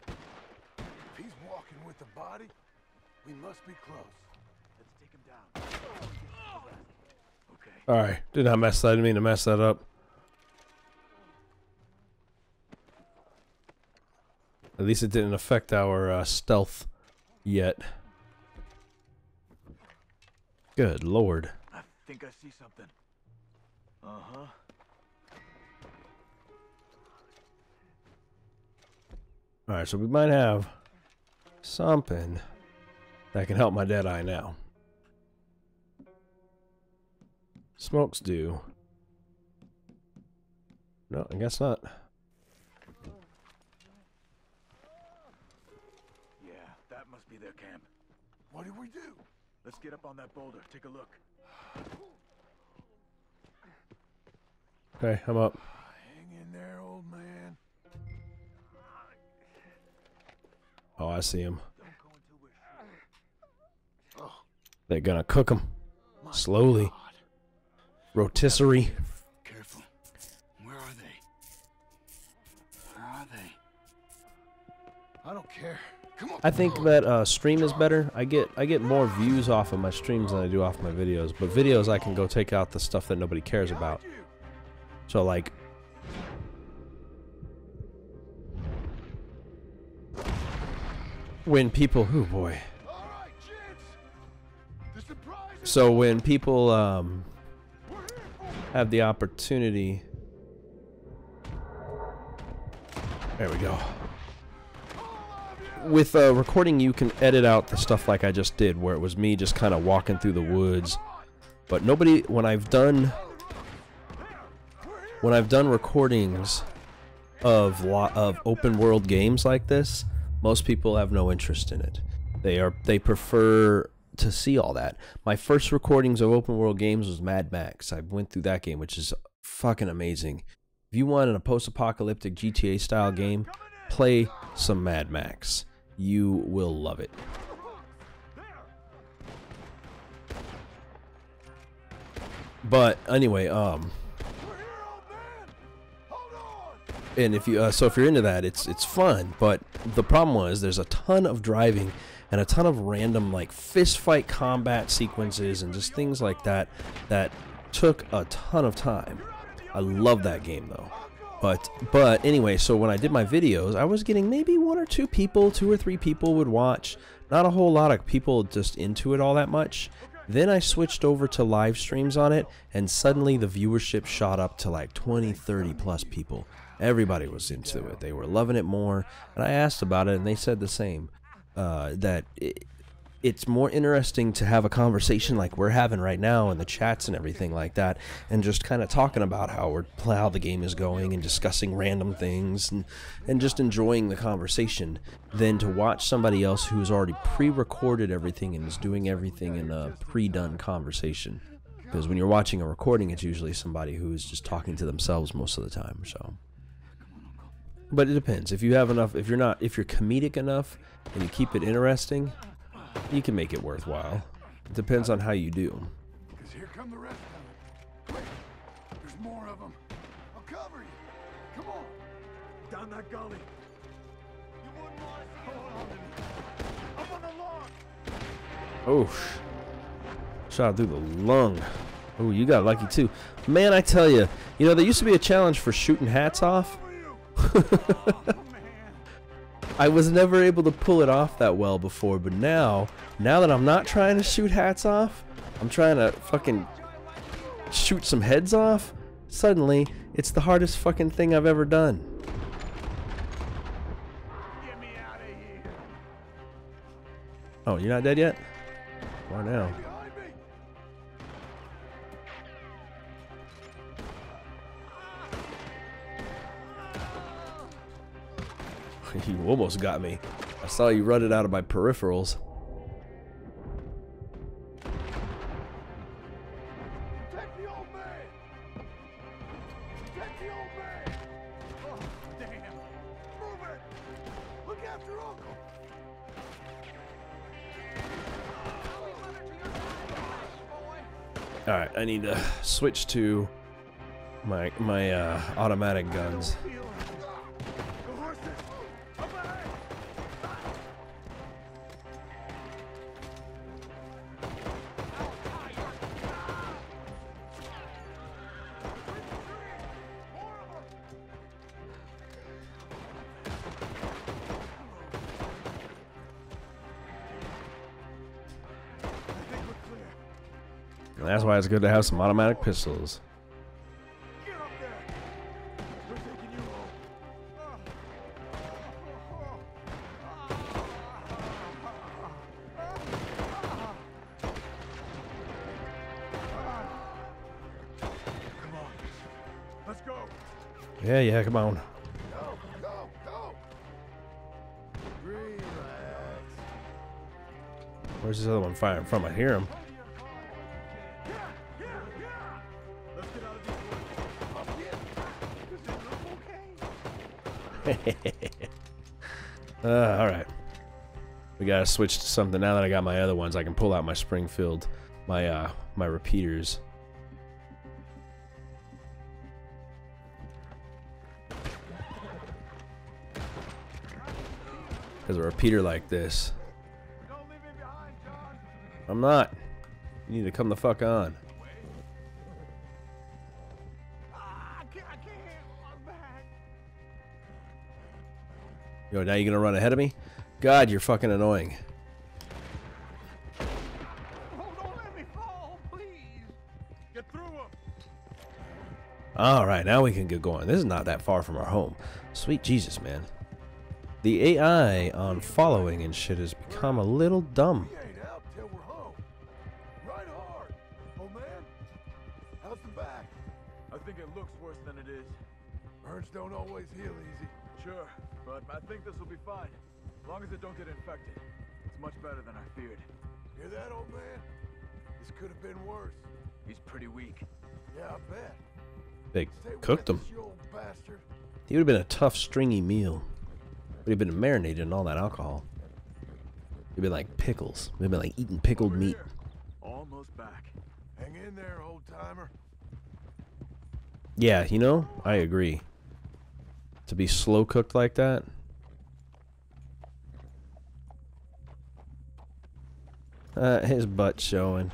If he's walking with the body, we must be close. Let's take him down. Okay. alright, did not mess that, I didn't mean to mess that up. At least it didn't affect our stealth yet. Good lord. I think I see something. Uh-huh. Alright, so we might have something that can help my dead eye now. Smokes do. No, I guess not. Yeah, that must be their camp. What do we do? Let's get up on that boulder. Take a look. Okay, I'm up. Hang in there, old man. Oh, I see him. They're gonna cook him slowly. Rotisserie. Careful. Where are they? Where are they? I don't care. Come on. I think that stream is better. I get more views off of my streams than I do off my videos. But videos, I can go take out the stuff that nobody cares about. So like, when people, oh boy. So when people have the opportunity, there we go. With recording, you can edit out the stuff like I just did, where it was me just kind of walking through the woods. But nobody, when I've done recordings of open world games like this, most people have no interest in it. They prefer to see all that. My first recordings of open world games was Mad Max. I went through that game, which is fucking amazing. If you want a post-apocalyptic GTA style game, play some Mad Max. You will love it. But anyway, and if you so if you're into that, it's fun. But the problem was there's a ton of driving and a ton of random like fist fight combat sequences and just things like that that took a ton of time. I love that game though. But anyway, so when I did my videos, I was getting maybe 1 or 2 people, 2 or 3 people would watch. Not a whole lot of people just into it all that much. Then I switched over to live streams on it, and suddenly the viewership shot up to like 20, 30 plus people. Everybody was into it. They were loving it more. And I asked about it, and they said the same. That it's more interesting to have a conversation like we're having right now in the chats and everything like that, and just kind of talking about how the game is going and discussing random things and just enjoying the conversation than to watch somebody else who's already pre-recorded everything and is doing everything in a pre-done conversation. Because when you're watching a recording, it's usually somebody who's just talking to themselves most of the time. So, but it depends. If you have enough, if you're comedic enough and you keep it interesting, you can make it worthwhile. It depends on how you do. Because here come the rest of them. Quick, there's more of them. I'll cover you. Come on. Down that gully. You wouldn't want to see hold on to me. I'm on the log. Oh, shot through the lung. Oh, you got lucky too. Man, I tell you, there used to be a challenge for shooting hats off. I was never able to pull it off that well before, but now that I'm not trying to shoot hats off, I'm trying to fucking shoot some heads off, suddenly it's the hardest fucking thing I've ever done. Get me out of here. Oh, you're not dead yet? Why now? You almost got me. I saw you run it out of my peripherals. Protect the old man. Protect the old man. Oh, damn. Move it. Look after Uncle. Alright, I need to switch to my automatic guns. That's why it's good to have some automatic pistols. Yeah, come on. Go. Relax. Where's this other one firing from? I hear him. All right. We gotta switch to something now that I got my other ones. I can pull out my Springfield, my repeaters. Because a repeater like this. I'm not. You need to come the fuck on. Yo, now you're gonna run ahead of me? God, you're fucking annoying. Alright, now we can get going. This is not that far from our home. Sweet Jesus, man. The AI on following and shit has become a little dumb. We ain't out till we're home. Right hard. Oh man, how's the back? I think it looks worse than it is. Burns don't always heal easy. Sure, but I think this will be fine. As long as it don't get infected. It's much better than I feared. Hear that, old man? This could have been worse. He's pretty weak. Yeah, I bet. They cooked him. You old bastard. He would have been a tough, stringy meal. Would have been marinated in all that alcohol. It'd been like pickles. It'd been like eating pickled meat. Almost back. Hang in there, old timer. Yeah, you know, I agree. To be slow cooked like that. His butt showing.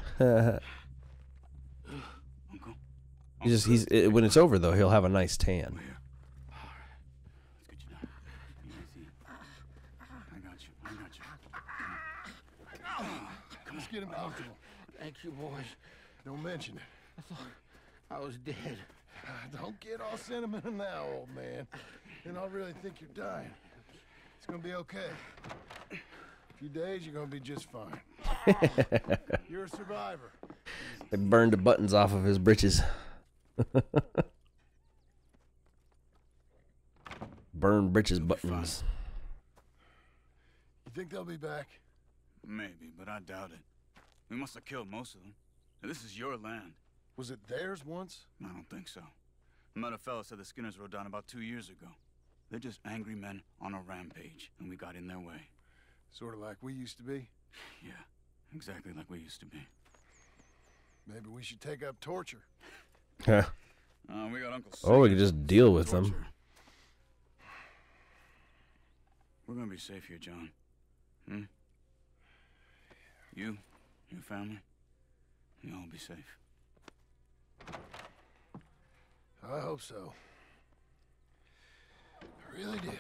He's when it's over though, he'll have a nice tan. Let's get him comfortable. Thank you, boys. Don't mention it. I thought I was dead. Don't get all sentimental now, old man. Then I'll really think you're dying. It's gonna be okay. A few days, you're gonna be just fine. You're a survivor. They burned the buttons off of his britches. Burn britches buttons. You think they'll be back? Maybe, but I doubt it. We must have killed most of them. And this is your land. Was it theirs once? I don't think so. I met a fella said the Skinners rode down about 2 years ago. They're just angry men on a rampage, and we got in their way. Sort of like we used to be? Yeah, exactly like we used to be. Maybe we should take up torture. Yeah. We got Uncle Or we Sam. could just deal with them. Torture. We're gonna be safe here, John. Hmm? You, your family, you'll all be safe. I hope so. I really do.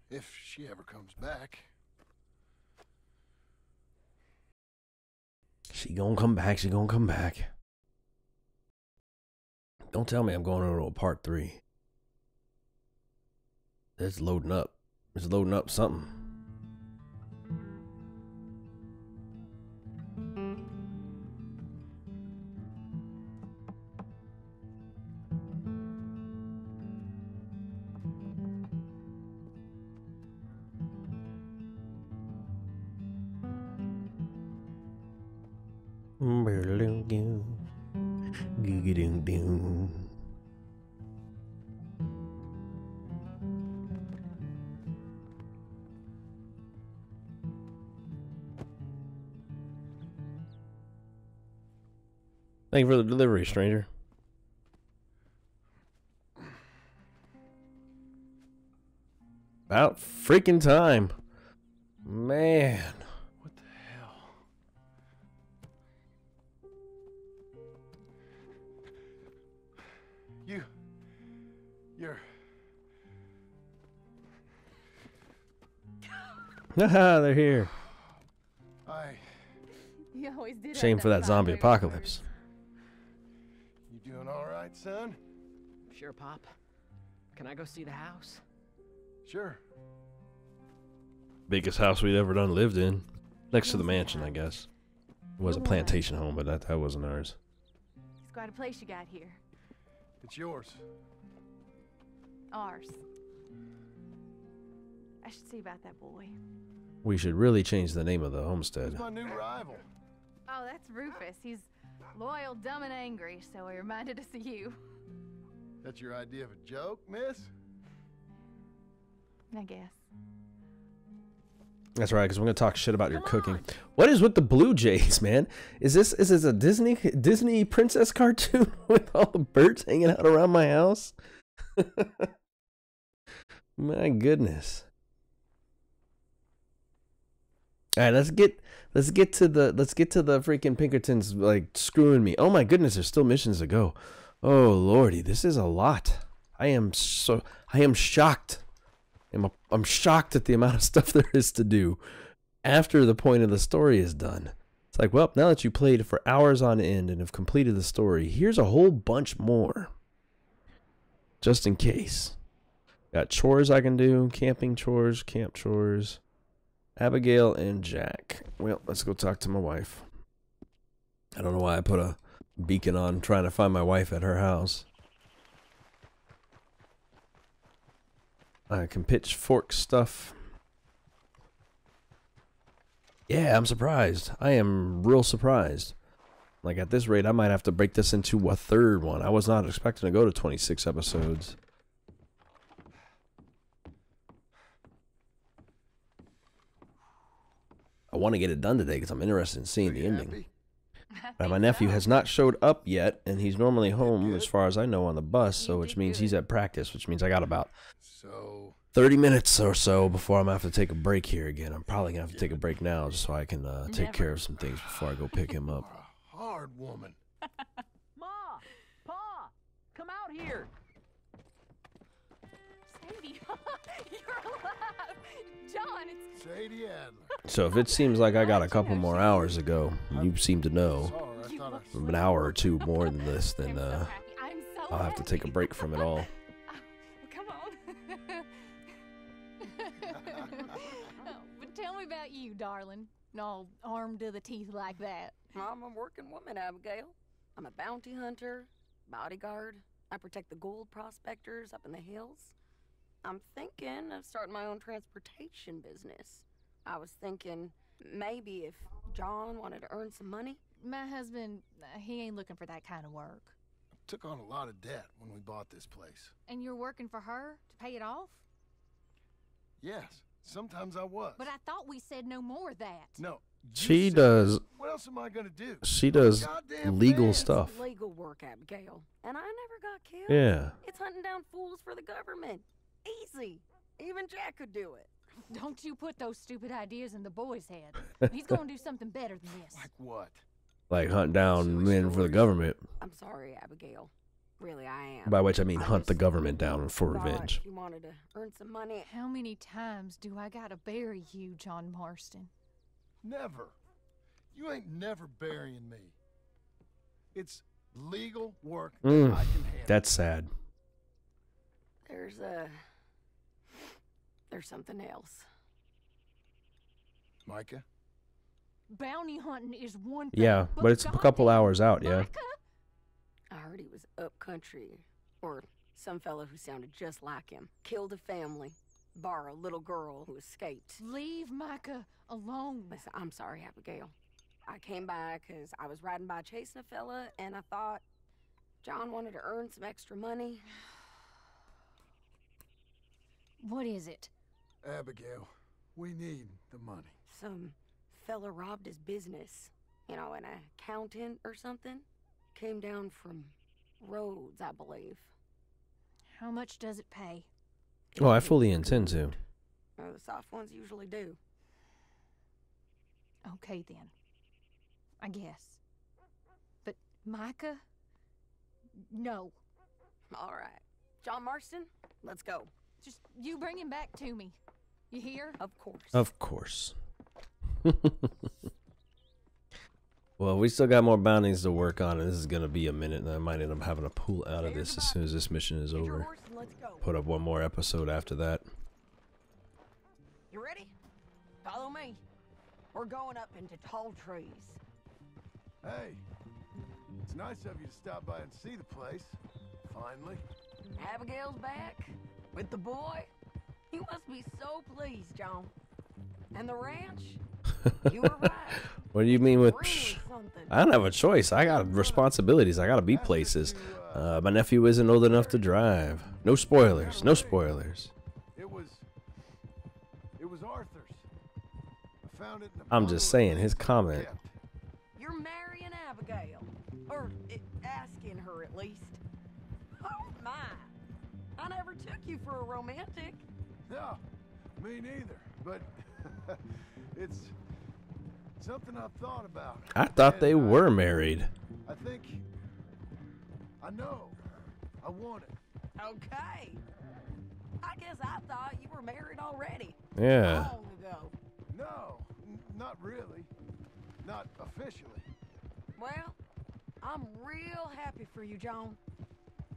If she ever comes back. She gonna come back. She gonna come back. Don't tell me I'm going over to a part 3. It's loading up. It's loading up something. Thank you for the delivery, stranger. About freaking time. Man. What the hell? You're... Haha, they're here. You always did. Shame for that zombie apocalypse. You doing all right, son? Sure, Pop. Can I go see the house? Sure. Biggest house we'd ever done lived in. Next to the mansion, I guess. It was a plantation home, but that wasn't ours. It's quite a place you got here. It's yours. Ours. I should see about that boy. We should really change the name of the homestead. Who's my new rival? Oh, that's Rufus. He's loyal, dumb, and angry, so he reminded us of you. That's your idea of a joke, miss? I guess. That's right, because we're gonna talk shit about your cooking. What is with the Blue Jays, man? Is this a Disney princess cartoon with all the birds hanging out around my house? My goodness. All right, let's get to the freaking Pinkertons like screwing me. Oh my goodness, there's still missions to go. Oh lordy, this is a lot. I am shocked. I'm shocked at the amount of stuff there is to do after the point of the story is done. It's like, well, now that you played for hours on end and have completed the story, here's a whole bunch more. Just in case. Got chores I can do, camping chores, camp chores. Abigail and Jack. Well, let's go talk to my wife. I don't know why I put a beacon on trying to find my wife at her house. I can pitchfork stuff. Yeah, I'm surprised. I am real surprised. Like at this rate, I might have to break this into a third one. I was not expecting to go to 26 episodes. I want to get it done today because I'm interested in seeing the ending. My nephew has not showed up yet, and he's normally home, as far as I know, on the bus, so which means he's at practice, which means I got about 30 minutes or so before I'm going to have to take a break here again. I'm probably going to have to take a break now just so I can take care of some things before I go pick him up. Hard woman. Ma! Pa! Come out here! Sadie, you're alive! John, it's... Sadie Adler. So if it seems like I got a couple more hours to go, you seem to know, an hour or two more than this, then I'll have to take a break from it all. Come on. But tell me about you, darling. All armed to the teeth like that. I'm a working woman, Abigail. I'm a bounty hunter, bodyguard. I protect the gold prospectors up in the hills. I'm thinking of starting my own transportation business. I was thinking maybe if John wanted to earn some money. My husband, he ain't looking for that kind of work. I took on a lot of debt when we bought this place. And you're working for her to pay it off? Yes, sometimes I was. But I thought we said no more of that. No. She does. What else am I gonna do? She does legal It's stuff. legal work, Abigail. And I never got killed. Yeah. It's hunting down fools for the government. Easy. Even Jack could do it. Don't you put those stupid ideas in the boy's head. He's gonna do something better than this. Like what? Like hunt down men for the government. I'm sorry, Abigail. Really, I am. By which I mean hunt the government down for Thought revenge. You wanted to earn some money. How many times do I gotta bury you, John Marston? Never. You ain't never burying me. It's legal work that I can handle. That's sad. There's something else. Micah? Bounty hunting is one thing. Yeah, but it's a couple hours out, yeah. I heard he was up country, or some fellow who sounded just like him. Killed a family, bar a little girl who escaped. Leave Micah alone. Listen, I'm sorry, Abigail. I came by because I was riding by chasing a fella, and I thought John wanted to earn some extra money. What is it? Abigail, we need the money. Some fella robbed his business. You know, an accountant or something. Came down from Rhodes, I believe. How much does it pay? Oh, I fully intend to. The soft ones usually do. Okay, then. I guess. But Micah? No. All right. John Marston, let's go. Just you bring him back to me. You hear? Of course. Of course. Well, we still got more bounties to work on, and this is going to be a minute, and I might end up having to pull out of this as soon as this mission is over. Put up one more episode after that. You ready? Follow me. We're going up into tall trees. Hey, it's nice of you to stop by and see the place. Finally. Abigail's back with the boy. You must be so pleased, John. And the ranch? You were right. What do you mean with? Really I don't have a choice. I got responsibilities. I gotta be places. My nephew isn't old enough to drive. No spoilers. No spoilers. It was Arthur's. I found it in I'm just saying his comment. You're marrying Abigail. Or asking her at least. Oh my. I never took you for a romantic. No, me neither. But it's something I've thought about. I thought they were married. I think I know. I want it. Okay. I guess I thought you were married already. Yeah. Long ago. No, not really. Not officially. Well, I'm real happy for you, John.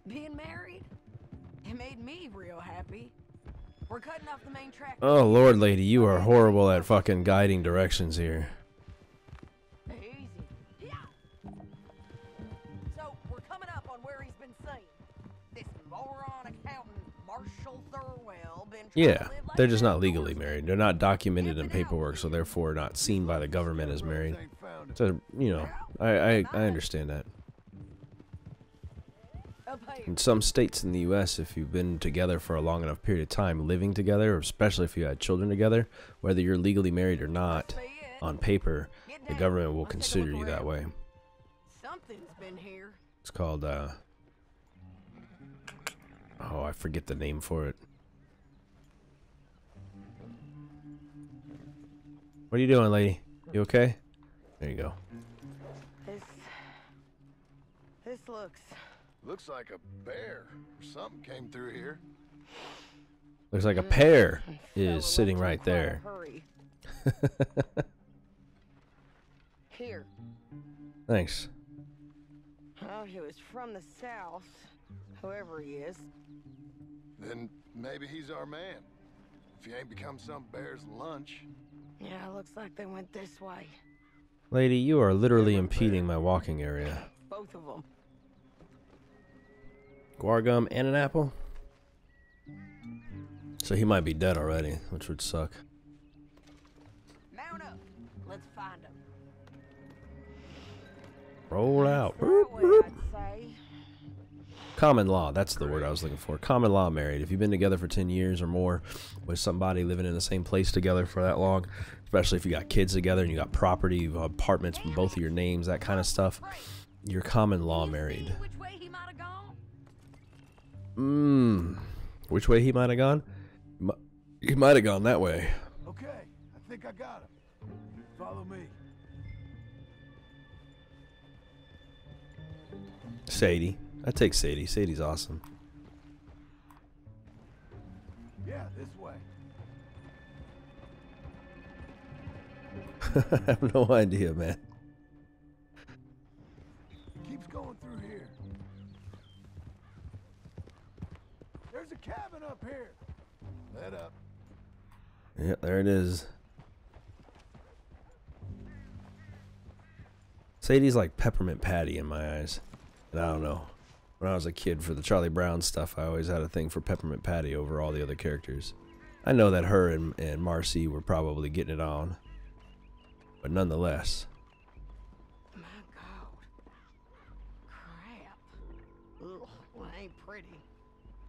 Being married, it made me real happy. We're cutting off the main track. Oh, Lord, lady, you are horrible at fucking guiding directions here. Easy. Yeah. So, we're coming up on where he's been seen. This moron accountant, Marshall Thurwell, been trying Yeah, to live like they're just not legally married. They're not documented in paperwork, so therefore not seen by the government as married. So, you know, I understand that. In some states in the U.S., if you've been together for a long enough period of time, living together, or especially if you had children together, whether you're legally married or not, on paper, the government will consider you that way. Something's been here. It's called, oh, I forget the name for it. What are you doing, lady? You okay? There you go. This looks like a bear or something came through here. Looks like a pear is sitting right there. Here. Thanks. Oh, he was from the south, whoever he is. Then maybe he's our man. If he ain't become some bear's lunch. Yeah, looks like they went this way. Lady, you are literally impeding my walking area. Both of them. Guar gum and an apple? So he might be dead already, which would suck. Mount up. Let's find him. Roll out. Common law, that's the word I was looking for. Common law married. If you've been together for 10 years or more with somebody living in the same place together for that long, especially if you got kids together and you got property, you have apartments with both of your names, that kind of stuff, you're common law married. Which way he might have gone? Which way he might have gone? He might have gone that way. Okay, I think I got him. Follow me. Sadie. I take Sadie. Sadie's awesome. Yeah, this way. I have no idea, man. Keeps going through here. There's a cabin up here. Let up. Yeah, there it is. Sadie's like Peppermint Patty in my eyes. And I don't know. When I was a kid, for the Charlie Brown stuff, I always had a thing for Peppermint Patty over all the other characters. I know that her and Marcy were probably getting it on. But nonetheless. My God. Crap. Ugh, well, ain't pretty.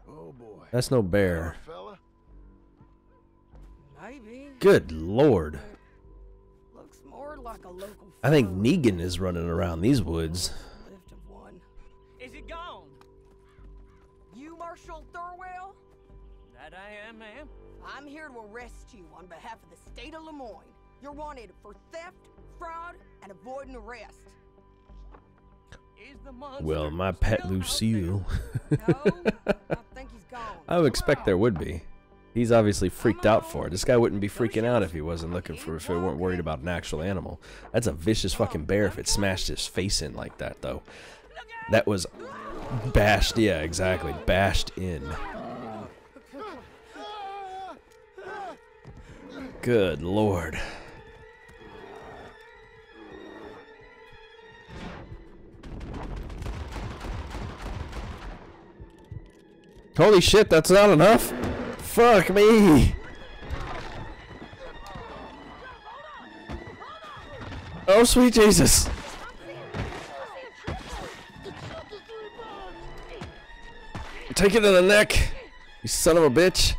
Oh boy. That's no bear. Fella? Maybe. Good Lord. Looks more like a local. I think Negan is running around these woods. Lift of one. Is he gone? You Marshall Thurwell? That I am, ma'am. I'm here to arrest you on behalf of the state of Lemoyne. You're wanted for theft, fraud, and avoiding arrest. Is the monster Well, my pet still out Lucille. No, I think he's gone. I would expect there would be. He's obviously freaked out for it. This guy wouldn't be freaking out if he wasn't looking for, if he weren't worried about an actual animal. That's a vicious fucking bear if it smashed his face in like that, though. That was bashed, yeah, exactly, bashed in. Good Lord. Holy shit, that's not enough? Fuck me! Oh, sweet Jesus! Take it in the neck, you son of a bitch!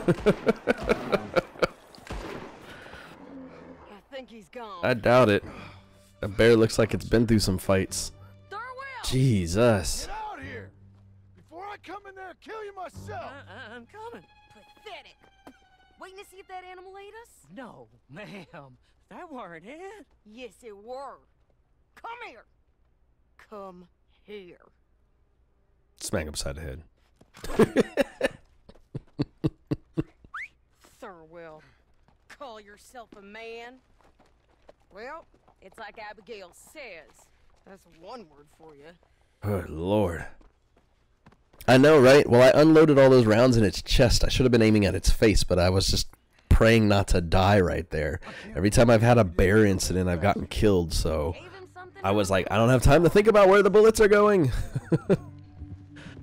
I think he's gone. I doubt it. That bear looks like it's been through some fights. Jesus. Get out here! Before I come in there and kill you myself! I'm coming. Pathetic. Waiting to see if that animal ate us? No, ma'am. That weren't it. Yes, it were. Come here. Come here. Smack upside the head. Thurwell, call yourself a man? Well, it's like Abigail says. That's one word for you. Good Lord. I know, right? Well, I unloaded all those rounds in its chest. I should have been aiming at its face, but I was just praying not to die right there. Every time I've had a bear incident, I've gotten killed, so I was like, I don't have time to think about where the bullets are going.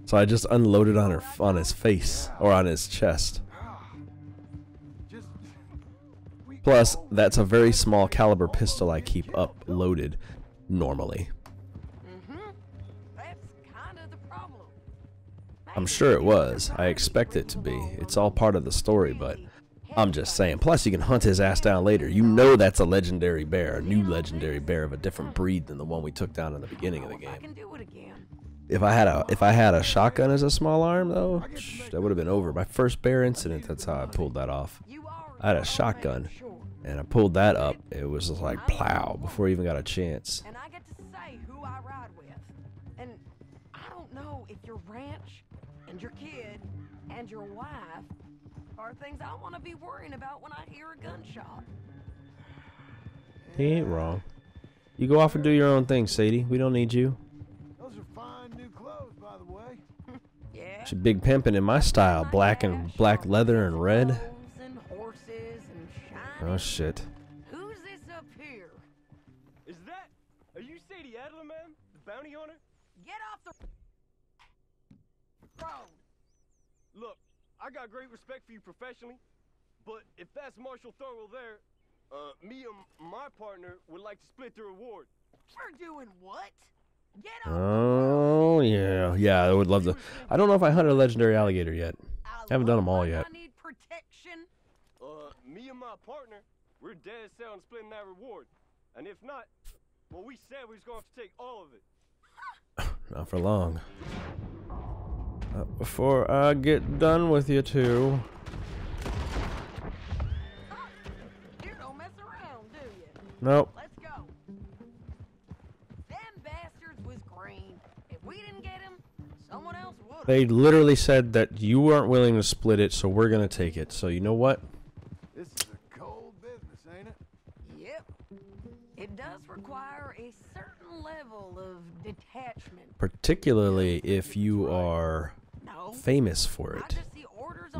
So I just unloaded on his face, or on his chest. Plus, that's a very small caliber pistol I keep uploaded normally. That's kind of the problem. I'm sure it was. I expect it to be. It's all part of the story, but I'm just saying. Plus, you can hunt his ass down later. You know that's a legendary bear, a new legendary bear of a different breed than the one we took down in the beginning of the game. If I had a shotgun as a small arm, though, that would have been over. My first bear incident, that's how I pulled that off. I had a shotgun, and I pulled that up. It was just like plow before I even got a chance. And I get to say who I ride with. And I don't know if your ranch and your kid and your wife are things I want to be worrying about when I hear a gunshot. He ain't wrong. You go off and do your own thing, Sadie. We don't need you. Those are fine new clothes, by the way. Yeah. She's big pimping in my style, black leather and red. And horses and Oh shit. Who's this up here? Is that? Are you Sadie Adler, man? The bounty hunter? Get off the road. Look, I got great respect for you professionally, but if that's Marshal Thurwell there, me and my partner would like to split the reward. We're doing what? Get off. Oh yeah, yeah. I would love to. I don't know if I hunted a legendary alligator yet. I haven't done them all yet. I need protection. Me and my partner, we're dead set on splitting that reward. And if not, well, we said we was going to have to take all of it. Not for long. Before I get done with you two. You don't mess around, do you? Nope. Let's go. Them bastards was green. If we didn't get him, someone else would. They literally said that you weren't willing to split it, so we're gonna take it. So you know what? This is a cold business, ain't it? Yep. It does require a certain level of detachment. Particularly if you are famous for it.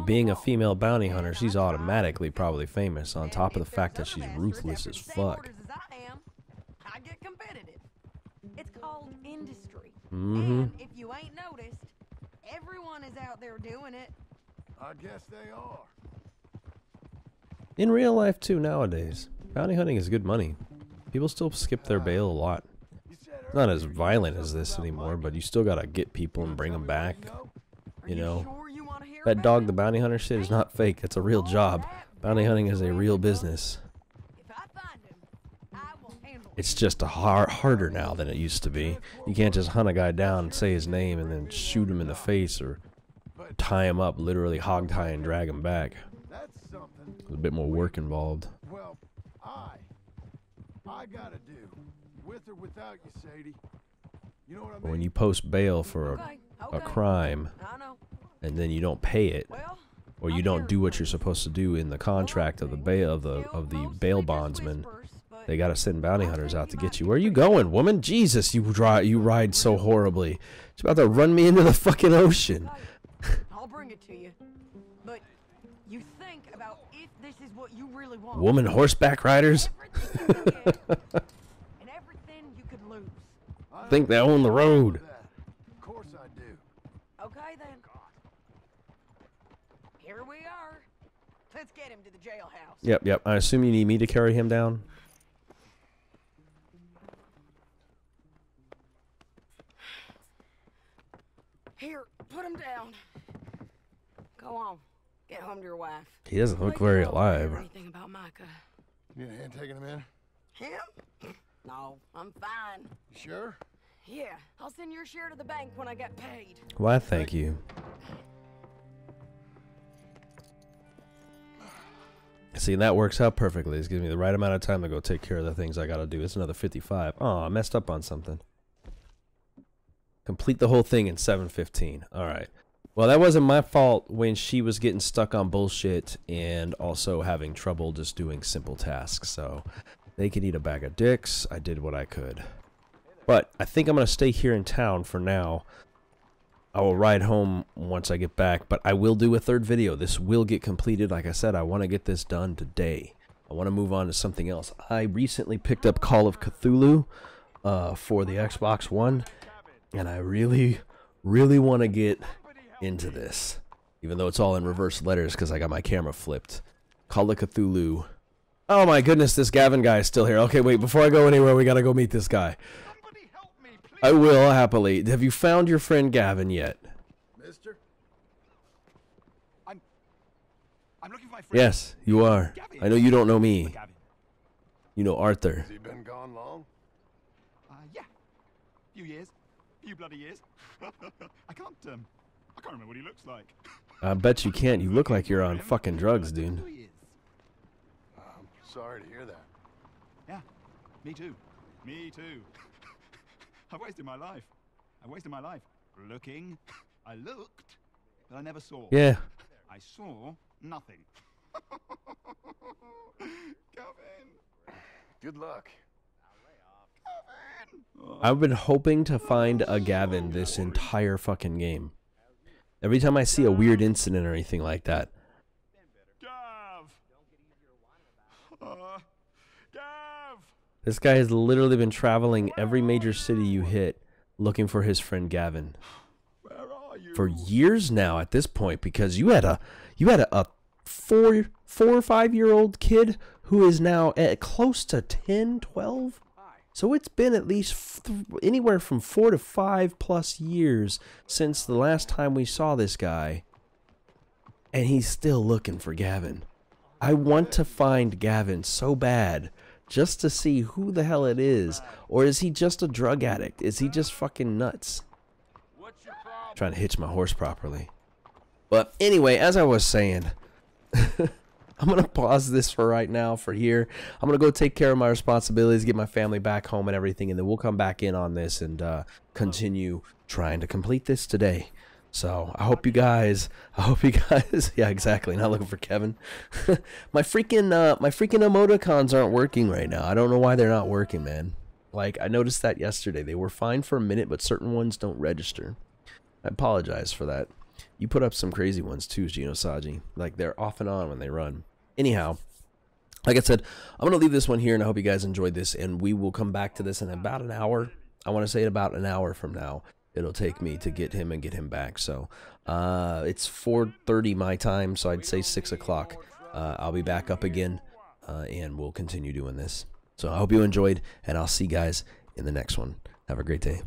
Being a female bounty hunter, she's automatically probably famous, on top of the fact that she's ruthless as fuck. I get competitive. It's called industry. Mm-hmm. And if you ain't noticed, everyone is out there doing it. I guess they are. In real life too nowadays. Bounty hunting is good money. People still skip their bail a lot. It's not as violent as this anymore, but you still gotta get people and bring them back. You know, that dog, the bounty hunter shit is not fake. It's a real job. Bounty hunting is a real business. It's just harder now than it used to be. You can't just hunt a guy down and say his name and then shoot him in the face or tie him up, literally hog tie and drag him back. There's a bit more work involved. Well, I gotta do, with or without you, Sadie. You know what I mean? When you post bail for a crime, I know. and then you don't pay it, or you don't do what you're supposed to do in the contract of the bail bondsman, they gotta send bounty hunters out to get you. Where are you going, woman? Jesus, you ride so horribly. It's about to run me into the fucking ocean. I'll bring it to you. But you think about if this is what you really want. Woman horseback riders? And everything you could lose. Think they own the road. Of course I do. Okay then. Here we are. Let's get him to the jailhouse. Yep. I assume you need me to carry him down? Here, put him down. Go on. Get home to your wife. He doesn't look very alive. Anything about Micah? You need a hand taking him in? Him? No, I'm fine. You sure? Yeah, I'll send your share to the bank when I get paid. Why, thank you. See, that works out perfectly. It gives me the right amount of time to go take care of the things I gotta do. It's another 55. Oh, I messed up on something. Complete the whole thing in 7:15. Alright. Well, that wasn't my fault when she was getting stuck on bullshit and also having trouble just doing simple tasks. So, they could eat a bag of dicks. I did what I could. But I think I'm going to stay here in town for now. I will ride home once I get back, but I will do a third video. This will get completed. Like I said, I want to get this done today. I want to move on to something else. I recently picked up Call of Cthulhu for the Xbox One, and I really want to get into this, even though it's all in reverse letters because I got my camera flipped. Call of Cthulhu. Oh my goodness, this Gavin guy is still here. Okay, wait, before I go anywhere, we gotta go meet this guy. I will, happily. Have you found your friend Gavin yet? Mister? I'm looking for my friend. Yes, you are. I know you don't know me. You know Arthur. Has he been gone long? Yeah. Few years. Few bloody years. I can't remember what he looks like. I bet you can't. You look like you're on fucking drugs, dude. I'm sorry to hear that. Yeah, me too. Me too. I've wasted my life. Looking. I looked, but I never saw. Yeah. I saw nothing. Gavin. Good luck. I've been hoping to find a Gavin this entire fucking game. Every time I see a weird incident or anything like that. This guy has literally been traveling every major city you hit looking for his friend Gavin. For years now at this point, because you had a 4 or 5 year old kid who is now at close to 10, 12. So it's been at least anywhere from 4 to 5 plus years since the last time we saw this guy. And he's still looking for Gavin. I want to find Gavin so bad just to see who the hell it is. Or is he just a drug addict? Is he just fucking nuts? Trying to hitch my horse properly. But anyway, as I was saying, I'm going to pause this for right now for here. I'm going to go take care of my responsibilities, get my family back home and everything, and then we'll come back in on this and continue trying to complete this today. So I hope you guys, yeah, exactly. Not looking for Kevin. my freaking emoticons aren't working right now. I don't know why they're not working, man. Like, I noticed that yesterday. They were fine for a minute, but certain ones don't register. I apologize for that. You put up some crazy ones too, Genosaji. Like, they're off and on when they run. Anyhow, like I said, I'm going to leave this one here, and I hope you guys enjoyed this, and we will come back to this in about an hour. I want to say about an hour from now. It'll take me to get him and get him back. So it's 4:30 my time, so I'd say 6 o'clock. I'll be back up again, and we'll continue doing this. So I hope you enjoyed, and I'll see you guys in the next one. Have a great day.